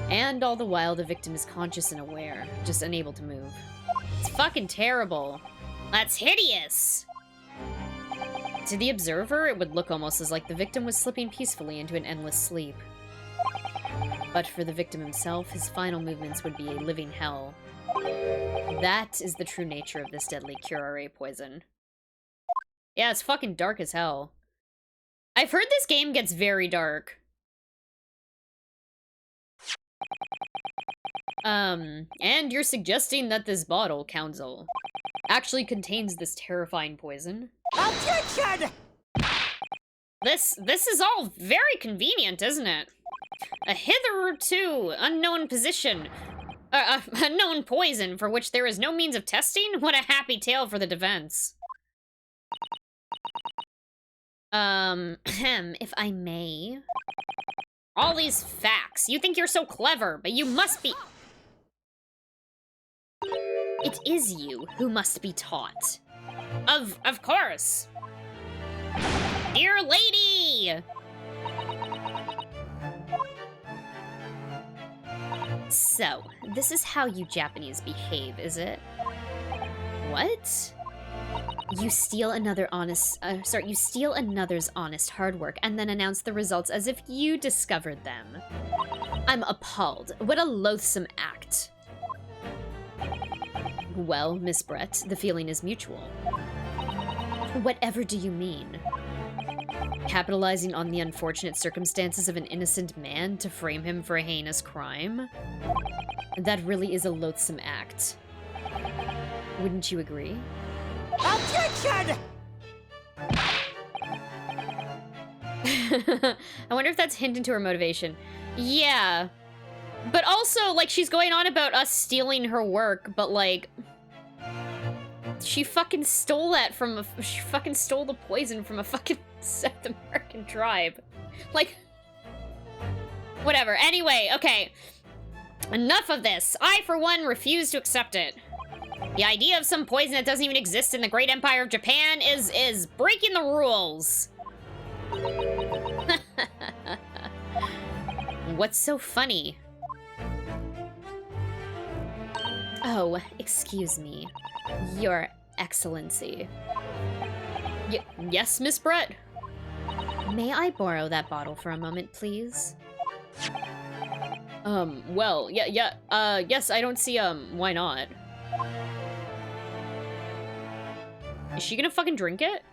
And all the while, the victim is conscious and aware, just unable to move. It's fucking terrible. That's hideous! To the observer, it would look almost as like the victim was slipping peacefully into an endless sleep. But for the victim himself, his final movements would be a living hell. That is the true nature of this deadly curare poison. Yeah, it's fucking dark as hell. I've heard this game gets very dark. And you're suggesting that this bottle, Council, actually contains this terrifying poison? Objection! This is all very convenient, isn't it? A hitherto unknown position. Unknown poison for which there is no means of testing? What a happy tale for the defense. If I may. All these facts. You think you're so clever, but you must be... It is you who must be taught. Of course. Dear lady! So, this is how you Japanese behave, is it? What? You steal another's honest hard work and then announce the results as if you discovered them. I'm appalled. What a loathsome act. Well, Miss Brett, the feeling is mutual. Whatever do you mean? Capitalizing on the unfortunate circumstances of an innocent man to frame him for a heinous crime? That really is a loathsome act. Wouldn't you agree? Objection! I wonder if that's hinting to her motivation. Yeah. But also, like, she's going on about us stealing her work, but, like... She fucking stole that from a... She fucking stole the poison from a fucking South American tribe. Like... Whatever. Anyway, okay. Enough of this. I, for one, refuse to accept it. The idea of some poison that doesn't even exist in the Great Empire of Japan is breaking the rules. What's so funny? Oh, excuse me. Your Excellency. Yes, Miss Brett? May I borrow that bottle for a moment, please? Well, yes, I don't see, why not? Is she gonna fucking drink it?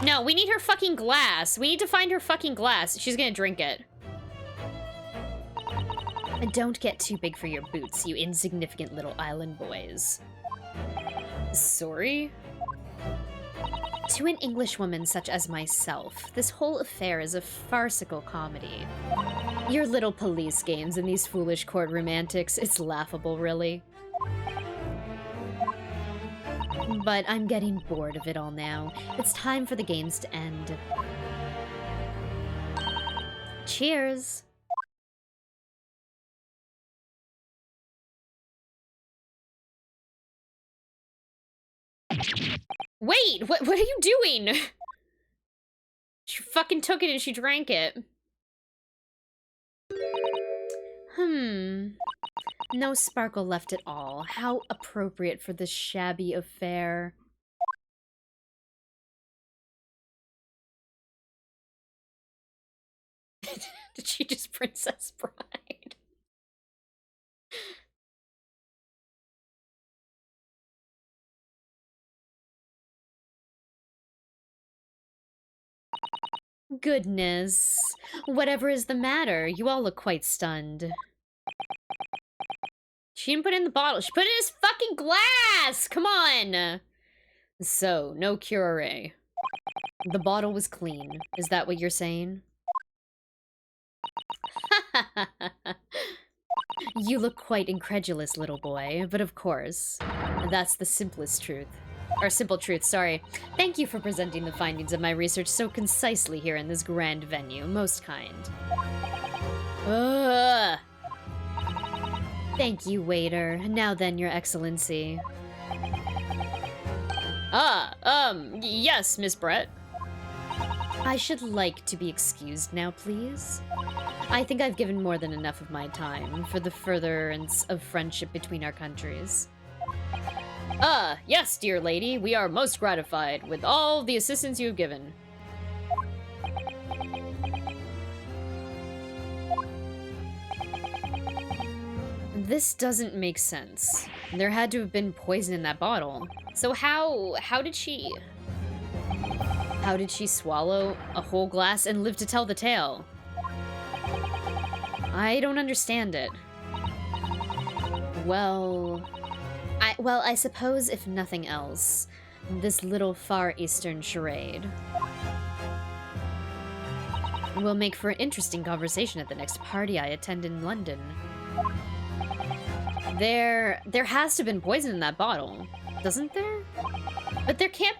No, we need her fucking glass. We need to find her fucking glass. She's gonna drink it. And don't get too big for your boots, you insignificant little island boys. Sorry? To an Englishwoman such as myself, this whole affair is a farcical comedy. Your little police games and these foolish courtroom antics, it's laughable, really. But I'm getting bored of it all now. It's time for the games to end. Cheers! Wait, what are you doing? She fucking took it and she drank it. No sparkle left at all. How appropriate for this shabby affair. Did she just Princess Bride? Goodness. Whatever is the matter? You all look quite stunned. She didn't put it in the bottle. She put it in his fucking glass! Come on! So, no curare. The bottle was clean. Is that what you're saying? You look quite incredulous, little boy. But of course, that's the simplest truth. Or simple truth, sorry. Thank you for presenting the findings of my research so concisely here in this grand venue. Most kind. Ugh. Thank you, waiter. Now then, Your Excellency. Yes, Miss Brett. I should like to be excused now, please. I think I've given more than enough of my time for the furtherance of friendship between our countries. Yes, dear lady, we are most gratified with all the assistance you have given. This doesn't make sense. There had to have been poison in that bottle. So how did she swallow a whole glass and live to tell the tale? I don't understand it. Well, I suppose if nothing else, this little Far Eastern charade will make for an interesting conversation at the next party I attend in London. There has to have been poison in that bottle, doesn't there? But there can't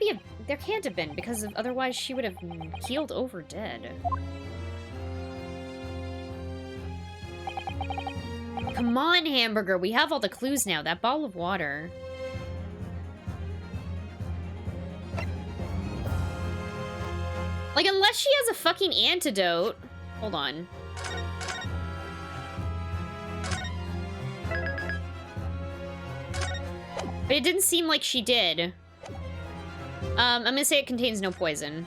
have been, because otherwise she would have keeled over dead. Come on, Hamburger, we have all the clues now. That bottle of water. Like, unless she has a fucking antidote. Hold on. But it didn't seem like she did. I'm gonna say it contains no poison.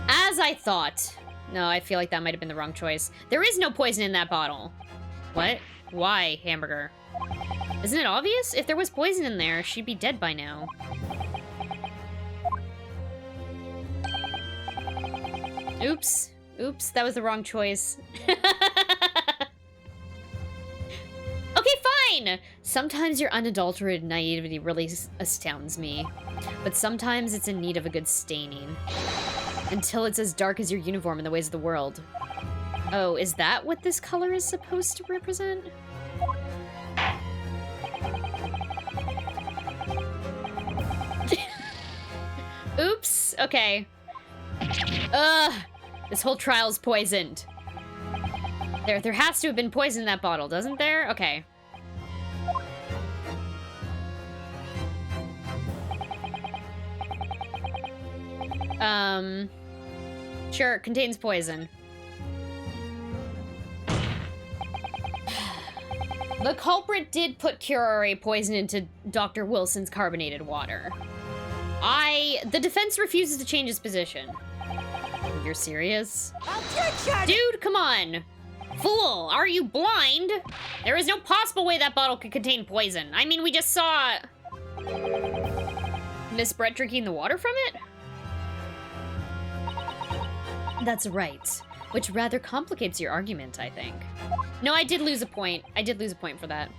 As I thought. No, I feel like that might have been the wrong choice. There is no poison in that bottle. What? Why, Hamburger? Isn't it obvious? If there was poison in there, she'd be dead by now. Oops. Oops, that was the wrong choice. Okay, fine! Sometimes your unadulterated naivety really astounds me. But sometimes it's in need of a good staining. Until it's as dark as your uniform in the ways of the world. Oh, is that what this color is supposed to represent? Oops, okay. Ugh, this whole trial's poisoned. There has to have been poison in that bottle, doesn't there? Okay. Sure, contains poison. The culprit did put curare poison into Dr. Wilson's carbonated water. The defense refuses to change its position. You're serious? Dude, come on! Fool, are you blind? There is no possible way that bottle could contain poison. I mean, we just saw Miss Brett drinking the water from it? That's right. Which rather complicates your argument, I think. No, I did lose a point. I did lose a point for that.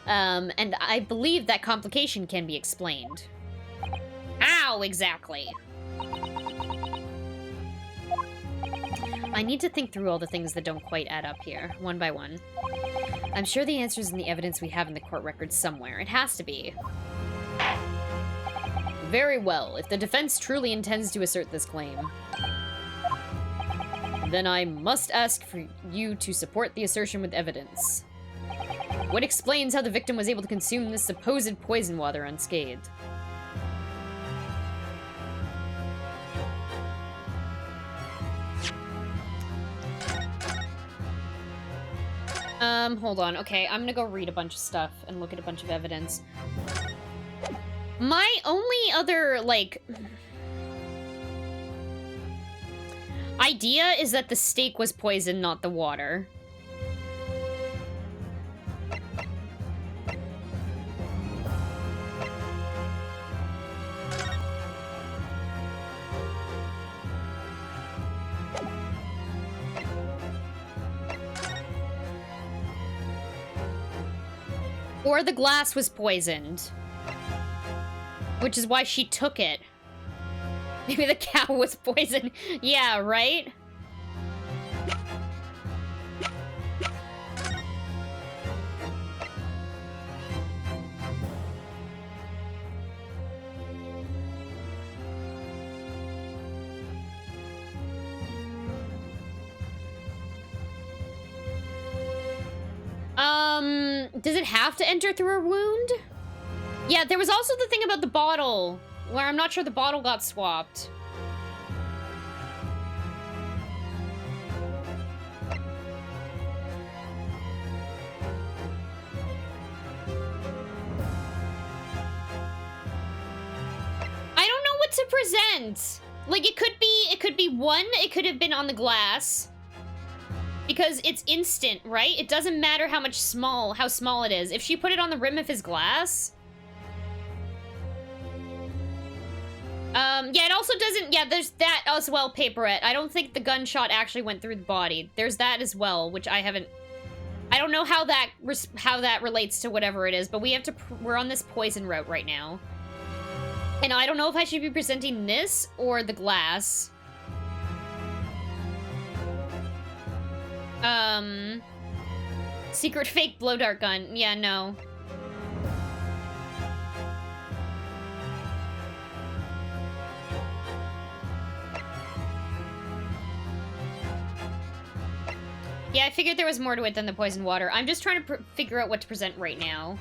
And I believe that complication can be explained. How exactly? I need to think through all the things that don't quite add up here, one by one. I'm sure the answer's in the evidence we have in the court record somewhere. It has to be. Very well, if the defense truly intends to assert this claim, then I must ask for you to support the assertion with evidence. What explains how the victim was able to consume this supposed poison water unscathed? Hold on. Okay, I'm gonna go read a bunch of stuff and look at a bunch of evidence. My only other, like, idea is that the steak was poisoned, not the water. Or the glass was poisoned. Which is why she took it. Maybe the cow was poisoned. Yeah, right? Does it have to enter through a wound? Yeah, there was also the thing about the bottle, where I'm not sure the bottle got swapped. I don't know what to present. Like, it could be one, it could have been on the glass. Because it's instant, right? It doesn't matter how small it is. If she put it on the rim of his glass... yeah, it also doesn't... Yeah, there's that as well, Paperette. I don't think the gunshot actually went through the body. There's that as well, which I haven't... I don't know how that relates to whatever it is, but we have to... We're on this poison route right now. And I don't know if I should be presenting this or the glass. Secret fake blow dart gun. Yeah, no. Yeah, I figured there was more to it than the poison water. I'm just trying to figure out what to present right now.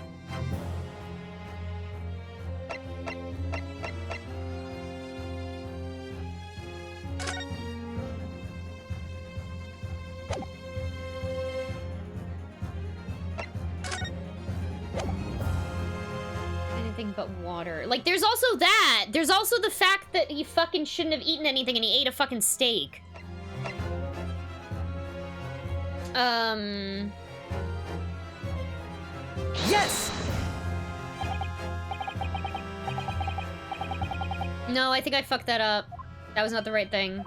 But water. Like, there's also that. There's also the fact that he fucking shouldn't have eaten anything and he ate a fucking steak. Yes! No, I think I fucked that up. That was not the right thing.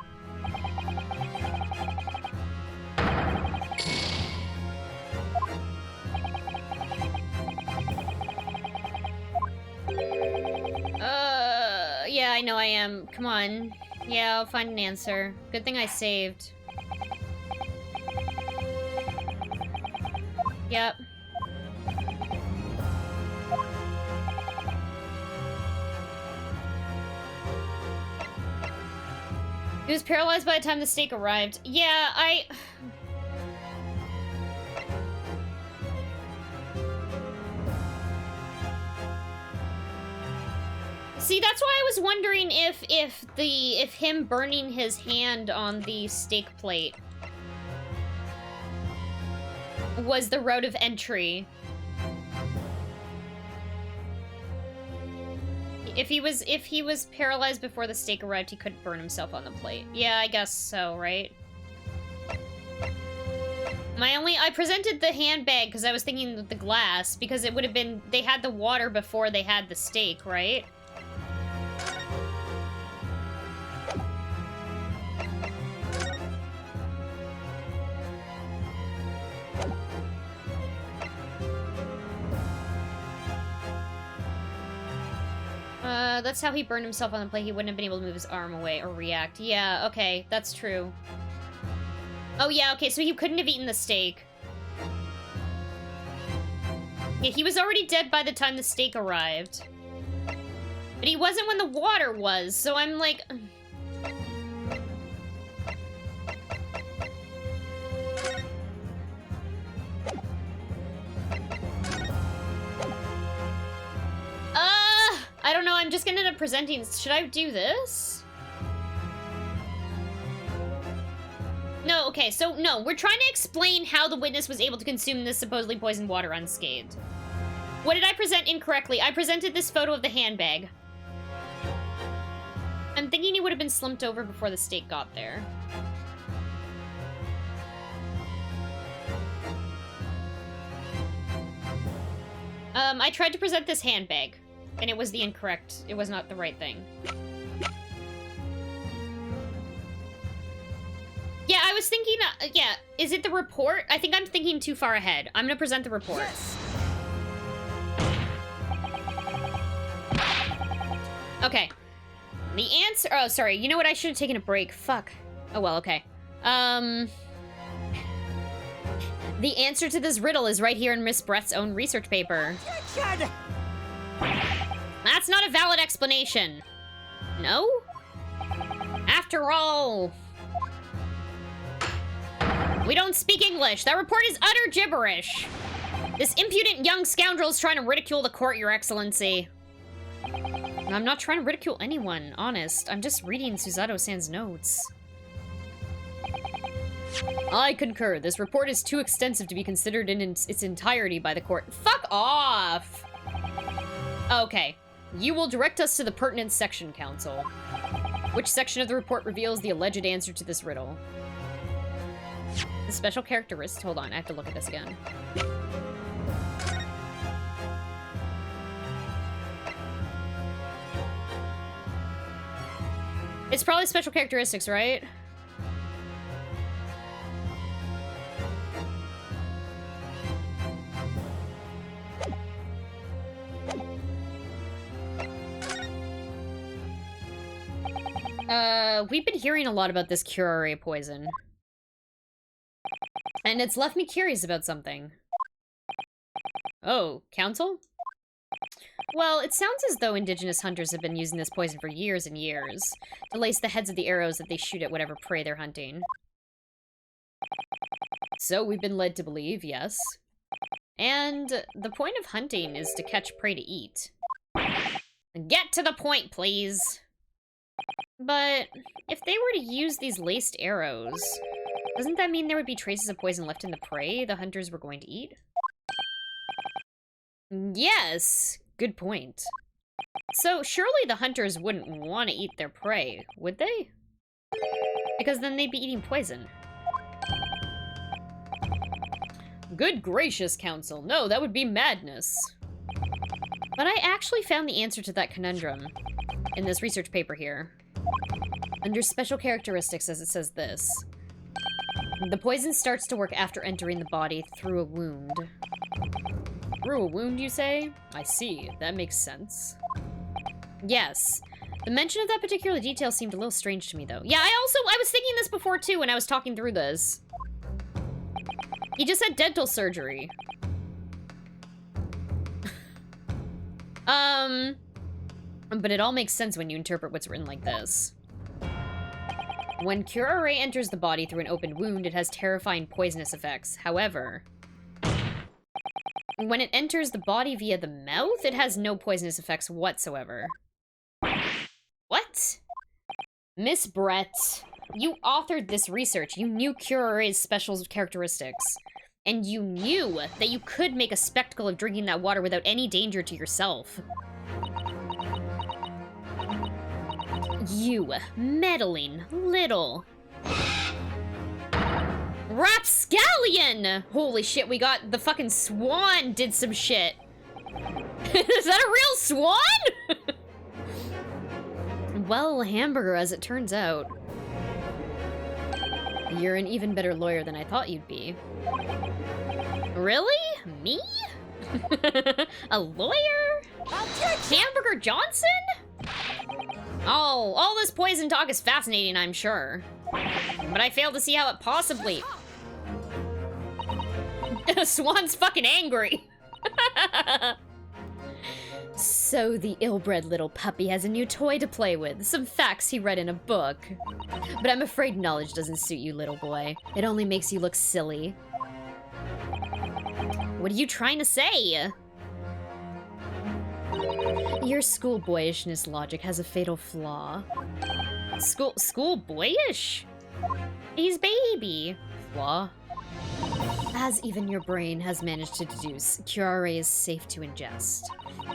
Yeah, I know I am. Come on. Yeah, I'll find an answer. Good thing I saved. Yep. He was paralyzed by the time the steak arrived. Yeah, See, that's why I was wondering if him burning his hand on the steak plate was the route of entry. If he was paralyzed before the steak arrived, he couldn't burn himself on the plate. Yeah, I guess so, right? I presented the handbag because I was thinking of the glass, because it would have been, they had the water before they had the steak, right? That's how he burned himself on the plate. He wouldn't have been able to move his arm away or react. Yeah, okay, that's true. Oh yeah, okay, so he couldn't have eaten the steak. Yeah, he was already dead by the time the steak arrived. But he wasn't when the water was, so I'm like... I don't know, I'm just gonna end up presenting. Should I do this? No, okay, so no, we're trying to explain how the witness was able to consume this supposedly poisoned water unscathed. What did I present incorrectly? I presented this photo of the handbag. I'm thinking he would have been slumped over before the steak got there. I tried to present this handbag. And it was it was not the right thing. Yeah, I was thinking, yeah, is it the report? I think I'm thinking too far ahead. I'm gonna present the report. Yes. Okay. The answer, oh, sorry, you know what? I should have taken a break. Fuck. Oh, well, okay. The answer to this riddle is right here in Miss Brett's own research paper. That's not a valid explanation. No? After all... We don't speak English. That report is utter gibberish. This impudent young scoundrel is trying to ridicule the court, Your Excellency. I'm not trying to ridicule anyone, honest. I'm just reading Suzato-san's notes. I concur. This report is too extensive to be considered in its entirety by the court. Fuck off! Okay. You will direct us to the pertinent section, Counsel. Which section of the report reveals the alleged answer to this riddle? The special characteristic. Hold on, I have to look at this again. It's probably special characteristics, right? We've been hearing a lot about this curare poison. And it's left me curious about something. Oh, Counsel? Well, it sounds as though indigenous hunters have been using this poison for years and years, to lace the heads of the arrows that they shoot at whatever prey they're hunting. So we've been led to believe, yes. And the point of hunting is to catch prey to eat. Get to the point, please! But if they were to use these laced arrows, doesn't that mean there would be traces of poison left in the prey the hunters were going to eat? Yes, good point. So surely the hunters wouldn't want to eat their prey, would they? Because then they'd be eating poison. Good gracious, Counsel. No, that would be madness. But I actually found the answer to that conundrum in this research paper here. Under special characteristics, as it says this. The poison starts to work after entering the body through a wound. Through a wound, you say? I see. That makes sense. Yes. The mention of that particular detail seemed a little strange to me, though. Yeah, I was thinking this before, too, when I was talking through this. He just had dental surgery. But it all makes sense when you interpret what's written like this. When curare enters the body through an open wound, it has terrifying poisonous effects. However, when it enters the body via the mouth, it has no poisonous effects whatsoever. What? Miss Brett, you authored this research. You knew curare's special characteristics. And you knew that you could make a spectacle of drinking that water without any danger to yourself. You meddling little rapscallion! Holy shit, we got the fucking swan did some shit. Is that a real swan? Well, Hamburger, as it turns out. You're an even better lawyer than I thought you'd be. Really? Me? A lawyer? Hamburger Johnson? Oh, all this poison talk is fascinating, I'm sure. But I fail to see how it possibly... Swan's fucking angry. So the ill-bred little puppy has a new toy to play with, some facts he read in a book. But I'm afraid knowledge doesn't suit you, little boy. It only makes you look silly. What are you trying to say? Your schoolboyishness logic has a fatal flaw. Schoolboyish? He's baby. Flaw? As even your brain has managed to deduce, curare is safe to ingest.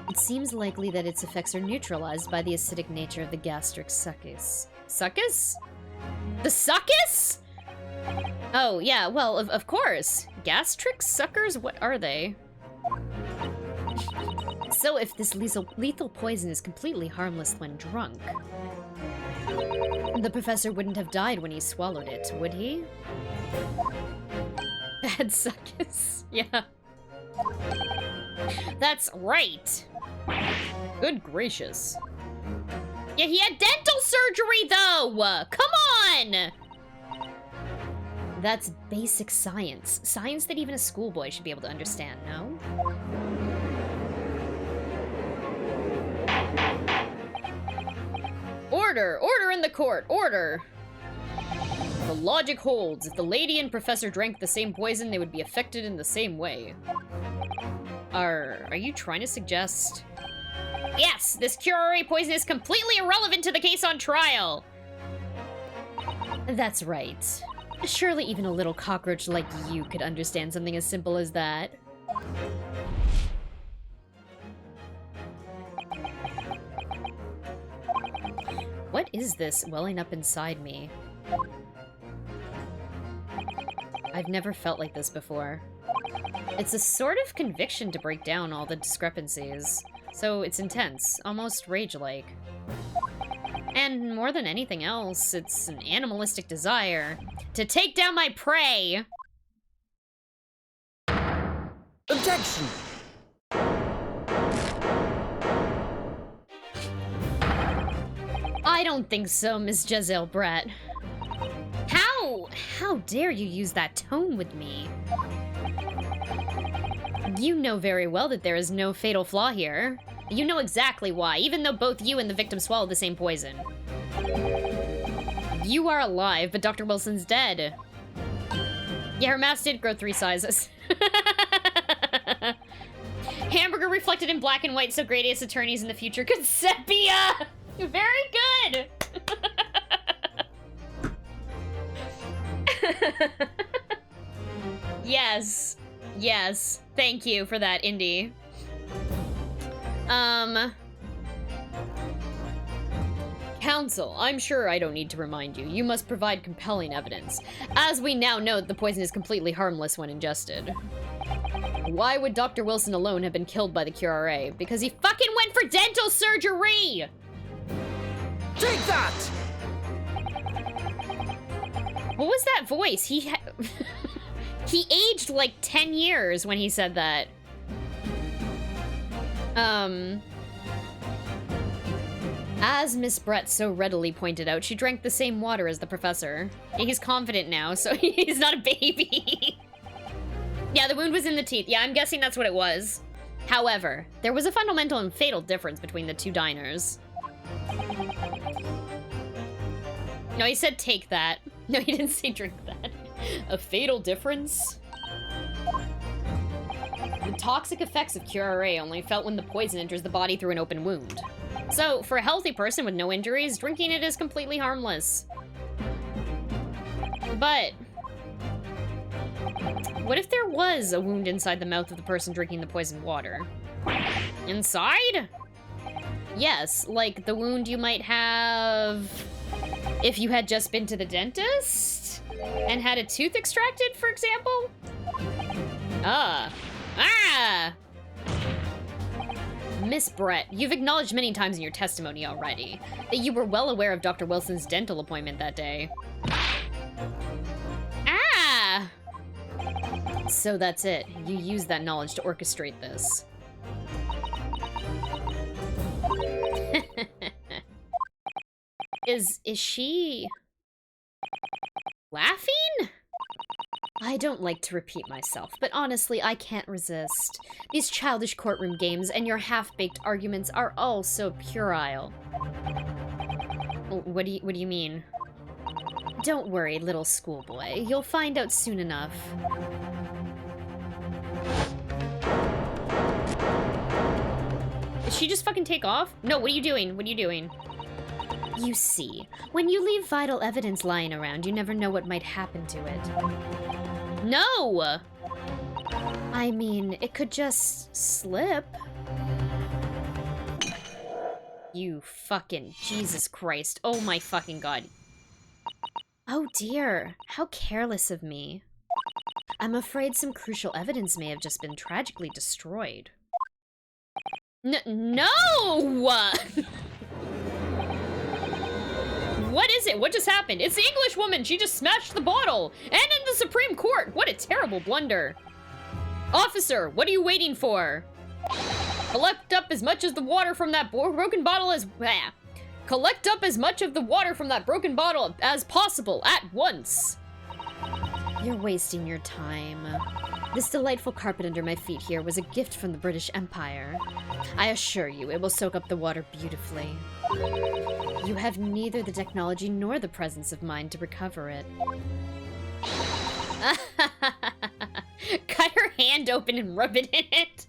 It seems likely that its effects are neutralized by the acidic nature of the gastric succus. Succus? The succus? Oh, yeah, well, of course. Gastric suckers? What are they? So if this lethal poison is completely harmless when drunk, the professor wouldn't have died when he swallowed it, would he? Bad succus. Yeah. That's right. Good gracious. Yeah, he had dental surgery, though! Come on! That's basic science. Science that even a schoolboy should be able to understand, no? Order! Order in the court! Order! The logic holds. If the lady and professor drank the same poison, they would be affected in the same way. Are you trying to suggest... Yes, this curare poison is completely irrelevant to the case on trial! That's right. Surely even a little cockroach like you could understand something as simple as that. What is this welling up inside me? I've never felt like this before. It's a sort of conviction to break down all the discrepancies. So it's intense, almost rage-like. And more than anything else, it's an animalistic desire to take down my prey! Objection! I don't think so, Miss Jezeel Brett. How dare you use that tone with me? You know very well that there is no fatal flaw here. You know exactly why, even though both you and the victim swallowed the same poison. You are alive, but Dr. Wilson's dead. Yeah, her mask did grow 3 sizes. Hamburger reflected in black and white so Great Ace attorneys in the future could sepia! Very good! Yes. Yes. Thank you for that, Indy. Counsel, I'm sure I don't need to remind you. You must provide compelling evidence. As we now know, the poison is completely harmless when ingested. Why would Dr. Wilson alone have been killed by the curare? Because he fucking went for dental surgery! Take that! What was that voice? He aged like 10 years when he said that. As Miss Brett so readily pointed out, she drank the same water as the professor. He's confident now, so he's not a baby. Yeah, the wound was in the teeth. Yeah, I'm guessing that's what it was. However, there was a fundamental and fatal difference between the two diners. No, he said take that. No, he didn't say drink that. A fatal difference? The toxic effects of curare only felt when the poison enters the body through an open wound. So, for a healthy person with no injuries, drinking it is completely harmless. But what if there was a wound inside the mouth of the person drinking the poisoned water? Inside? Yes, like the wound you might have if you had just been to the dentist and had a tooth extracted, for example? Ah. Miss Brett, you've acknowledged many times in your testimony already that you were well aware of Dr. Wilson's dental appointment that day. Ah! So that's it. You used that knowledge to orchestrate this. Is she laughing? I don't like to repeat myself, but honestly, I can't resist. These childish courtroom games and your half-baked arguments are all so puerile. What do you mean? Don't worry, little schoolboy. You'll find out soon enough. Did she just fucking take off? No, what are you doing? What are you doing? You see, when you leave vital evidence lying around, you never know what might happen to it. No! I mean, it could just slip. You fucking Jesus Christ. Oh my fucking God. Oh dear, how careless of me. I'm afraid some crucial evidence may have just been tragically destroyed. No! What is it? What just happened? It's the English woman! She just smashed the bottle! And in the Supreme Court! What a terrible blunder! Officer, what are you waiting for? Collect up as much of the water from that broken bottle as... Collect up as much of the water from that broken bottle as possible, at once! You're wasting your time. This delightful carpet under my feet here was a gift from the British Empire. I assure you, it will soak up the water beautifully. You have neither the technology nor the presence of mind to recover it. Cut her hand open and rub it in it.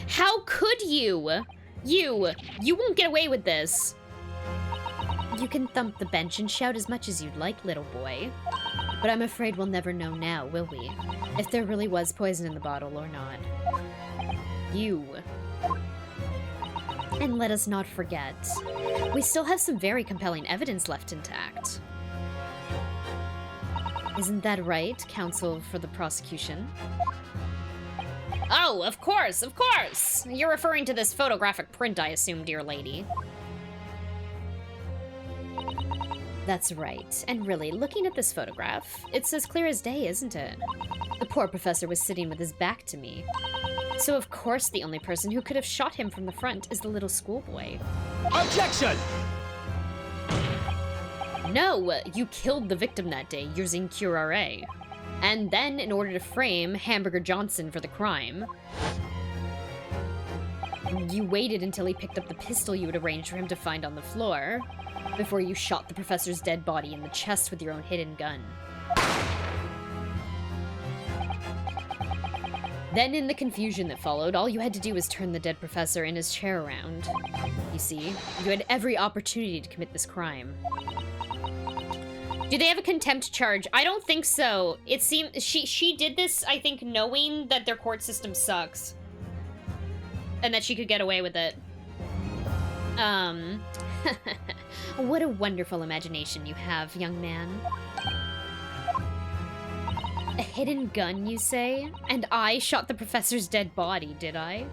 How could you? You won't get away with this. You can thump the bench and shout as much as you'd like, little boy. But I'm afraid we'll never know now, will we? If there really was poison in the bottle or not. You. And let us not forget, we still have some very compelling evidence left intact. Isn't that right, counsel for the prosecution? Oh, of course, of course! You're referring to this photographic print, I assume, dear lady. That's right. And really, looking at this photograph, it's as clear as day, isn't it? The poor professor was sitting with his back to me. So of course the only person who could have shot him from the front is the little schoolboy. Objection! No, you killed the victim that day using curare. And then, in order to frame Hamburger Johnson for the crime, you waited until he picked up the pistol you had arranged for him to find on the floor, before you shot the professor's dead body in the chest with your own hidden gun. Then, in the confusion that followed, all you had to do was turn the dead professor in his chair around. You see, you had every opportunity to commit this crime. Do they have a contempt charge? I don't think so. It seems she did this, I think, knowing that their court system sucks. And that she could get away with it. What a wonderful imagination you have, young man. A hidden gun, you say? And I shot the professor's dead body, did I?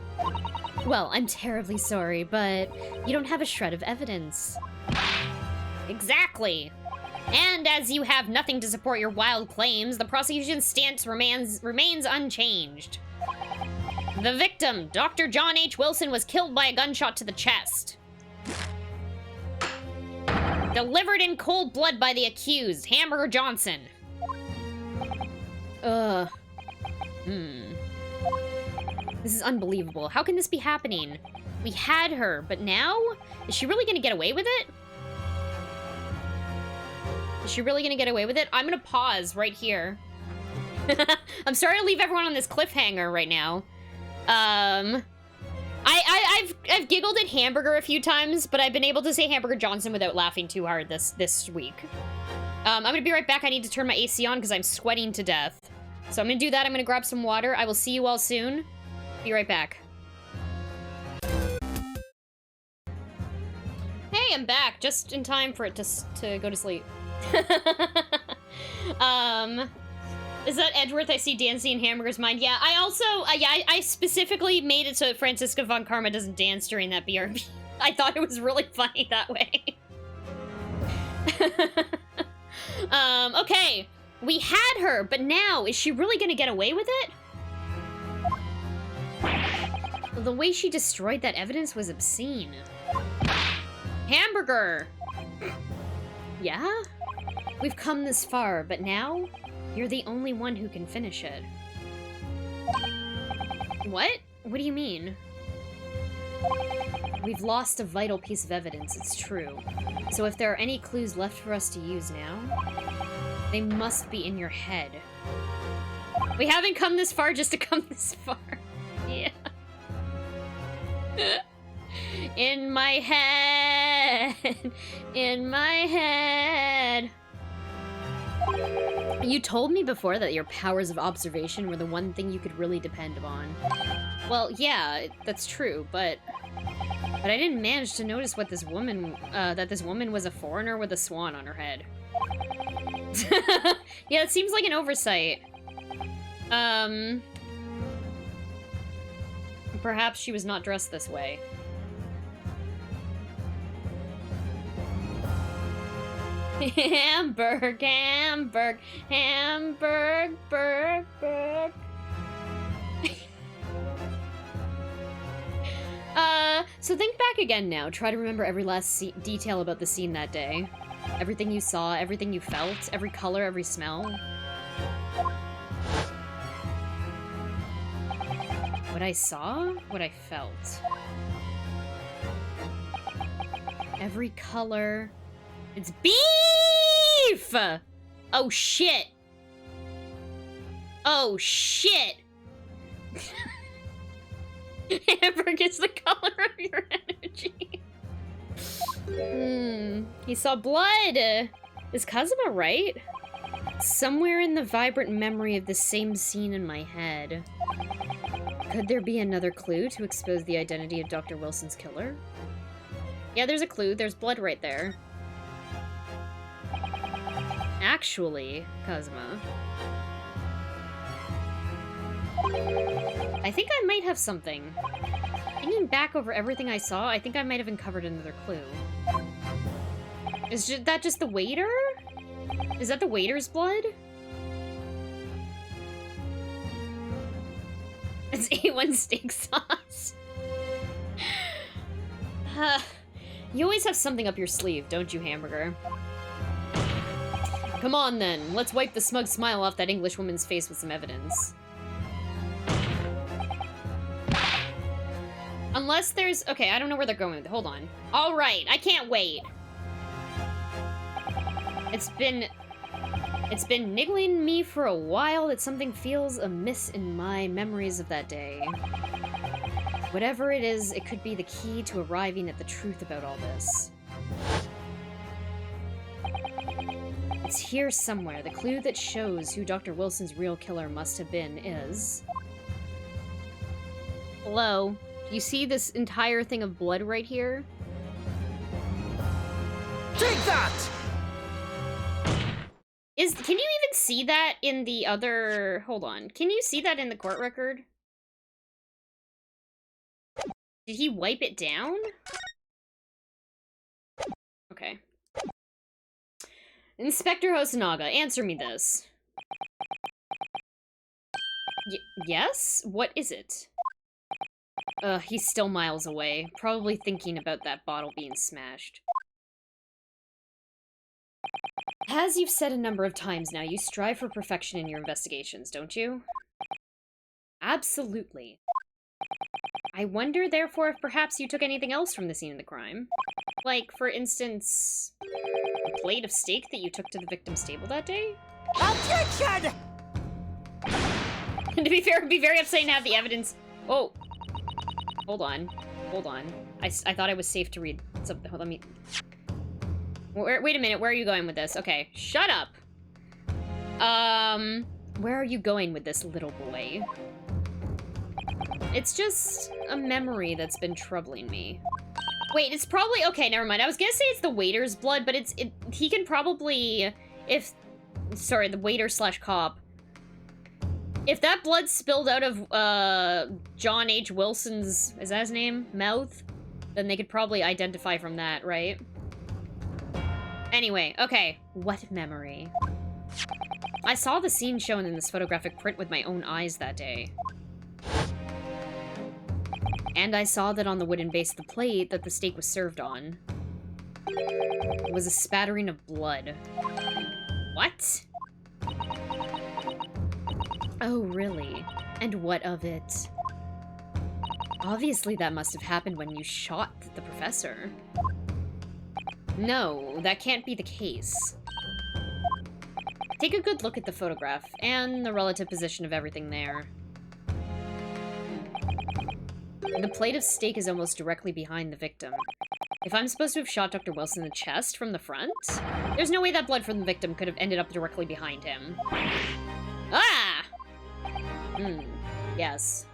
Well, I'm terribly sorry, but you don't have a shred of evidence. Exactly! And as you have nothing to support your wild claims, the prosecution's stance remains unchanged. The victim, Dr. John H. Wilson, was killed by a gunshot to the chest. Delivered in cold blood by the accused, Hamburger Johnson. This is unbelievable. How can this be happening? We had her, but now? Is she really gonna get away with it? Is she really gonna get away with it? I'm gonna pause right here. I'm sorry to leave everyone on this cliffhanger right now. I've giggled at Hamburger a few times, but I've been able to say Hamburger Johnson without laughing too hard this week. I'm gonna be right back. I need to turn my AC on because I'm sweating to death. So I'm gonna do that. I'm gonna grab some water. I will see you all soon. Be right back. Hey, I'm back. Just in time for it to go to sleep. Is that Edgeworth I see dancing in Hamburger's mind? Yeah, I also, I specifically made it so that Franziska von Karma doesn't dance during that BRB. I thought it was really funny that way. Okay. We had her, but now, is she really gonna get away with it? The way she destroyed that evidence was obscene. Hamburger! Yeah? We've come this far, but now, you're the only one who can finish it. What? What do you mean? We've lost a vital piece of evidence, it's true. So if there are any clues left for us to use now, they must be in your head. We haven't come this far just to come this far. Yeah. In my head. In my head. You told me before that your powers of observation were the one thing you could really depend upon. Well, yeah, that's true, but I didn't manage to notice what this woman, that this woman was a foreigner with a swan on her head. Yeah, it seems like an oversight. Perhaps she was not dressed this way. Hamburg, Hamburg, Hamburg, burg, burg. So think back again now. Try to remember every last detail about the scene that day. Everything you saw, everything you felt, every color, every smell. What I saw, what I felt. Every color. It's beef! Oh shit. Oh shit. Amber gets the color of your energy. He saw blood. Is Kazuma right? Somewhere in the vibrant memory of the same scene in my head. Could there be another clue to expose the identity of Dr. Wilson's killer? Yeah, there's a clue. There's blood right there. Actually, Kazuma, I think I might have something. Thinking back over everything I saw, I think I might have uncovered another clue. Is that just the waiter? Is that the waiter's blood? It's A1 steak sauce. You always have something up your sleeve, don't you, Hamburger? Come on, then. Let's wipe the smug smile off that English woman's face with some evidence. Unless there's... Okay, I don't know where they're going with it. Hold on. All right, I can't wait. It's been niggling me for a while that something feels amiss in my memories of that day. Whatever it is, it could be the key to arriving at the truth about all this. It's here somewhere. The clue that shows who Dr. Wilson's real killer must have been is... Hello? You see this entire thing of blood right here? Take that! Can you even see that in the other... Hold on. Can you see that in the court record? Did he wipe it down? Okay. Inspector Hosonaga, answer me this. Yes? What is it? He's still miles away. Probably thinking about that bottle being smashed. As you've said a number of times now, you strive for perfection in your investigations, don't you? Absolutely. I wonder, therefore, if perhaps you took anything else from the scene of the crime. Like, for instance, a plate of steak that you took to the victim's table that day? Objection! And to be fair, it would be very upsetting to have the evidence... Oh. Hold on. Hold on. I thought I was safe to read something. Hold on, let me... Wait a minute, where are you going with this? Okay, shut up! Where are you going with this, little boy? It's just a memory that's been troubling me. Wait, it's probably... Okay, never mind. I was gonna say it's the waiter's blood, but he can probably... Sorry, the waiter/cop. If that blood spilled out of, John H. Wilson's... Is that his name? Mouth? Then they could probably identify from that, right? Anyway, okay. What memory? I saw the scene shown in this photographic print with my own eyes that day. And I saw that on the wooden base of the plate that the steak was served on was a spattering of blood. What? Oh, really? And what of it? Obviously that must have happened when you shot the professor. No, that can't be the case. Take a good look at the photograph and the relative position of everything there. The plate of steak is almost directly behind the victim. If I'm supposed to have shot Dr. Wilson in the chest from the front, there's no way that blood from the victim could have ended up directly behind him. Ah! Yes.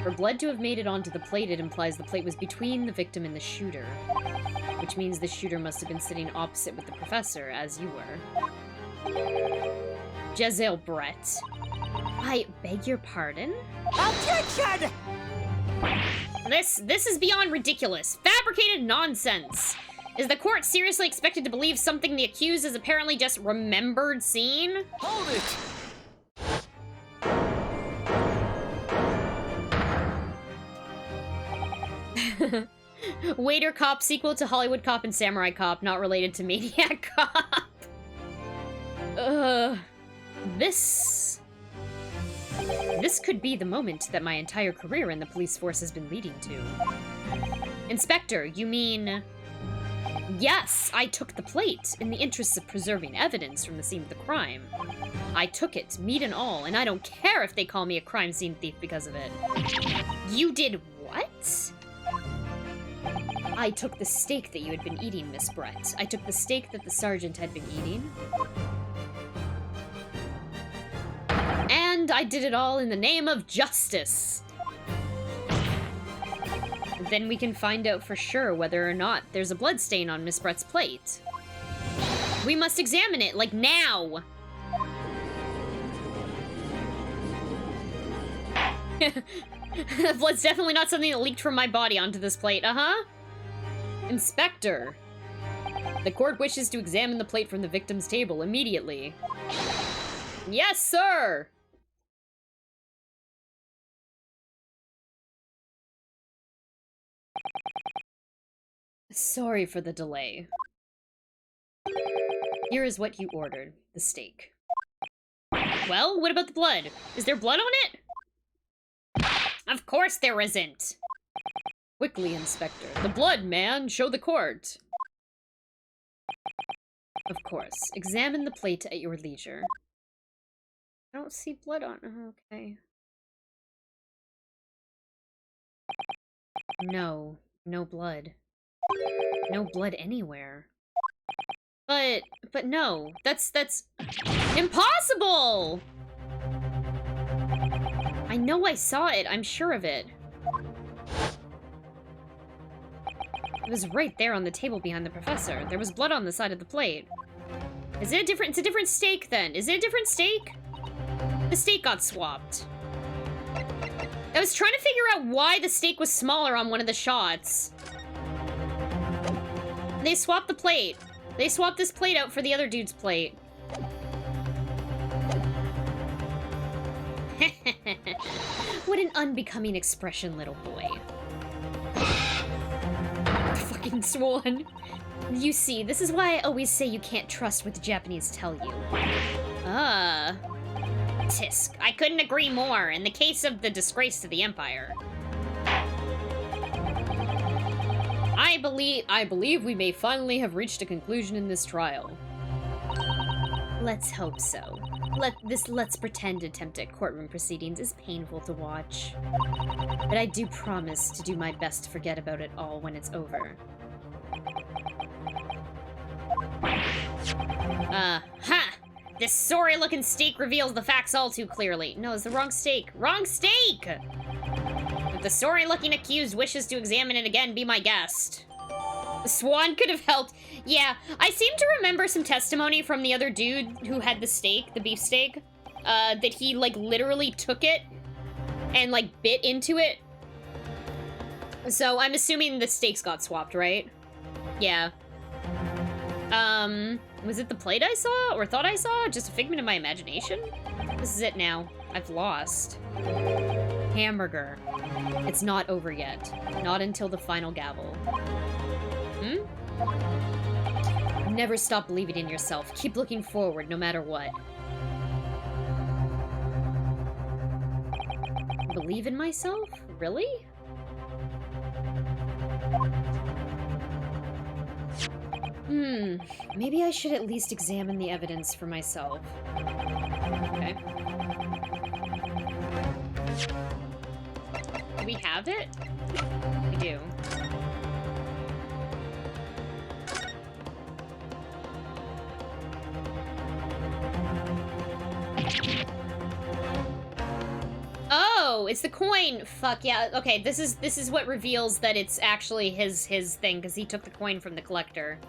For blood to have made it onto the plate, it implies the plate was between the victim and the shooter. Which means the shooter must have been sitting opposite with the professor, as you were. Jezeel Brett. I beg your pardon? Objection! This is beyond ridiculous. Fabricated nonsense. Is the court seriously expected to believe something the accused has apparently just remembered seeing? Hold it! Waiter Cop, sequel to Hollywood Cop and Samurai Cop, not related to Maniac Cop. This could be the moment that my entire career in the police force has been leading to. Inspector, you mean... Yes, I took the plate in the interests of preserving evidence from the scene of the crime. I took it, meat and all, and I don't care if they call me a crime scene thief because of it. You did what? I took the steak that you had been eating, Miss Brett. I took the steak that the sergeant had been eating. And I did it all in the name of justice. Then we can find out for sure whether or not there's a bloodstain on Miss Brett's plate. We must examine it, like now! Blood's definitely not something that leaked from my body onto this plate, Inspector. The court wishes to examine the plate from the victim's table immediately. Yes, sir! Sorry for the delay. Here is what you ordered, the steak. Well, what about the blood? Is there blood on it? Of course there isn't! Quickly, Inspector. The blood, man! Show the court! Of course. Examine the plate at your leisure. I don't see blood on it. Okay. No. No blood. No blood anywhere. But no. That's impossible! I know I saw it. I'm sure of it. It was right there on the table behind the professor. There was blood on the side of the plate. Is it a different... It's a different steak, then. Is it a different steak? The steak got swapped. I was trying to figure out why the steak was smaller on one of the shots. They swapped the plate. They swapped this plate out for the other dude's plate. What an unbecoming expression, little boy. Fucking swan. You see, this is why I always say you can't trust what the Japanese tell you. Tisk, I couldn't agree more in the case of the disgrace to the Empire. I believe we may finally have reached a conclusion in this trial. Let's hope so. Let's pretend attempt at courtroom proceedings is painful to watch. But I do promise to do my best to forget about it all when it's over. Ha! This sorry-looking steak reveals the facts all too clearly. No, it's the wrong steak. Wrong steak! If the sorry-looking accused wishes to examine it again, be my guest. The swan could have helped. Yeah, I seem to remember some testimony from the other dude who had the steak, the beef steak, that he, like, literally took it and, like, bit into it. So I'm assuming the steaks got swapped, right? Yeah. Was it the plate I saw or thought I saw? Just a figment of my imagination? This is it now. I've lost. Hamburger. It's not over yet. Not until the final gavel. Never stop believing in yourself. Keep looking forward no matter what. Believe in myself? Really? Maybe I should at least examine the evidence for myself. Okay. Do we have it? We do. Oh, it's the coin. Fuck yeah. Okay, this is what reveals that it's actually his thing, because he took the coin from the collector.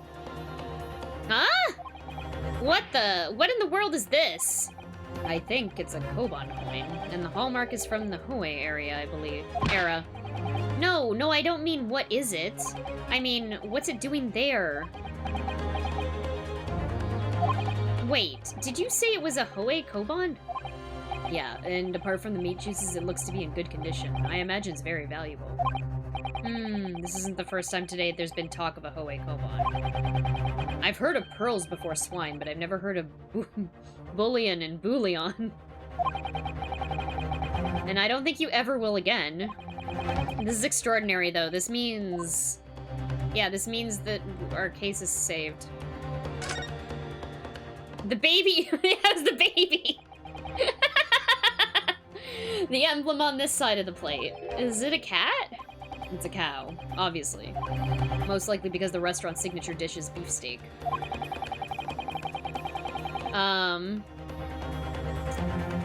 Huh? What in the world is this? I think it's a Koban coin, and the hallmark is from the Hoei area, I believe. Era. No, I don't mean what is it. I mean, what's it doing there? Wait, did you say it was a Hoei Koban? Yeah, and apart from the meat juices, it looks to be in good condition. I imagine it's very valuable. This isn't the first time today there's been talk of a Hoei Koban. I've heard of pearls before swine, but I've never heard of bullion and bouillon. And I don't think you ever will again. This is extraordinary, though. This means... Yeah, this means that our case is saved. The baby! It has the baby! The emblem on this side of the plate. Is it a cat? It's a cow, obviously. Most likely because the restaurant's signature dish is beefsteak.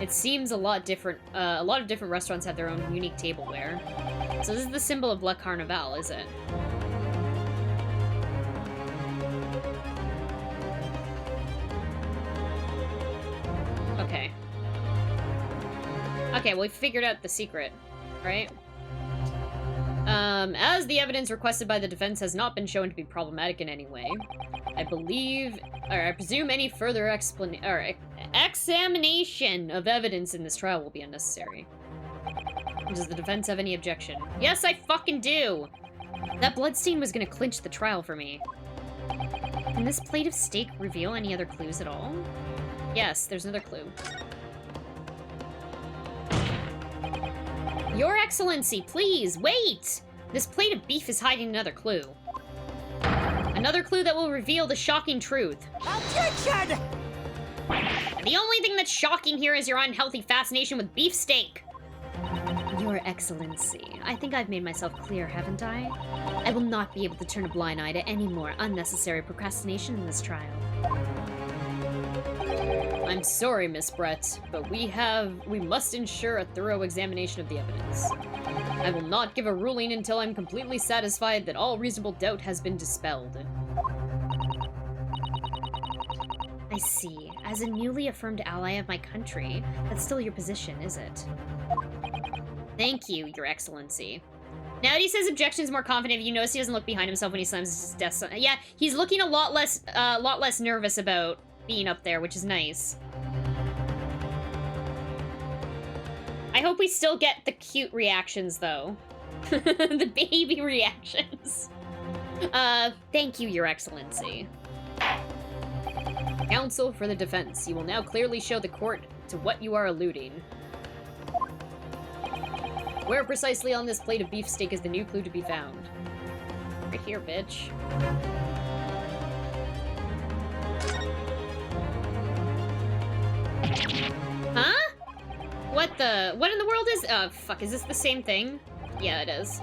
It seems a lot of different restaurants have their own unique tableware. So this is the symbol of Le Carnaval, is it? Okay. Okay, well, we figured out the secret, right? As the evidence requested by the defense has not been shown to be problematic in any way, I presume any further examination of evidence in this trial will be unnecessary. Does the defense have any objection? Yes, I fucking do! That bloodstain was gonna clinch the trial for me. Can this plate of steak reveal any other clues at all? Yes, there's another clue. Your Excellency, please, wait! This plate of beef is hiding another clue. Another clue that will reveal the shocking truth. Objection! The only thing that's shocking here is your unhealthy fascination with beefsteak. Your Excellency, I think I've made myself clear, haven't I? I will not be able to turn a blind eye to any more unnecessary procrastination in this trial. I'm sorry, Miss Brett, but we must ensure a thorough examination of the evidence. I will not give a ruling until I'm completely satisfied that all reasonable doubt has been dispelled. I see. As a newly affirmed ally of my country, that's still your position, is it? Thank you, Your Excellency. Now that he says objections more confident, you notice he doesn't look behind himself when he slams his desk. Yeah, he's looking a lot less nervous about being up there, which is nice. I hope we still get the cute reactions, though. The baby reactions. Thank you, Your Excellency. Counsel for the defense, you will now clearly show the court to what you are alluding. Where precisely on this plate of beefsteak is the new clue to be found? Right here, bitch. Huh? What in the world is- fuck, is this the same thing? Yeah, it is.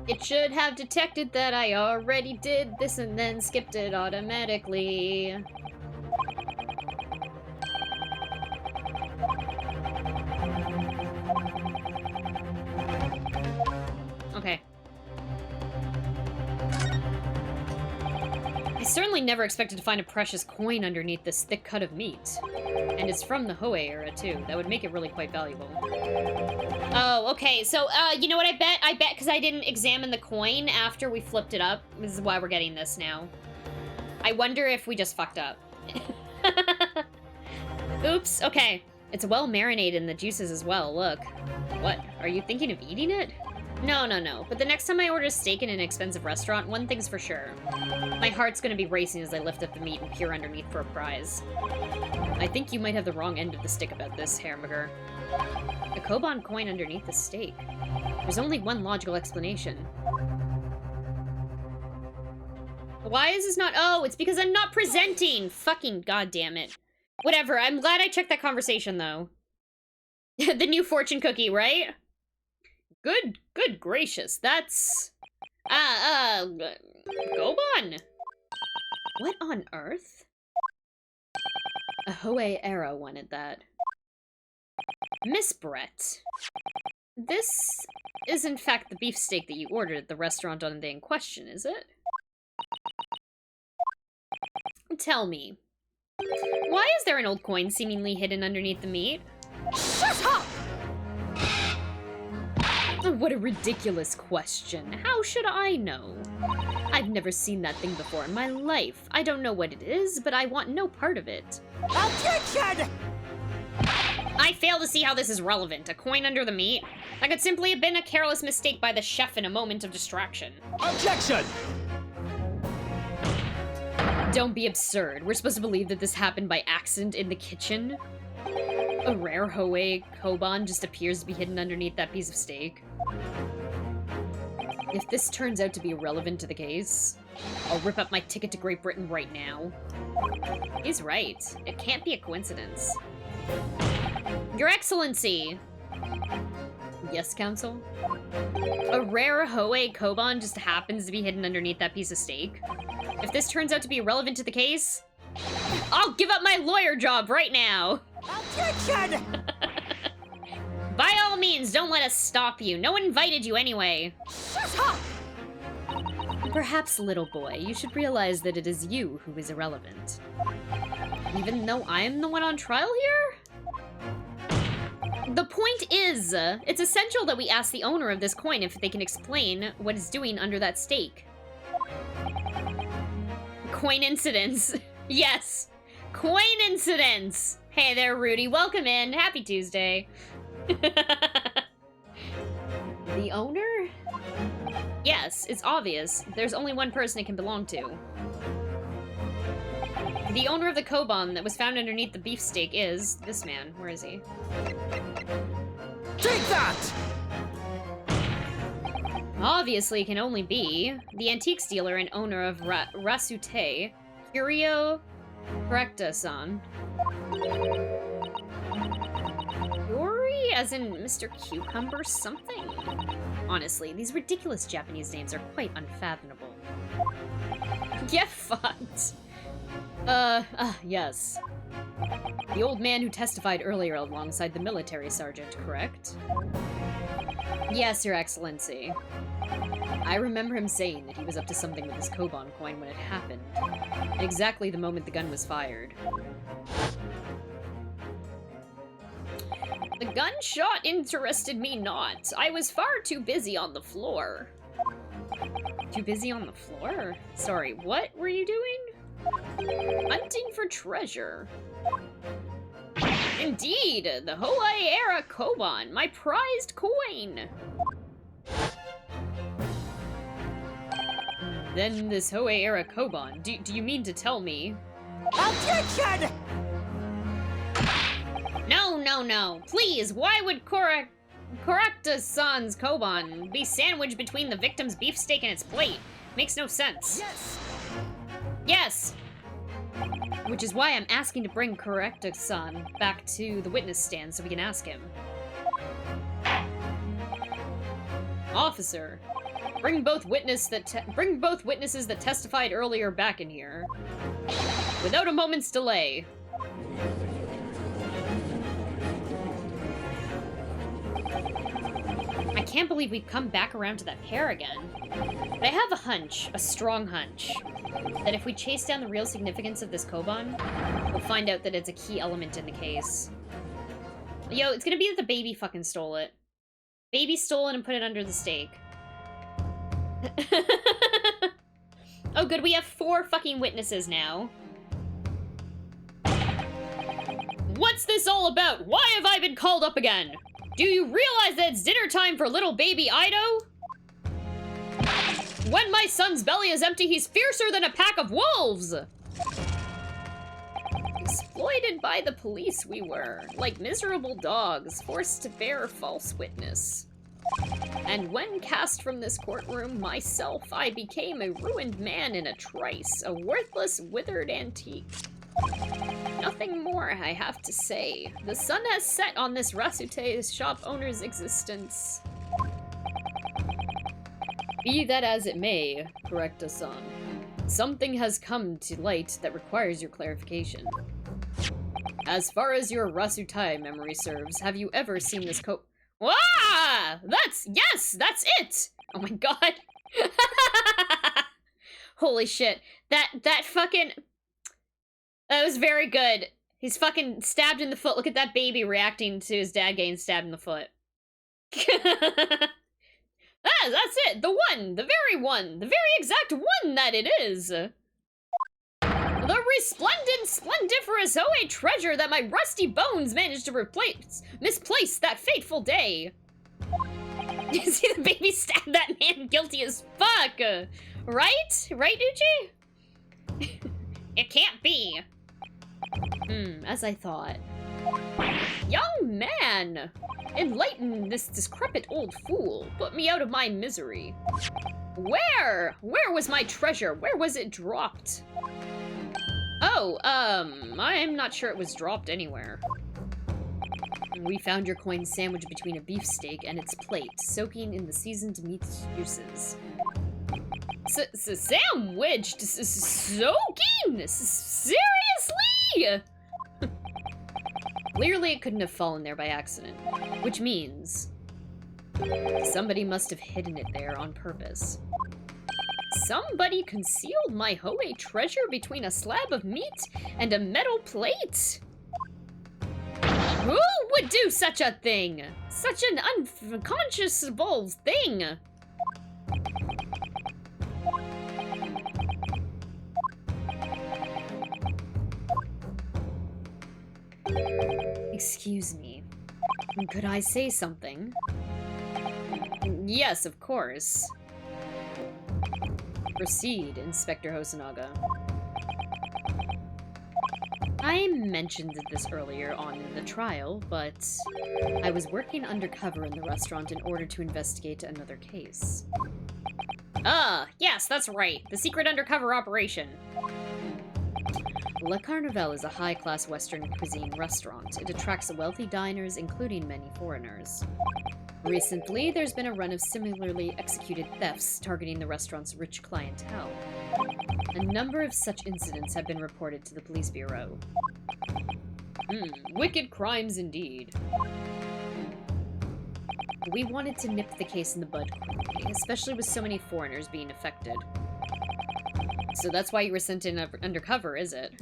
It should have detected that I already did this and then skipped it automatically. Okay. I certainly never expected to find a precious coin underneath this thick cut of meat. And it's from the Hoei era, too. That would make it really quite valuable. Oh, okay. So, you know what I bet? I bet because I didn't examine the coin after we flipped it up. This is why we're getting this now. I wonder if we just fucked up. Oops. Okay. It's well marinated in the juices as well. Look. What? Are you thinking of eating it? No, no, no. But the next time I order steak in an expensive restaurant, one thing's for sure. My heart's gonna be racing as I lift up the meat and peer underneath for a prize. I think you might have the wrong end of the stick about this, Hamburger. The Koban coin underneath the steak. There's only one logical explanation. Why is this not- Oh, it's because I'm not presenting! Fucking goddamn it. Whatever, I'm glad I checked that conversation, though. The new fortune cookie, right? Good gracious, that's... Goban! What on earth? A Hoei era wanted that. Miss Brett. This is in fact the beefsteak that you ordered at the restaurant on the day in question, is it? Tell me, why is there an old coin seemingly hidden underneath the meat? Shut up! What a ridiculous question. How should I know? I've never seen that thing before in my life. I don't know what it is, but I want no part of it. Objection! I fail to see how this is relevant. A coin under the meat? That could simply have been a careless mistake by the chef in a moment of distraction. Objection! Don't be absurd. We're supposed to believe that this happened by accident in the kitchen? A rare Hoei Koban just appears to be hidden underneath that piece of steak. If this turns out to be irrelevant to the case, I'll rip up my ticket to Great Britain right now. He's right. It can't be a coincidence. Your Excellency! Yes, Counsel? A rare Hoei Koban just happens to be hidden underneath that piece of steak. If this turns out to be relevant to the case, I'll give up my lawyer job right now! Objection! By all means, don't let us stop you. No one invited you anyway. Shut up! Perhaps, little boy, you should realize that it is you who is irrelevant. Even though I am the one on trial here? The point is, it's essential that we ask the owner of this coin if they can explain what it's doing under that stake. Coin incidents. Yes. Coin incidents. Hey there, Rudy. Welcome in. Happy Tuesday. The owner? Yes, it's obvious. There's only one person it can belong to. The owner of the Koban that was found underneath the beefsteak is this man. Where is he? Take that! Obviously, it can only be the antiques dealer and owner of Rasute, Curio Correcta-san. Yuri, as in Mr. Cucumber something? Honestly, these ridiculous Japanese names are quite unfathomable. Get fucked. Yes. The old man who testified earlier alongside the military sergeant, correct? Yes, Your Excellency. I remember him saying that he was up to something with his Koban coin when it happened. At exactly the moment the gun was fired. The gunshot interested me not. I was far too busy on the floor. Too busy on the floor? Sorry, what were you doing? Hunting for treasure. Indeed, the Hoei era Koban, my prized coin. Then this Hoei era Koban, do you mean to tell me? Objection! No. Please, why would Correcta-san's Koban be sandwiched between the victim's beefsteak and its plate? Makes no sense. Yes! Yes! Which is why I'm asking to bring Correcta-san back to the witness stand so we can ask him. Officer, bring both witnesses that testified earlier back in here. Without a moment's delay. I can't believe we've come back around to that pair again. But I have a hunch, a strong hunch, that if we chase down the real significance of this Koban, we'll find out that it's a key element in the case. Yo, it's gonna be that the baby fucking stole it. Baby stole it and put it under the stake. Oh good, we have 4 fucking witnesses now. What's this all about? Why have I been called up again? Do you realize that it's dinner time for little baby Ido? When my son's belly is empty, he's fiercer than a pack of wolves! Exploited by the police we were, like miserable dogs, forced to bear false witness. And when cast from this courtroom myself, I became a ruined man in a trice, a worthless, withered antique. Nothing more I have to say. The sun has set on this Rasute's shop owner's existence. Be that as it may, Correcta-san, something has come to light that requires your clarification. As far as your Rasutai memory serves, have you ever seen this Ah! Yes, that's it! Oh my god. Holy shit. That fucking... That was very good. He's fucking stabbed in the foot. Look at that baby reacting to his dad getting stabbed in the foot. That's it. The very exact one that it is. The resplendent, splendiferous Hoei treasure that my rusty bones managed to misplace that fateful day. You see the baby stab that man guilty as fuck. Right? Right, Uchi? It can't be. As I thought. Young man! man! Enlighten this decrepit old fool. Put me out of my misery. Where? Where was my treasure? Where was it dropped? Oh, I'm not sure it was dropped anywhere. We found your coin sandwiched between a beefsteak and its plate, soaking in the seasoned meat juices. Sandwiched? Soaking? Seriously? Clearly it couldn't have fallen there by accident, which means somebody must have hidden it there on purpose. Somebody concealed my Hoei treasure between a slab of meat and a metal plate? Who would do such a thing? Such an unconscionable thing? Excuse me. Could I say something? Yes, of course. Proceed, Inspector Hosonaga. I mentioned this earlier on in the trial, but I was working undercover in the restaurant in order to investigate another case. Ah, yes, that's right. The secret undercover operation. Le Carnival is a high-class Western cuisine restaurant. It attracts wealthy diners, including many foreigners. Recently, there's been a run of similarly executed thefts targeting the restaurant's rich clientele. A number of such incidents have been reported to the police bureau. Wicked crimes indeed. We wanted to nip the case in the bud quickly, especially with so many foreigners being affected. So that's why you were sent in undercover, is it?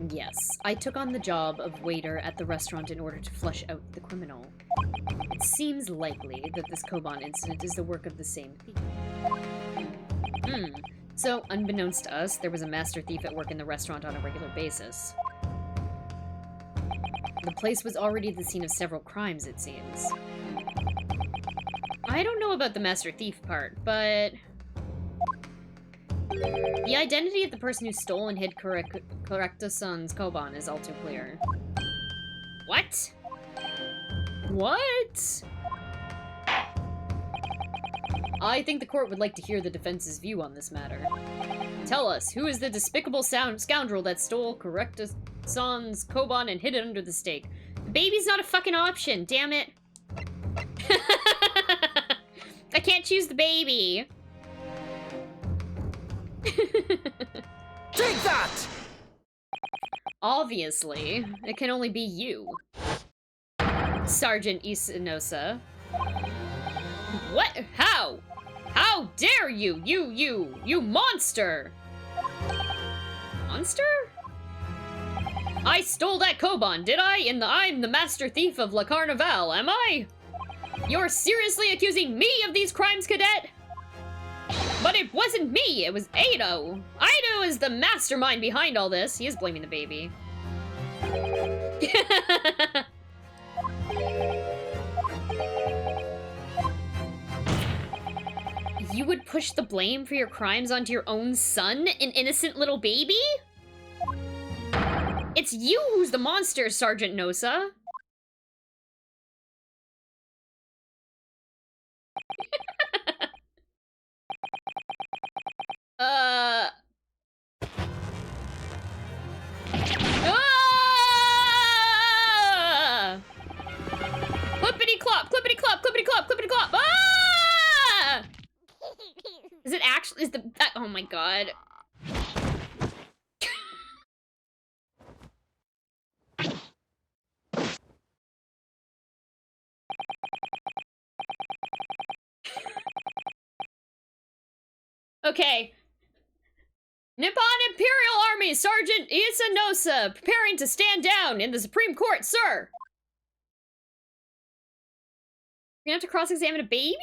Yes, I took on the job of waiter at the restaurant in order to flush out the criminal. It seems likely that this Koban incident is the work of the same thief. So, unbeknownst to us, there was a master thief at work in the restaurant on a regular basis. The place was already the scene of several crimes, it seems. I don't know about the master thief part, but the identity of the person who stole and hid Correctus-san's Koban is all too clear. What? What? I think the court would like to hear the defense's view on this matter. Tell us, who is the despicable scoundrel that stole Correctus-san's Koban and hid it under the steak? The baby's not a fucking option, damn it. I can't choose the baby. Take that! Obviously, it can only be you, Sergeant Isinosa. What? How? How dare you? You monster! Monster? I stole that Koban, did I? I'm the master thief of La Carnival, am I? You're seriously accusing me of these crimes, cadet? But it wasn't me, it was Ado. Ado is the mastermind behind all this. He is blaming the baby. You would push the blame for your crimes onto your own son, an innocent little baby? It's you who's the monster, Sergeant Nosa. Ah! Clippity clop, clippity clop, clippity clop, clippity clop. Ah! Is it actually? Is the? Oh my god. Okay. Nippon Imperial Army Sergeant Isanosa preparing to stand down in the Supreme Court, sir. You have to cross-examine a baby?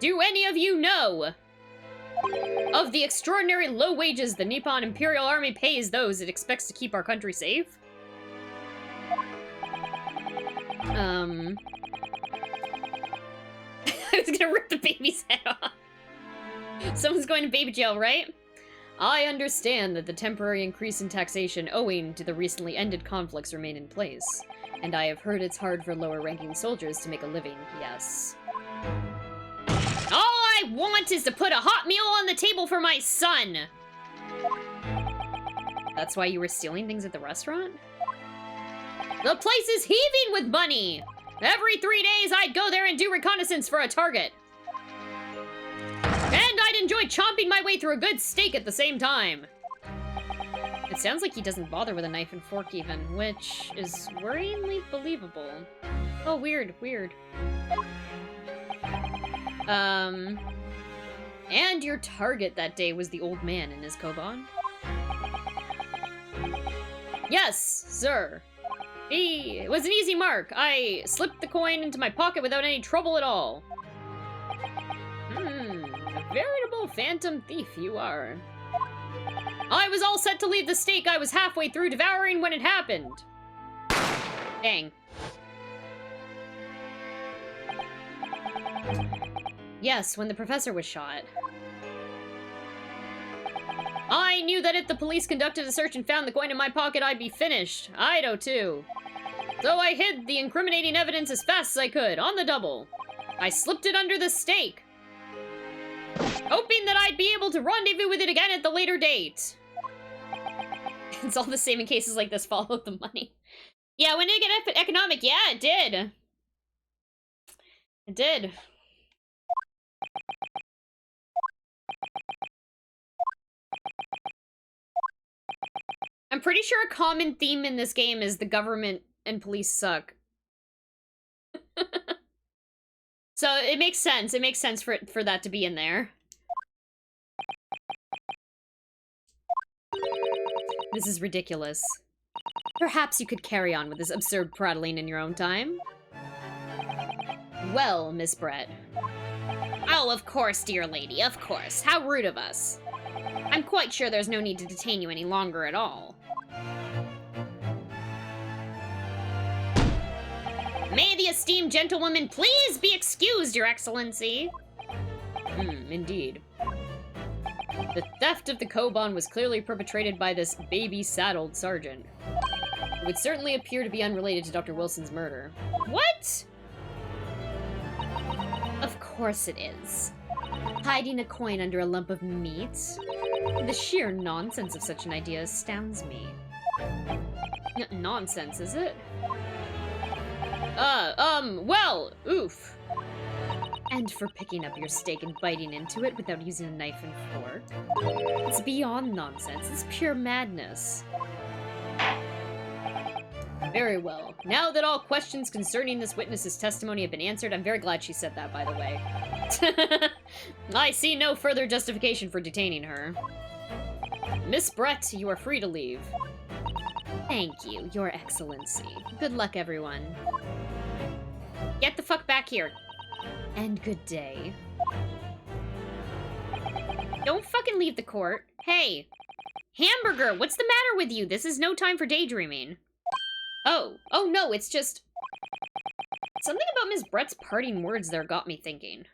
Do any of you know of the extraordinary low wages the Nippon Imperial Army pays those it expects to keep our country safe? I was gonna rip the baby's head off. Someone's going to baby jail, right? I understand that the temporary increase in taxation owing to the recently ended conflicts remain in place. And I have heard it's hard for lower-ranking soldiers to make a living, yes. All I want is to put a hot meal on the table for my son! That's why you were stealing things at the restaurant? The place is heaving with money! Every 3 days I'd go there and do reconnaissance for a target. And I'd enjoy chomping my way through a good steak at the same time. It sounds like he doesn't bother with a knife and fork even, which is worryingly believable. Oh, weird, weird. And your target that day was the old man in his koban? Yes, sir. It was an easy mark. I slipped the coin into my pocket without any trouble at all. A veritable phantom thief you are. I was all set to leave the steak I was halfway through devouring when it happened. Dang. Yes, when the professor was shot. I knew that if the police conducted a search and found the coin in my pocket, I'd be finished. Ido, too. So I hid the incriminating evidence as fast as I could, on the double. I slipped it under the steak, hoping that I'd be able to rendezvous with it again at the later date. It's all the same in cases like this. Follow the money. Yeah, when did it get economic? Yeah, it did. It did. I'm pretty sure a common theme in this game is the government and police suck. So it makes sense. It makes sense for that to be in there. This is ridiculous. Perhaps you could carry on with this absurd prattling in your own time. Well, Miss Brett. Oh, of course, dear lady, of course. How rude of us. I'm quite sure there's no need to detain you any longer at all. May the esteemed gentlewoman please be excused, Your Excellency. Indeed. The theft of the koban was clearly perpetrated by this baby-saddled sergeant. It would certainly appear to be unrelated to Dr. Wilson's murder. What? Of course it is. Hiding a coin under a lump of meat? The sheer nonsense of such an idea astounds me. Nonsense, is it? Well, oof. And for picking up your steak and biting into it without using a knife and fork. It's beyond nonsense. It's pure madness. Very well. Now that all questions concerning this witness's testimony have been answered, I'm very glad she said that, by the way. I see no further justification for detaining her. Miss Brett, you are free to leave. Thank you, Your Excellency. Good luck, everyone. Get the fuck back here. And good day. Don't fucking leave the court. Hey! Hamburger, what's the matter with you? This is no time for daydreaming. Oh no, it's just... Something about Ms. Brett's parting words there got me thinking.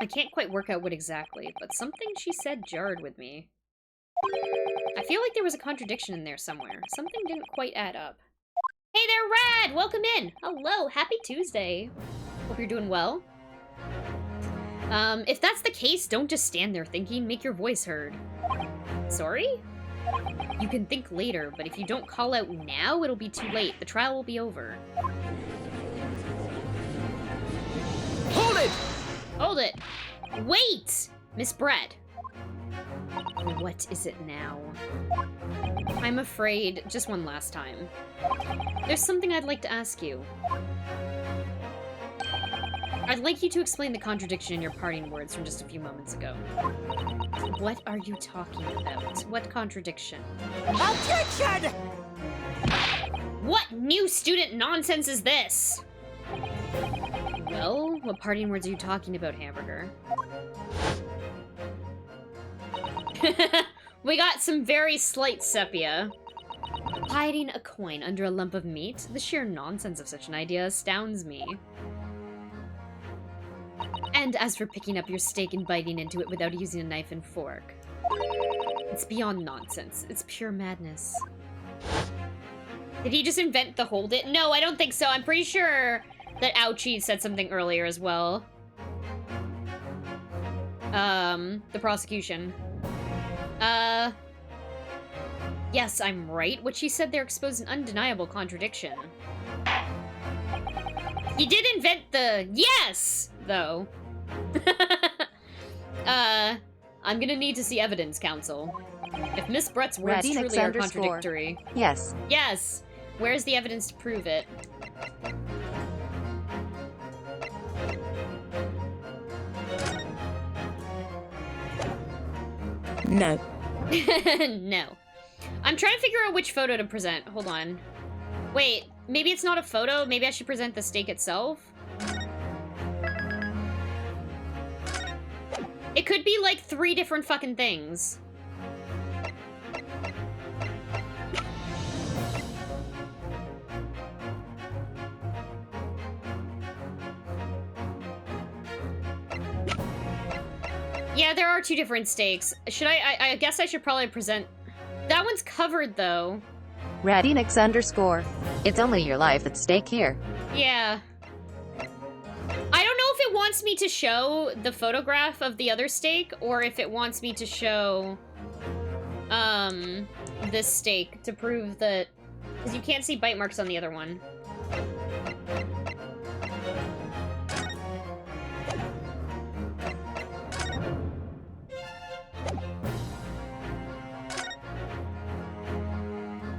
I can't quite work out what exactly, but something she said jarred with me. I feel like there was a contradiction in there somewhere. Something didn't quite add up. Hey there, Rad! Welcome in! Hello, happy Tuesday. Hope you're doing well. If that's the case, don't just stand there thinking, make your voice heard. Sorry? You can think later, but if you don't call out now, it'll be too late. The trial will be over. Hold it! Hold it! Wait! Miss Brett. What is it now? I'm afraid, just one last time. There's something I'd like to ask you. I'd like you to explain the contradiction in your parting words from just a few moments ago. What are you talking about? What contradiction? Objection! What new student nonsense is this? Well, what parting words are you talking about, Hamburger? We got some very slight sepia. Hiding a coin under a lump of meat? The sheer nonsense of such an idea astounds me. And as for picking up your steak and biting into it without using a knife and fork, it's beyond nonsense. It's pure madness. Did he just invent the hold it? No, I don't think so. I'm pretty sure that Ouchie said something earlier as well. The prosecution. Yes, I'm right. What she said there exposed an undeniable contradiction. He did invent the yes, though. I'm gonna need to see evidence, counsel. If Miss Brett's words truly are contradictory. Yes. Yes. Where's the evidence to prove it? No. No. I'm trying to figure out which photo to present. Hold on. Wait, maybe it's not a photo? Maybe I should present the steak itself? It could be like 3 different fucking things. Yeah, there are 2 different steaks. Should I guess I should probably present... That one's covered, though. Radinix_. It's only your life at stake here. Yeah. I don't know if it wants me to show the photograph of the other steak, or if it wants me to show, this steak to prove that... Because you can't see bite marks on the other one.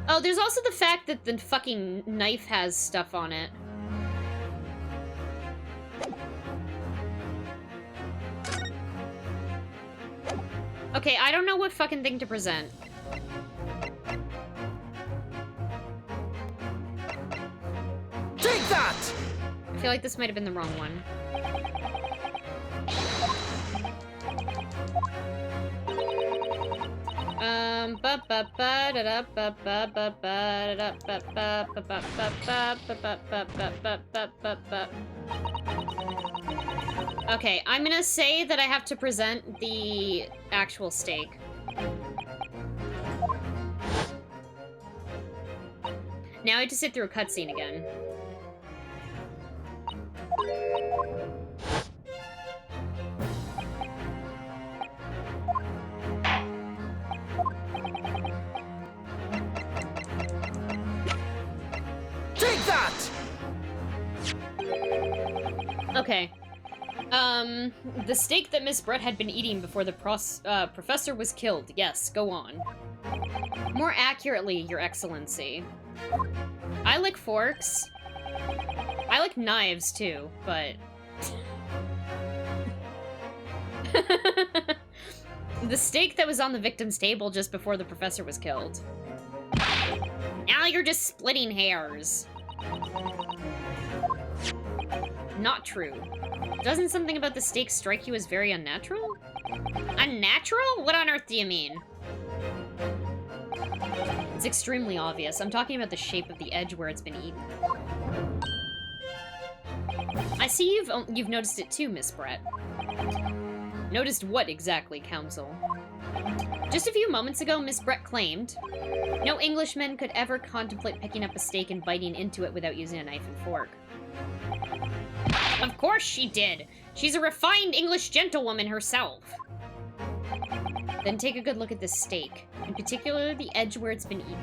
Oh, there's also the fact that the fucking knife has stuff on it. Okay, I don't know what fucking thing to present. Take that! I feel like this might have been the wrong one. Okay, I'm gonna say that I have to present the actual steak. Now I have to sit through a cutscene again. Take that! Okay. The steak that Miss Brett had been eating before the professor was killed. Yes, go on. More accurately, Your Excellency. I like forks. I like knives, too, but... The steak that was on the victim's table just before the professor was killed. Now you're just splitting hairs. Not true. Doesn't something about the steak strike you as very unnatural? Unnatural? What on earth do you mean? It's extremely obvious. I'm talking about the shape of the edge where it's been eaten. I see you've noticed it too, Miss Brett. Noticed what exactly, Counsel? Just a few moments ago, Miss Brett claimed no Englishman could ever contemplate picking up a steak and biting into it without using a knife and fork. Of course she did. She's a refined English gentlewoman herself. Then take a good look at this steak, in particular the edge where it's been eaten.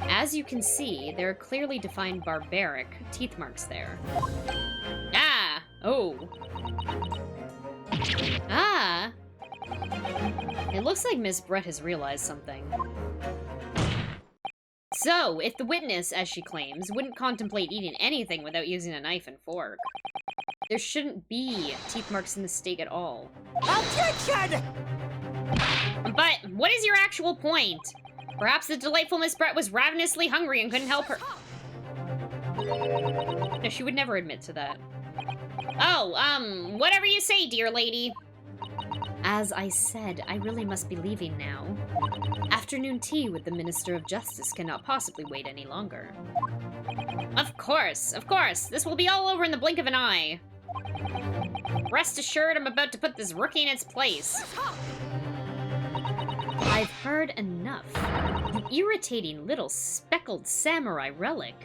As you can see, there are clearly defined barbaric teeth marks there. Ah! Oh. Ah! It looks like Miss Brett has realized something. So, if the witness, as she claims, wouldn't contemplate eating anything without using a knife and fork, there shouldn't be teeth marks in the steak at all. Objection! But, what is your actual point? Perhaps the delightful Miss Brett was ravenously hungry and couldn't help her. No, she would never admit to that. Oh, whatever you say, dear lady. As I said, I really must be leaving now. Afternoon tea with the Minister of Justice cannot possibly wait any longer. Of course, of course. This will be all over in the blink of an eye. Rest assured, I'm about to put this rookie in its place. I've heard enough. You irritating little speckled samurai relic.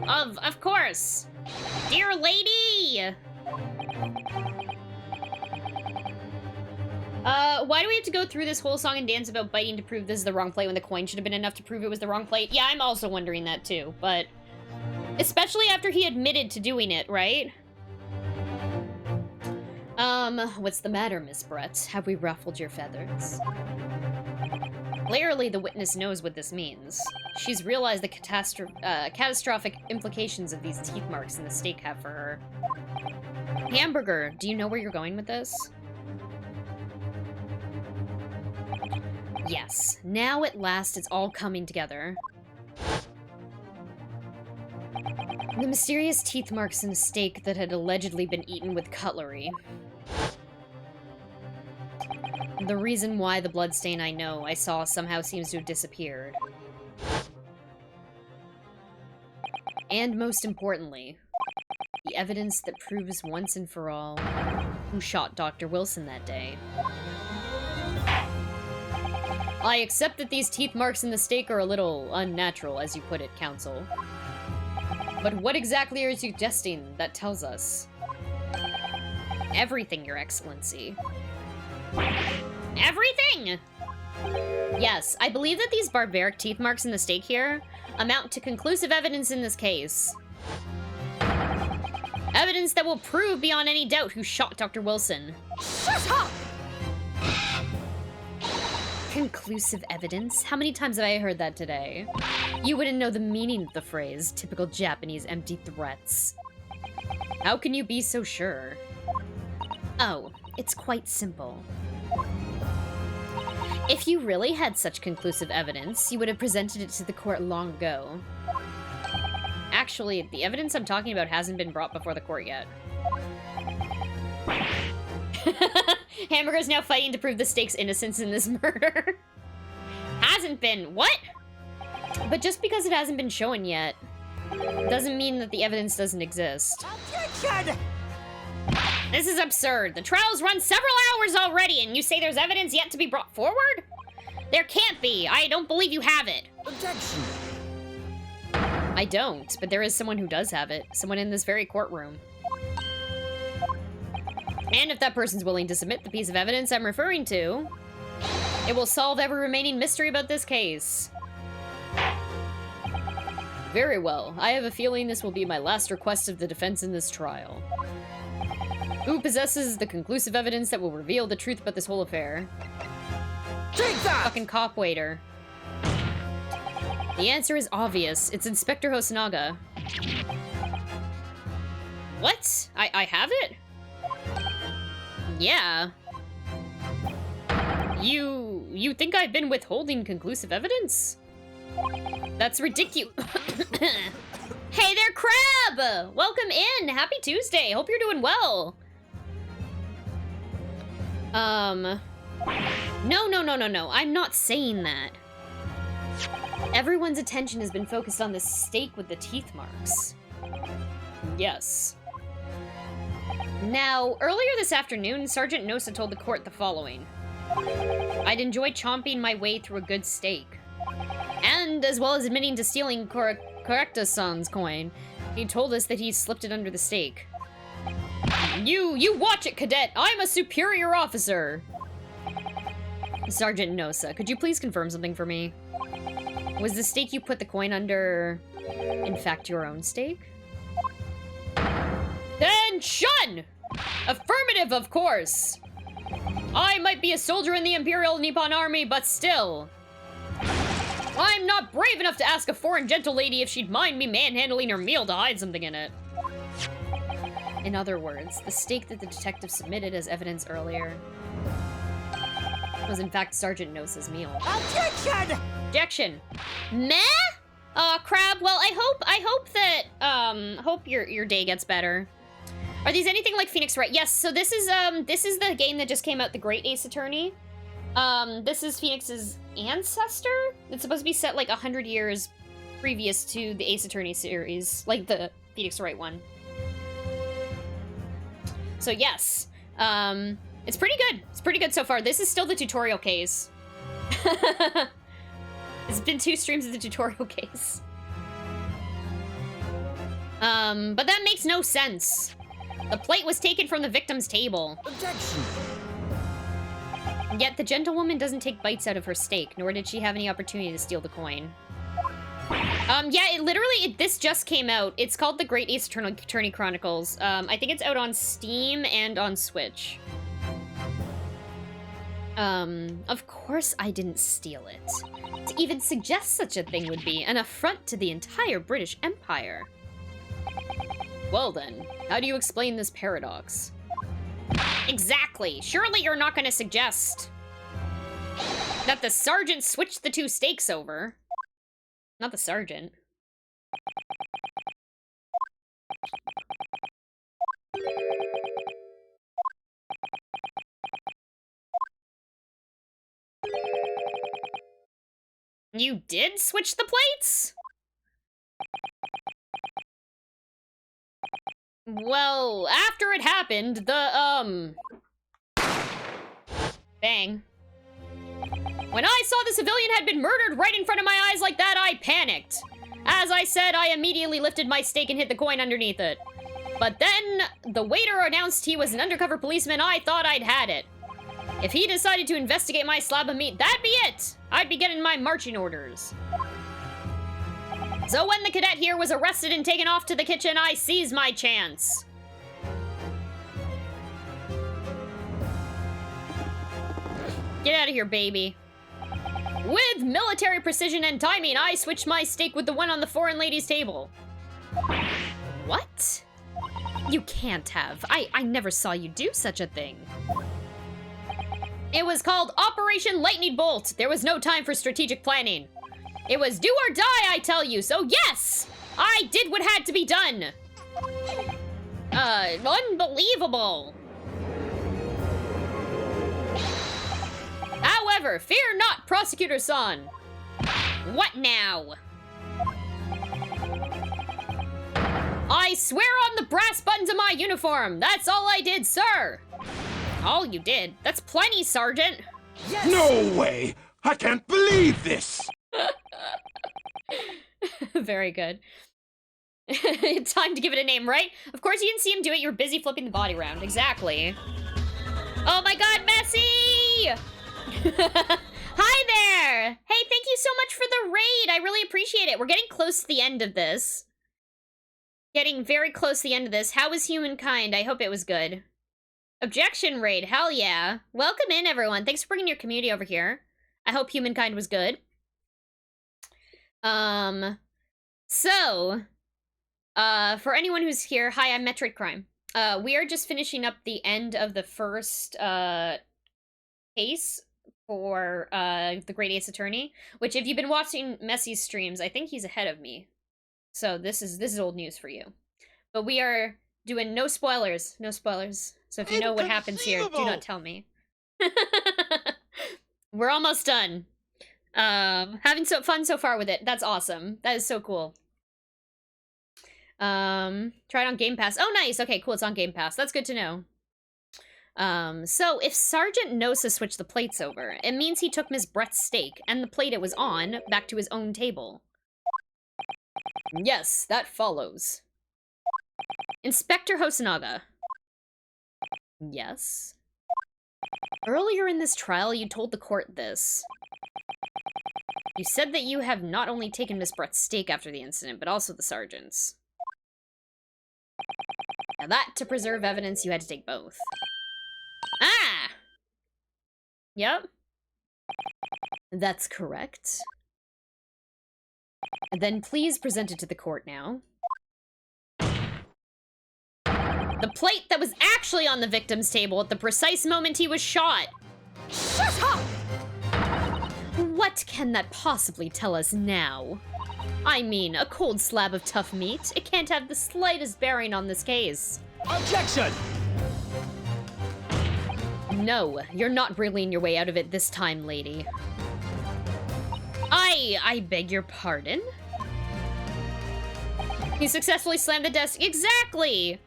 Of course. Dear lady! Why do we have to go through this whole song and dance about biting to prove this is the wrong plate when the coin should have been enough to prove it was the wrong plate? Yeah, I'm also wondering that too, but... especially after he admitted to doing it, right? What's the matter, Miss Brett? Have we ruffled your feathers? Clearly, the witness knows what this means. She's realized the catastrophic implications of these teeth marks in the steak have for her. Hamburger, do you know where you're going with this? Yes. Now, at last, it's all coming together. The mysterious teeth marks in a steak that had allegedly been eaten with cutlery. The reason why the bloodstain I saw somehow seems to have disappeared. And most importantly, the evidence that proves once and for all who shot Dr. Wilson that day. I accept that these teeth marks in the steak are a little unnatural, as you put it, counsel. But what exactly are you suggesting that tells us? Everything, Your Excellency. Everything! Yes, I believe that these barbaric teeth marks in the steak here amount to conclusive evidence in this case. Evidence that will prove beyond any doubt who shot Dr. Wilson. Shut up! Conclusive evidence? How many times have I heard that today? You wouldn't know the meaning of the phrase, typical Japanese empty threats. How can you be so sure? Oh, it's quite simple. If you really had such conclusive evidence, you would have presented it to the court long ago. Actually, the evidence I'm talking about hasn't been brought before the court yet. Hamburger's now fighting to prove the steak's innocence in this murder. Hasn't been. What? But just because it hasn't been shown yet, doesn't mean that the evidence doesn't exist. Objection! This is absurd. The trial's run several hours already, and you say there's evidence yet to be brought forward? There can't be. I don't believe you have it. Objection! I don't, but there is someone who does have it. Someone in this very courtroom. And if that person's willing to submit the piece of evidence I'm referring to, it will solve every remaining mystery about this case. Very well. I have a feeling this will be my last request of the defense in this trial. Who possesses the conclusive evidence that will reveal the truth about this whole affair? Take that! Fucking cop waiter. The answer is obvious. It's Inspector Hosonaga. What? I have it? Yeah. You think I've been withholding conclusive evidence? That's ridiculous. Hey there, Crab! Welcome in! Happy Tuesday! Hope you're doing well. No. I'm not saying that. Everyone's attention has been focused on the steak with the teeth marks. Yes. Now, earlier this afternoon, Sergeant Nosa told the court the following. I'd enjoy chomping my way through a good steak. And, as well as admitting to stealing Correcta-san's coin, he told us that he slipped it under the steak. You watch it, cadet! I'm a superior officer! Sergeant Nosa, could you please confirm something for me? Was the steak you put the coin under, in fact, your own steak? Then shun! Affirmative, of course! I might be a soldier in the Imperial Nippon Army, but still. I'm not brave enough to ask a foreign gentle lady if she'd mind me manhandling her meal to hide something in it. In other words, the steak that the detective submitted as evidence earlier was in fact Sergeant Nosa's meal. Objection! Objection. Meh? Crab, well, I hope that, hope your day gets better. Are these anything like Phoenix Wright? Yes, so this is the game that just came out, the Great Ace Attorney. This is Phoenix's ancestor. It's supposed to be set like 100 years previous to the Ace Attorney series, like the Phoenix Wright one. So yes, it's pretty good. It's pretty good so far. This is still the tutorial case. It's been 2 streams of the tutorial case. But that makes no sense. The plate was taken from the victim's table. Objection. Yet the gentlewoman doesn't take bites out of her steak, nor did she have any opportunity to steal the coin. Yeah, this just came out. It's called the Great Ace Attorney Chronicles. I think it's out on Steam and on Switch. Of course I didn't steal it. To even suggest such a thing would be an affront to the entire British Empire. Well then, how do you explain this paradox? Exactly. Surely you're not going to suggest that the sergeant switched the 2 steaks over. Not the sergeant. You did switch the plates? Well, after it happened, Bang. When I saw the civilian had been murdered right in front of my eyes like that, I panicked. As I said, I immediately lifted my steak and hit the coin underneath it. But then, the waiter announced he was an undercover policeman. I thought I'd had it. If he decided to investigate my slab of meat, that'd be it! I'd be getting my marching orders. So when the cadet here was arrested and taken off to the kitchen, I seized my chance. Get out of here, baby. With military precision and timing, I switched my steak with the one on the foreign lady's table. What? You can't have. I never saw you do such a thing. It was called Operation Lightning Bolt. There was no time for strategic planning. It was do or die, I tell you. So yes, I did what had to be done. Unbelievable. However, fear not, Prosecutor-san. What now? I swear on the brass buttons of my uniform. That's all I did, sir. All you did? That's plenty, Sergeant. Yes. No way! I can't believe this! Very good. Time to give it a name, right? Of course you didn't see him do it. You were busy flipping the body around. Exactly. Oh my god, Messi! Hi there! Hey, thank you so much for the raid. I really appreciate it. We're getting close to the end of this. Getting very close to the end of this. How was Humankind? I hope it was good. Objection raid. Hell yeah. Welcome in, everyone. Thanks for bringing your community over here. I hope Humankind was good. For anyone who's here, hi, I'm Metroid Crime. We are just finishing up the end of the first, case for, the Great Ace Attorney, which if you've been watching Messi's streams, I think he's ahead of me. So this is old news for you. But we are doing no spoilers. No spoilers. So if you know what happens here, do not tell me. We're almost done. Having fun so far with it. That's awesome. That is so cool. Try it on Game Pass. Oh, nice. Okay, cool. It's on Game Pass. That's good to know. So if Sergeant knows to switch the plates over, it means he took Miss Brett's steak and the plate it was on back to his own table. Yes, that follows. Inspector Hosonaga. Yes. Earlier in this trial, you told the court this. You said that you have not only taken Miss Brett's steak after the incident, but also the sergeant's. Now that, to preserve evidence, you had to take both. Ah! Yep. That's correct. Then please present it to the court now. The plate that was actually on the victim's table at the precise moment he was shot. Shut up! What can that possibly tell us now? I mean, a cold slab of tough meat. It can't have the slightest bearing on this case. Objection! No, you're not wriggling your way out of it this time, lady. I beg your pardon? You successfully slammed the desk. Exactly!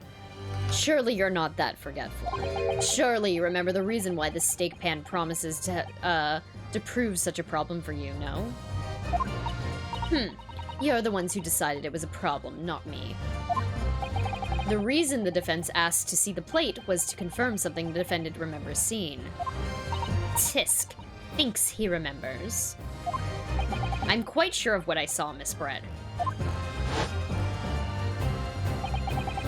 Surely you're not that forgetful. Surely you remember the reason why the steak pan promises to prove such a problem for you, no? You're the ones who decided it was a problem, not me. The reason the defense asked to see the plate was to confirm something the defendant remembers seeing. Tisk thinks he remembers. I'm quite sure of what I saw, Miss Bread.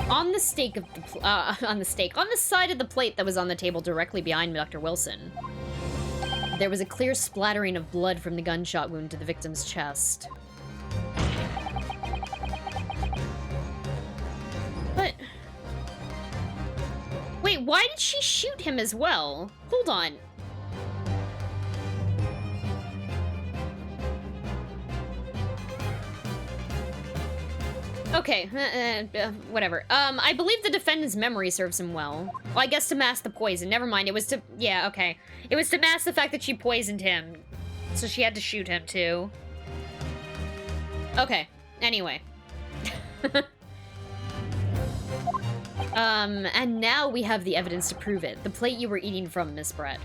On the side of the plate that was on the table directly behind Dr. Wilson, there was a clear splattering of blood from the gunshot wound to the victim's chest. But... wait, why did she shoot him as well? Hold on. Okay, whatever. I believe the defendant's memory serves him well. Well, I guess to mask the poison. Never mind, it was to... yeah, okay. It was to mask the fact that she poisoned him. So she had to shoot him, too. Okay, anyway. And now we have the evidence to prove it. The plate you were eating from, Miss Brett.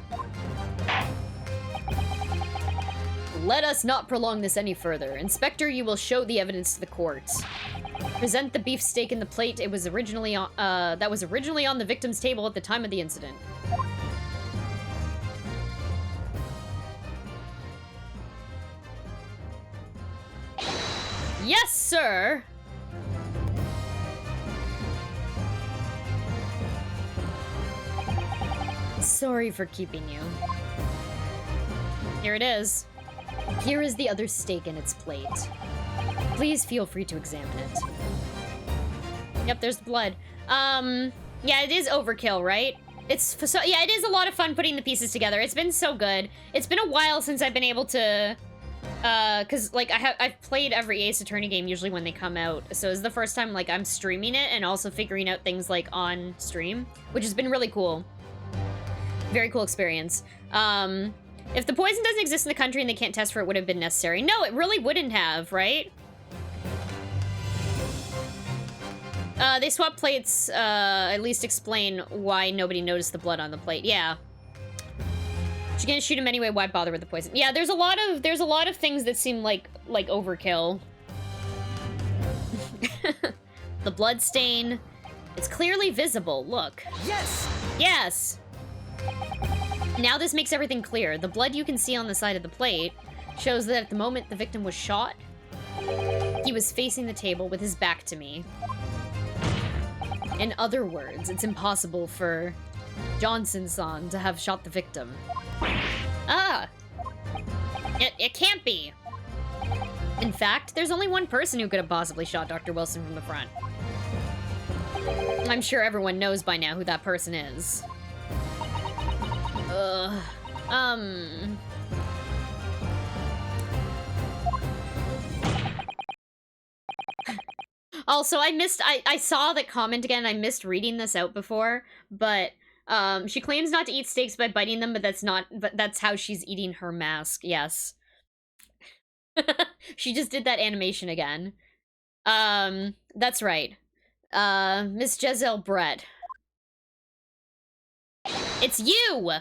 Let us not prolong this any further. Inspector, you will show the evidence to the court. Present the beefsteak in the plate it was originally on, that was originally on the victim's table at the time of the incident. Yes, sir! Sorry for keeping you. Here it is. Here is the other steak in its plate. Please feel free to examine it. Yep, there's blood. Yeah, it is overkill, right? Yeah, it is a lot of fun putting the pieces together. It's been so good. It's been a while since I've been able to, cause like I've played every Ace Attorney game usually when they come out. So it's the first time like I'm streaming it and also figuring out things like on stream, which has been really cool. Very cool experience. If the poison doesn't exist in the country and they can't test for it, would have been necessary. No, it really wouldn't have, right? They swapped plates, at least explain why nobody noticed the blood on the plate. Yeah. She's gonna shoot him anyway, why bother with the poison? Yeah, there's a lot of things that seem like overkill. The blood stain. It's clearly visible, look. Yes! Yes! Now this makes everything clear. The blood you can see on the side of the plate shows that at the moment the victim was shot, he was facing the table with his back to me. In other words, it's impossible for Johnson-san to have shot the victim. Ah! It can't be! In fact, there's only one person who could have possibly shot Dr. Wilson from the front. I'm sure everyone knows by now who that person is. Also, I saw that comment again. I missed reading this out before, but she claims not to eat steaks by biting them, but that's how she's eating her mask. Yes. She just did that animation again. That's right. Miss Giselle Brett. It's you!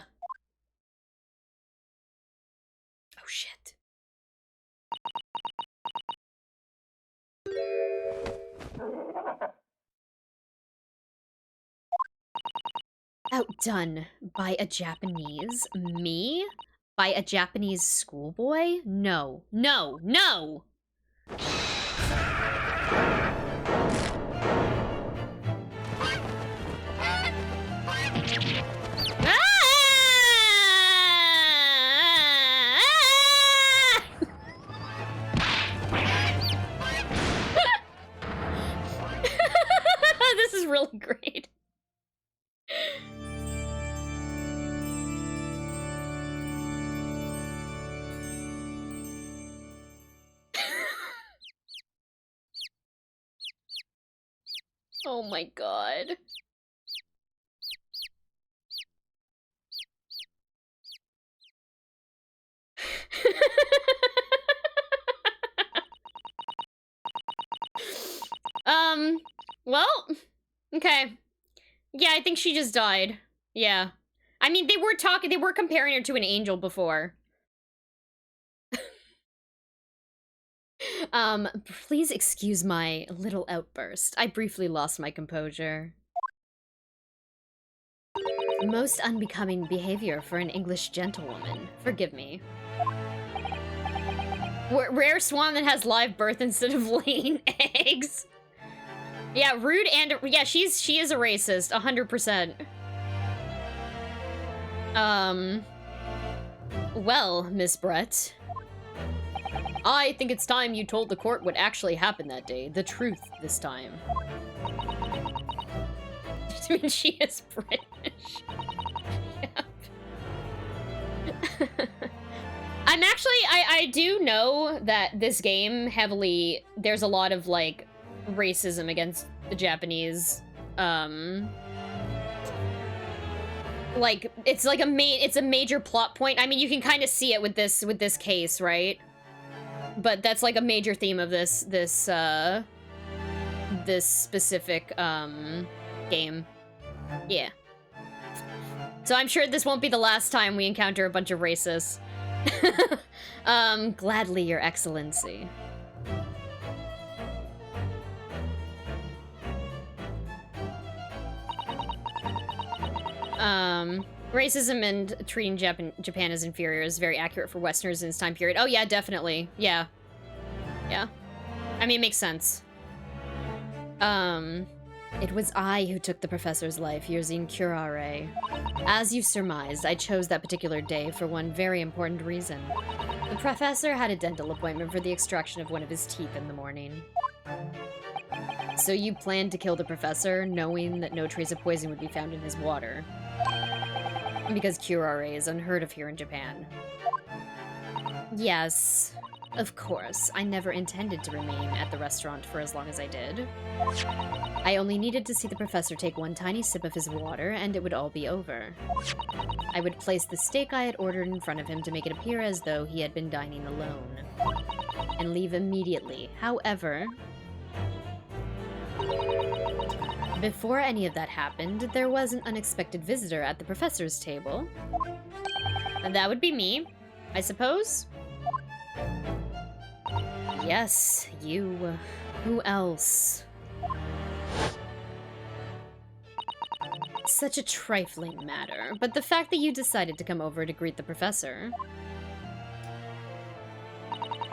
Oh, shit. Outdone by a Japanese? Me? By a Japanese schoolboy? No. No. No! This is really great. Oh my god. Okay. Yeah, I think she just died. Yeah. I mean, they were comparing her to an angel before. Please excuse my little outburst. I briefly lost my composure. Most unbecoming behavior for an English gentlewoman. Forgive me. Rare swan that has live birth instead of laying eggs. Yeah, rude and yeah, she is a racist, 100%. Well, Miss Brett, I think it's time you told the court what actually happened that day. The truth this time. I mean, she is British. Yep. I'm actually, I do know that this game heavily, there's a lot of, like, racism against the Japanese, like, it's like it's a major plot point. I mean, you can kind of see it with this case, right? But that's like a major theme of this specific, game. Yeah. So I'm sure this won't be the last time we encounter a bunch of racists. Gladly, Your Excellency. Racism and treating Japan as inferior is very accurate for Westerners in this time period. Oh yeah, definitely. Yeah. Yeah. I mean, it makes sense. It was I who took the professor's life, Yerzine Curare. As you surmised, I chose that particular day for one very important reason. The professor had a dental appointment for the extraction of one of his teeth in the morning. So you planned to kill the professor, knowing that no trace of poison would be found in his water. Because curare is unheard of here in Japan. Yes, of course. I never intended to remain at the restaurant for as long as I did. I only needed to see the professor take one tiny sip of his water, and it would all be over. I would place the steak I had ordered in front of him to make it appear as though he had been dining alone. And leave immediately. However, before any of that happened, there was an unexpected visitor at the professor's table. And that would be me, I suppose? Yes, you. Who else? Such a trifling matter, but the fact that you decided to come over to greet the professor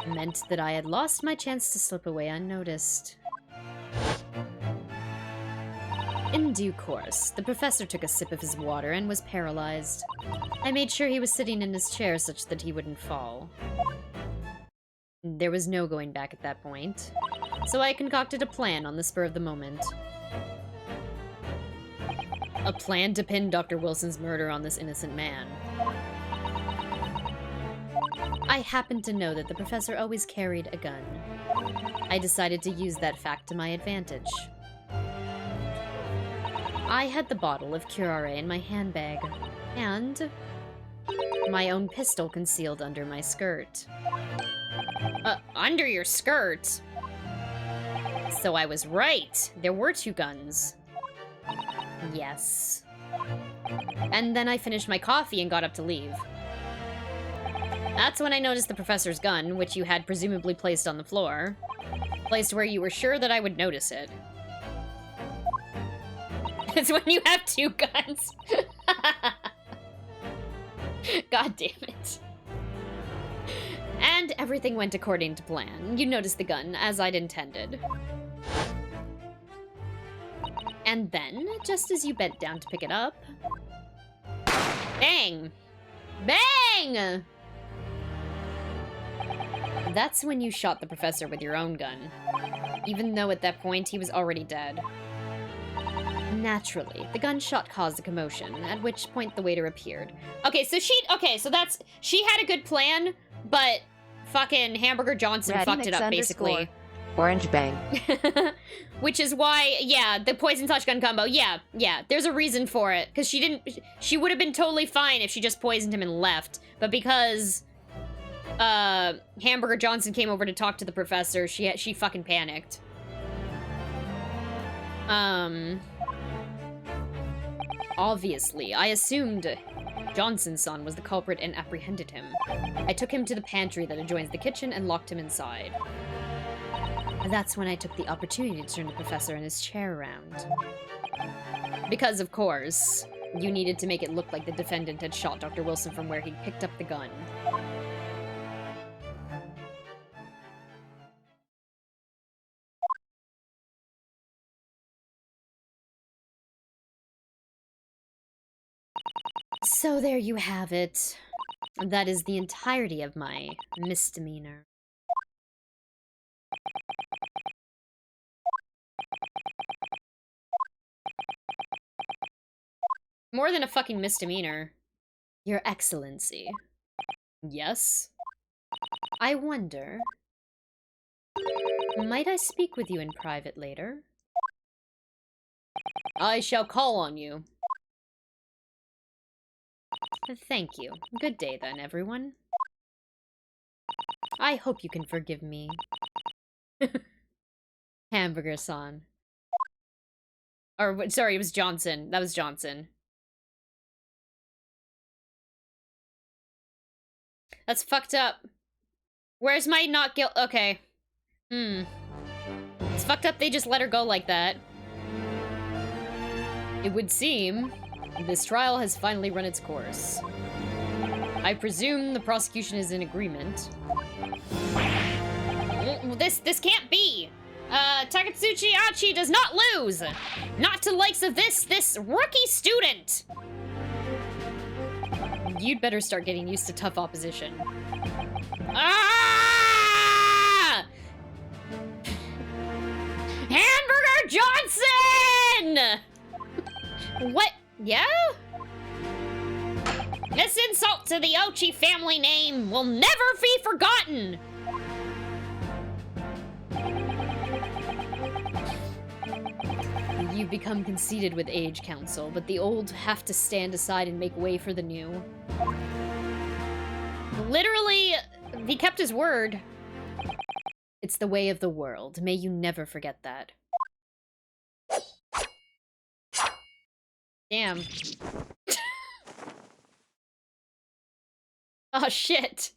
meant that I had lost my chance to slip away unnoticed. In due course, the professor took a sip of his water and was paralyzed. I made sure he was sitting in his chair such that he wouldn't fall. There was no going back at that point, so I concocted a plan on the spur of the moment. A plan to pin Dr. Wilson's murder on this innocent man. I happened to know that the professor always carried a gun. I decided to use that fact to my advantage. I had the bottle of curare in my handbag, and my own pistol concealed under my skirt. Under your skirt? So I was right. There were two guns. Yes. And then I finished my coffee and got up to leave. That's when I noticed the professor's gun, which you had presumably placed on the floor. Placed where you were sure that I would notice it. It's when you have two guns. God damn it. And everything went according to plan. You noticed the gun, as I'd intended. And then, just as you bent down to pick it up... Bang! Bang! That's when you shot the professor with your own gun. Even though at that point he was already dead. Naturally, the gunshot caused a commotion, at which point the waiter appeared. Okay, so she had a good plan, but fucking Hamburger Johnson fucked it up, basically. Orange bang. Which is why, yeah, the poison touch gun combo, yeah, there's a reason for it. Because she would have been totally fine if she just poisoned him and left. But because, Hamburger Johnson came over to talk to the professor, she fucking panicked. Obviously, I assumed Johnson's son was the culprit and apprehended him. I took him to the pantry that adjoins the kitchen and locked him inside. That's when I took the opportunity to turn the professor in his chair around. Because, of course, you needed to make it look like the defendant had shot Dr. Wilson from where he'd picked up the gun. So there you have it. That is the entirety of my misdemeanor. More than a fucking misdemeanor. Your Excellency. Yes? I wonder... Might I speak with you in private later? I shall call on you. Thank you. Good day then, everyone. I hope you can forgive me. Hamburger-san. Or, sorry, it was Johnson. That was Johnson. That's fucked up. Where's my not guilt? Okay. It's fucked up they just let her go like that. It would seem this trial has finally run its course. I presume the prosecution is in agreement. This can't be! Takatsuchi Achi does not lose! Not to the likes of this rookie student! You'd better start getting used to tough opposition. Ah! Hamburger Johnson! What? Yeah? This insult to the Ochi family name will never be forgotten! You've become conceited with age, Counsel, but the old have to stand aside and make way for the new. Literally, he kept his word. It's the way of the world. May you never forget that. Damn. Oh, shit.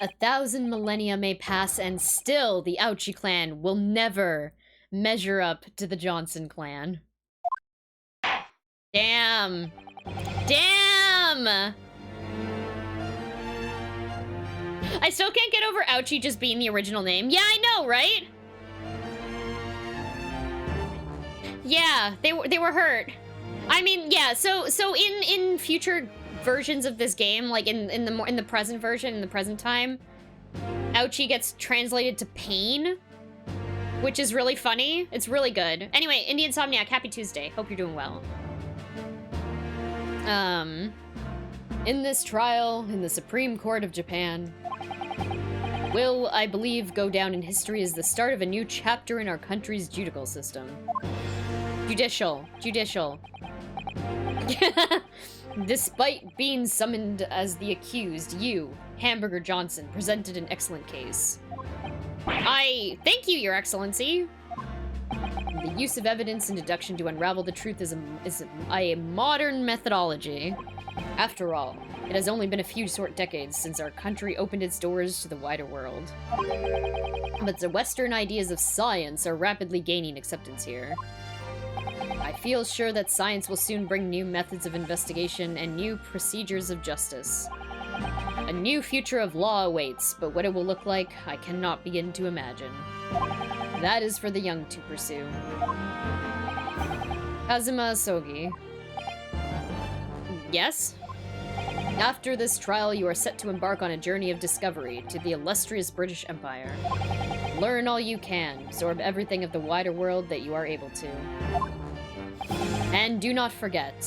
A 1,000 millennia may pass and still the Ouchie clan will never measure up to the Johnson clan. Damn. Damn! I still can't get over Ouchie just being the original name. Yeah, I know, right? Yeah, they were hurt. I mean, yeah, so in future versions of this game, like in the present version, in the present time, Ouchie gets translated to pain, which is really funny. It's really good. Anyway, Indie Insomniac, happy Tuesday. Hope you're doing well. In this trial in the Supreme Court of Japan will, I believe, go down in history as the start of a new chapter in our country's judicial system. Judicial. Despite being summoned as the accused, you, Hamburger Johnson, presented an excellent case. I thank you, Your Excellency. The use of evidence and deduction to unravel the truth is a modern methodology. After all, it has only been a few short decades since our country opened its doors to the wider world. But the Western ideas of science are rapidly gaining acceptance here. I feel sure that science will soon bring new methods of investigation and new procedures of justice. A new future of law awaits, but what it will look like, I cannot begin to imagine. That is for the young to pursue. Kazuma Sogi. Yes? After this trial, you are set to embark on a journey of discovery to the illustrious British Empire. Learn all you can, absorb everything of the wider world that you are able to. And do not forget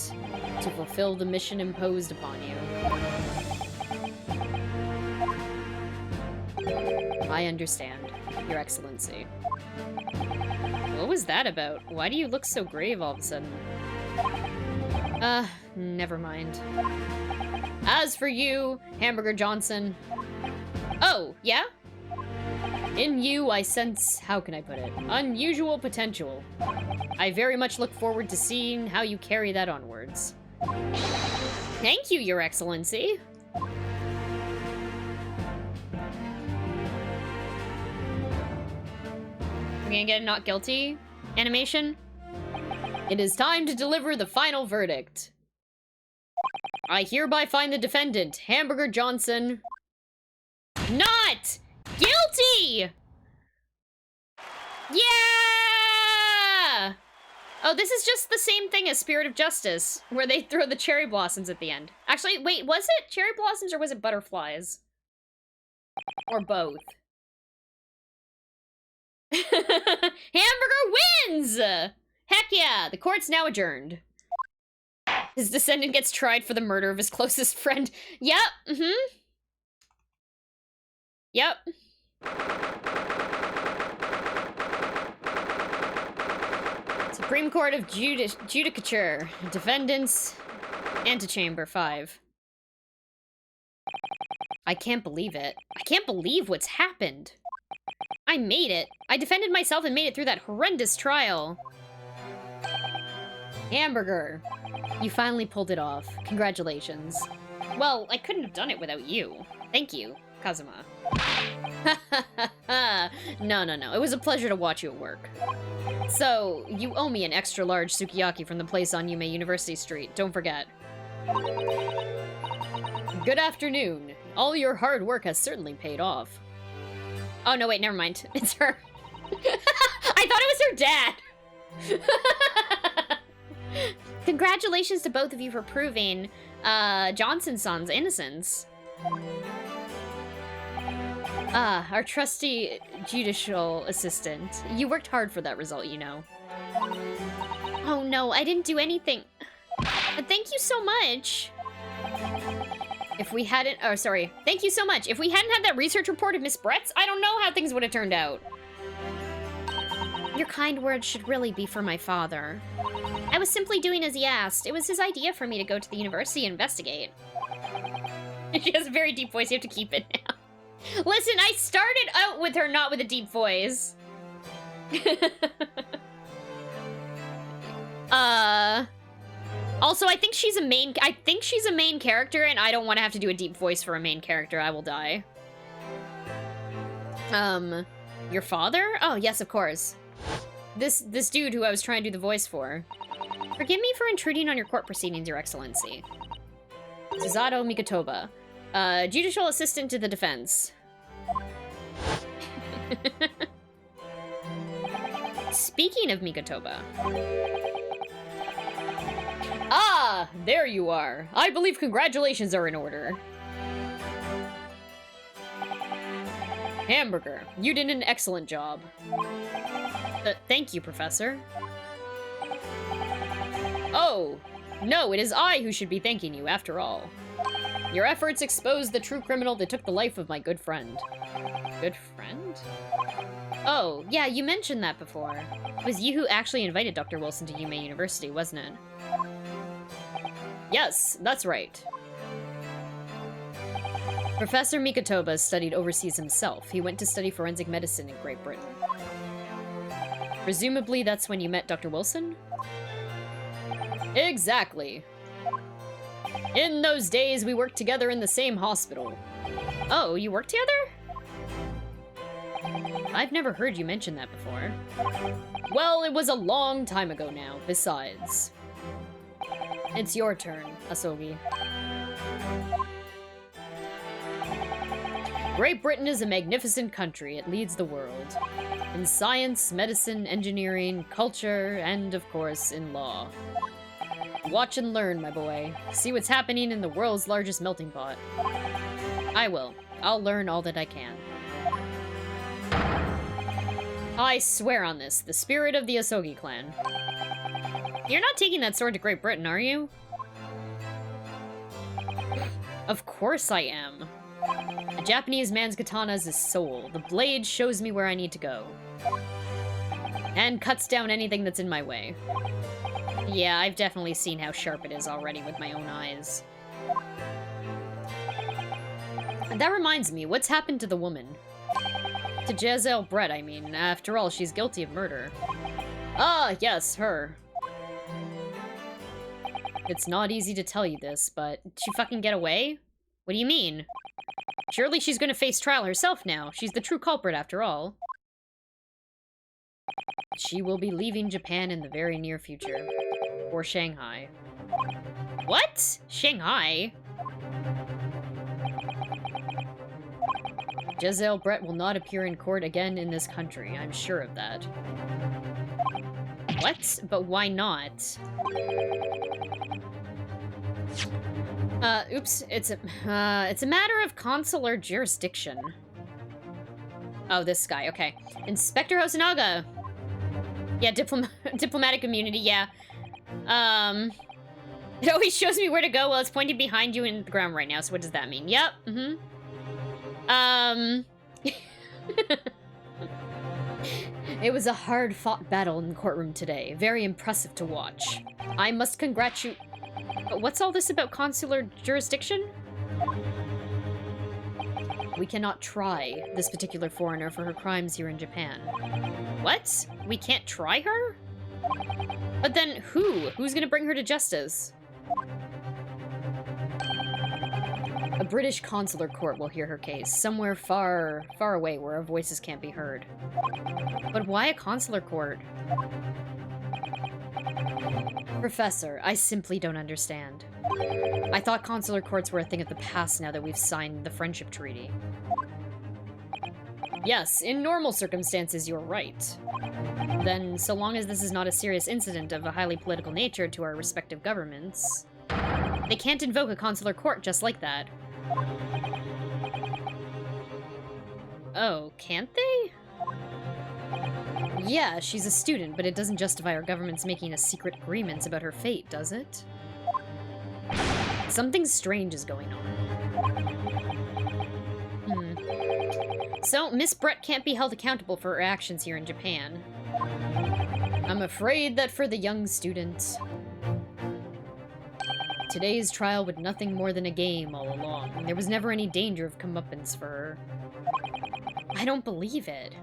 to fulfill the mission imposed upon you. I understand, Your Excellency. What was that about? Why do you look so grave all of a sudden? Never mind. As for you, Hamburger Johnson... Oh, yeah? In you, I sense, how can I put it, unusual potential. I very much look forward to seeing how you carry that onwards. Thank you, Your Excellency. We're gonna get a not guilty animation. It is time to deliver the final verdict. I hereby find the defendant, Hamburger Johnson, not guilty! Yeah! Oh, this is just the same thing as Spirit of Justice, where they throw the cherry blossoms at the end. Actually, wait, was it cherry blossoms or was it butterflies? Or both? Hamburger wins! Heck yeah, the court's now adjourned. His descendant gets tried for the murder of his closest friend. Yep, Yep. Supreme Court of Judicature. Defendants. Antechamber 5. I can't believe it. I can't believe what's happened. I made it. I defended myself and made it through that horrendous trial. Hamburger. You finally pulled it off. Congratulations. Well, I couldn't have done it without you. Thank you, Kazuma. No. It was a pleasure to watch you at work. So, you owe me an extra large sukiyaki from the place on Yume University Street. Don't forget. Good afternoon. All your hard work has certainly paid off. Oh, no, wait, never mind. It's her. I thought it was her dad. Congratulations to both of you for proving Johnson-san's innocence. Our trusty judicial assistant. You worked hard for that result, you know. Oh no, I didn't do anything. Thank you so much. If we hadn't, oh sorry, thank you so much. If we hadn't had that research report of Miss Brett's, I don't know how things would have turned out. Your kind words should really be for my father. I was simply doing as he asked. It was his idea for me to go to the university and investigate. She has a very deep voice, you have to keep it now. Listen, I started out with her not with a deep voice. Also, I think she's a main character, and I don't want to have to do a deep voice for a main character. I will die. Your father? Oh, yes, of course. This dude who I was trying to do the voice for. Forgive me for intruding on your court proceedings, Your Excellency. Suzato Mikotoba. Judicial assistant to the defense. Speaking of Mikotoba. Ah, there you are. I believe congratulations are in order. Hamburger, you did an excellent job. Thank you, Professor. Oh, no, it is I who should be thanking you, after all. Your efforts exposed the true criminal that took the life of my good friend. Good friend? Oh, yeah, you mentioned that before. It was you who actually invited Dr. Wilson to Yume University, wasn't it? Yes, that's right. Professor Mikotoba studied overseas himself. He went to study forensic medicine in Great Britain. Presumably that's when you met Dr. Wilson? Exactly. In those days, we worked together in the same hospital. Oh, you worked together? I've never heard you mention that before. Well, it was a long time ago now, besides. It's your turn, Asogi. Great Britain is a magnificent country. It leads the world. In science, medicine, engineering, culture, and, of course, in law. Watch and learn, my boy. See what's happening in the world's largest melting pot. I will. I'll learn all that I can. I swear on this, the spirit of the Asogi clan. You're not taking that sword to Great Britain, are you? Of course I am. A Japanese man's katana is his soul. The blade shows me where I need to go. And cuts down anything that's in my way. Yeah, I've definitely seen how sharp it is already with my own eyes. And that reminds me, what's happened to the woman? To Jezebel Brett, I mean. After all, she's guilty of murder. Ah, yes, her. It's not easy to tell you this, but did she fucking get away? What do you mean? Surely she's gonna face trial herself now. She's the true culprit, after all. She will be leaving Japan in the very near future. Or Shanghai. What? Shanghai? Jezebel Brett will not appear in court again in this country. I'm sure of that. What? But why not? Oops. It's a matter of consular jurisdiction. Oh, this guy. Okay. Inspector Hosonaga. Yeah, diplomatic immunity, yeah. It always shows me where to go while it's pointing behind you in the ground right now, so what does that mean? Yep, It was a hard-fought battle in the courtroom today. Very impressive to watch. I must congratulate... What's all this about consular jurisdiction? We cannot try this particular foreigner for her crimes here in Japan. What? We can't try her? But then who? Who's gonna bring her to justice? A British consular court will hear her case, somewhere far, far away where our voices can't be heard. But why a consular court? Professor, I simply don't understand. I thought consular courts were a thing of the past now that we've signed the friendship treaty. Yes, in normal circumstances, you're right. Then, so long as this is not a serious incident of a highly political nature to our respective governments, they can't invoke a consular court just like that. Oh, can't they? Yeah, she's a student, but it doesn't justify our government's making a secret agreements about her fate, does it? Something strange is going on. So, Miss Brett can't be held accountable for her actions here in Japan. I'm afraid that for the young student, today's trial was nothing more than a game all along. There was never any danger of comeuppance for her. I don't believe it.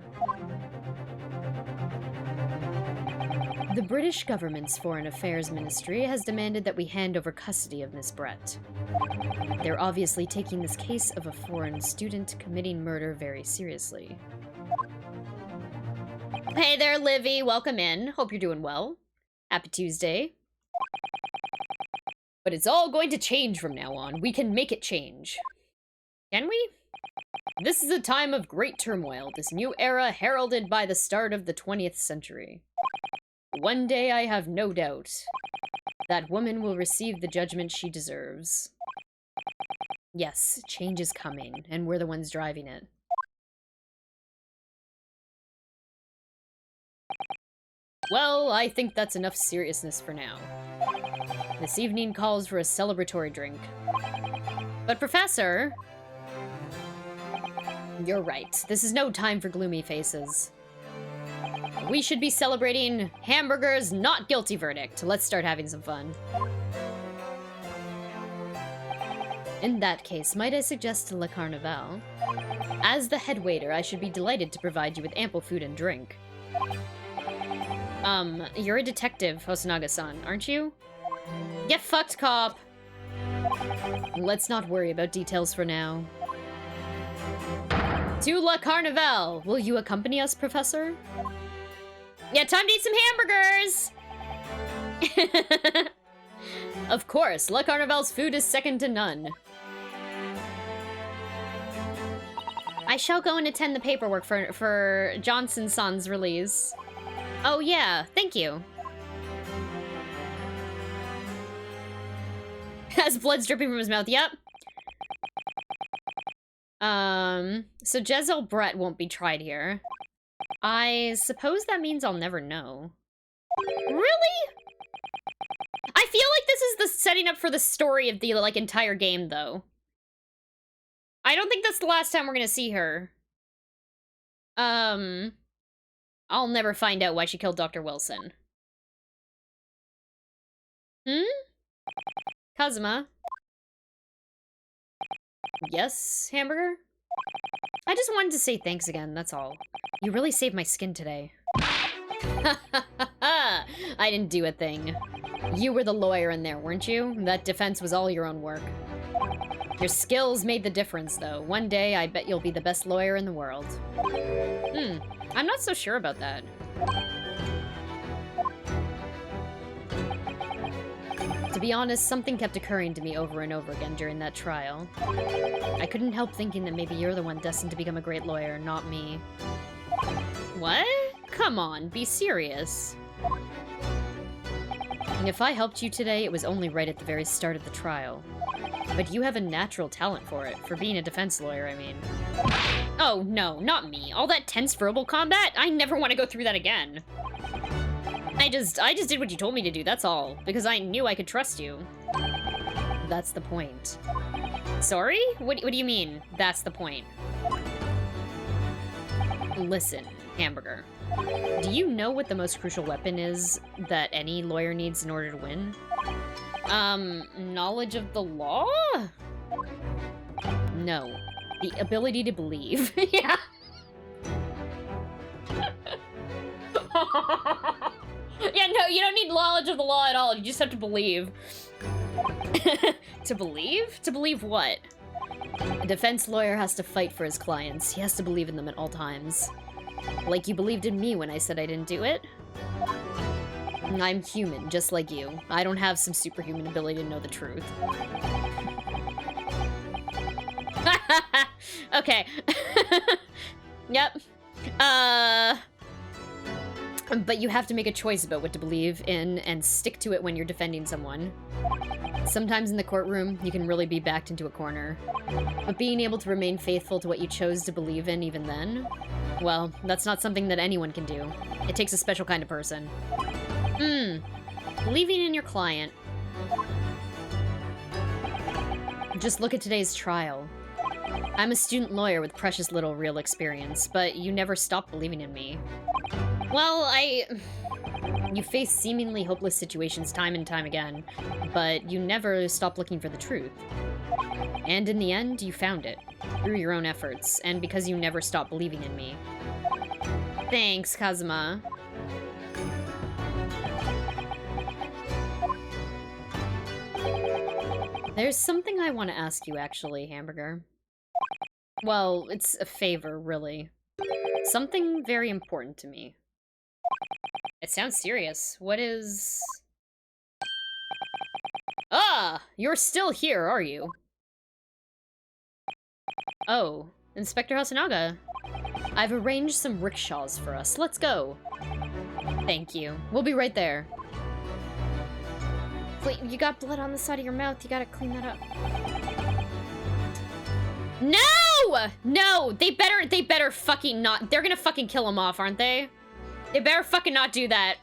The British government's Foreign Affairs Ministry has demanded that we hand over custody of Miss Brett. They're obviously taking this case of a foreign student committing murder very seriously. Hey there, Livy. Welcome in. Hope you're doing well. Happy Tuesday. But it's all going to change from now on. We can make it change. Can we? This is a time of great turmoil, this new era heralded by the start of the 20th century. One day, I have no doubt, that woman will receive the judgment she deserves. Yes, change is coming, and we're the ones driving it. Well, I think that's enough seriousness for now. This evening calls for a celebratory drink. But Professor... You're right. This is no time for gloomy faces. We should be celebrating Hamburger's not guilty verdict. Let's start having some fun. In that case, might I suggest to Le Carnaval? As the head waiter, I should be delighted to provide you with ample food and drink. You're a detective, Hosonaga-san, aren't you? Get fucked, cop! Let's not worry about details for now. To La Carnaval! Will you accompany us, Professor? Yeah, time to eat some hamburgers! Of course, La Carnaval's food is second to none. I shall go and attend the paperwork for Johnson-san's release. Oh yeah, thank you. Has blood dripping from his mouth, yep. So Jezebel Brett won't be tried here. I suppose that means I'll never know. Really? I feel like this is the setting up for the story of the, like, entire game, though. I don't think that's the last time we're gonna see her. I'll never find out why she killed Dr. Wilson. Kazuma? Yes, Hamburger? I just wanted to say thanks again, that's all. You really saved my skin today. I didn't do a thing. You were the lawyer in there, weren't you? That defense was all your own work. Your skills made the difference, though. One day, I bet you'll be the best lawyer in the world. I'm not so sure about that. To be honest, something kept occurring to me over and over again during that trial. I couldn't help thinking that maybe you're the one destined to become a great lawyer, not me. What? Come on, be serious. And if I helped you today, it was only right at the very start of the trial. But you have a natural talent for it, for being a defense lawyer, I mean. Oh, no, not me. All that tense verbal combat? I never want to go through that again. I just did what you told me to do, that's all. Because I knew I could trust you. That's the point. Sorry? What do you mean, that's the point? Listen, Hamburger. Do you know what the most crucial weapon is that any lawyer needs in order to win? Knowledge of the law? No. The ability to believe. Yeah. Yeah, no, you don't need knowledge of the law at all. You just have to believe. To believe? To believe what? A defense lawyer has to fight for his clients. He has to believe in them at all times. Like you believed in me when I said I didn't do it? I'm human, just like you. I don't have some superhuman ability to know the truth. Okay. Yep. But you have to make a choice about what to believe in and stick to it when you're defending someone. Sometimes in the courtroom, you can really be backed into a corner. But being able to remain faithful to what you chose to believe in even then, well, that's not something that anyone can do. It takes a special kind of person. Believing in your client. Just look at today's trial. I'm a student lawyer with precious little real experience, but you never stopped believing in me. Well, you face seemingly hopeless situations time and time again, but you never stopped looking for the truth. And in the end, you found it, through your own efforts, and because you never stopped believing in me. Thanks, Kazuma. There's something I want to ask you, actually, Hamburger. Well, it's a favor, really. Something very important to me. It sounds serious. What is... Ah! You're still here, are you? Oh, Inspector Hasanaga. I've arranged some rickshaws for us. Let's go. Thank you. We'll be right there. Wait, you got blood on the side of your mouth. You gotta clean that up. No! No! They better fucking not. They're gonna fucking kill him off, aren't they? They better fucking not do that.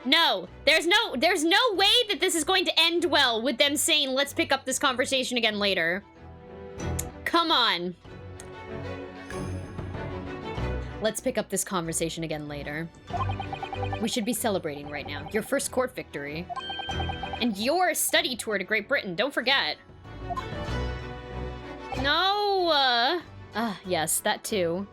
No. There's no way that this is going to end well with them saying, let's pick up this conversation again later. Come on. Let's pick up this conversation again later. We should be celebrating right now. Your first court victory. And your study tour to Great Britain, don't forget. No! Yes, that too.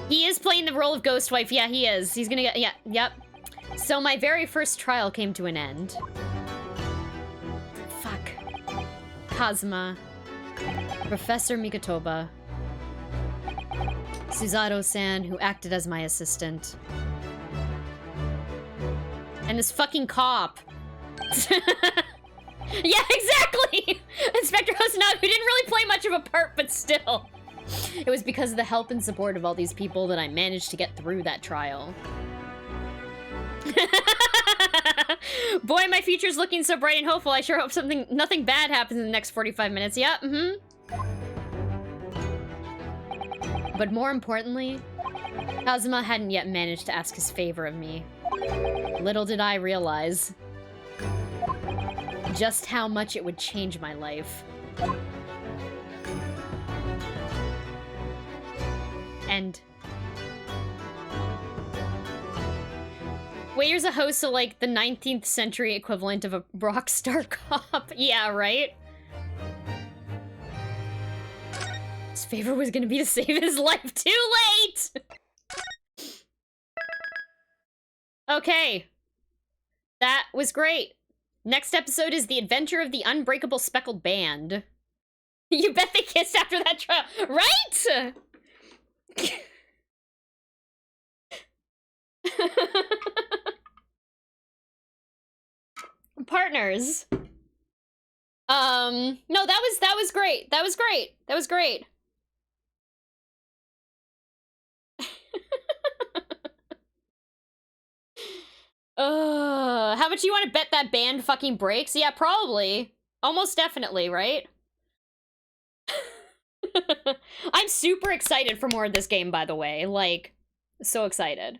He is playing the role of Ghost Wife. Yeah, he is. He's gonna get... Yeah, yep. So my very first trial came to an end. Fuck. Kazuma. Professor Mikotoba. Suzato-san, who acted as my assistant. And this fucking cop. Yeah, exactly! Inspector Hosonaga, who didn't really play much of a part, but still. It was because of the help and support of all these people that I managed to get through that trial. Boy, my future's looking so bright and hopeful. I sure hope nothing bad happens in the next 45 minutes. Yeah, But more importantly, Kazuma hadn't yet managed to ask his favor of me. Little did I realize just how much it would change my life. And... Waiter's a host of, like, the 19th century equivalent of a rock star cop. Yeah, right? His favor was gonna be to save his life. Too late! Okay. That was great. Next episode is The Adventure of the Unbreakable Speckled Band. You bet they kissed after that trial, right? Partners. No, that was great. That was great. That was great. How much you want to bet that band fucking breaks? Yeah, probably. Almost definitely, right? I'm super excited for more of this game, by the way. Like, so excited.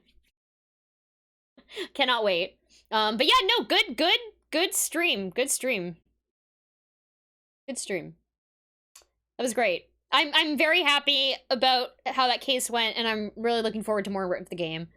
Cannot wait. But yeah, no, good stream. Good stream. Good stream. That was great. I'm very happy about how that case went, and I'm really looking forward to more of the game.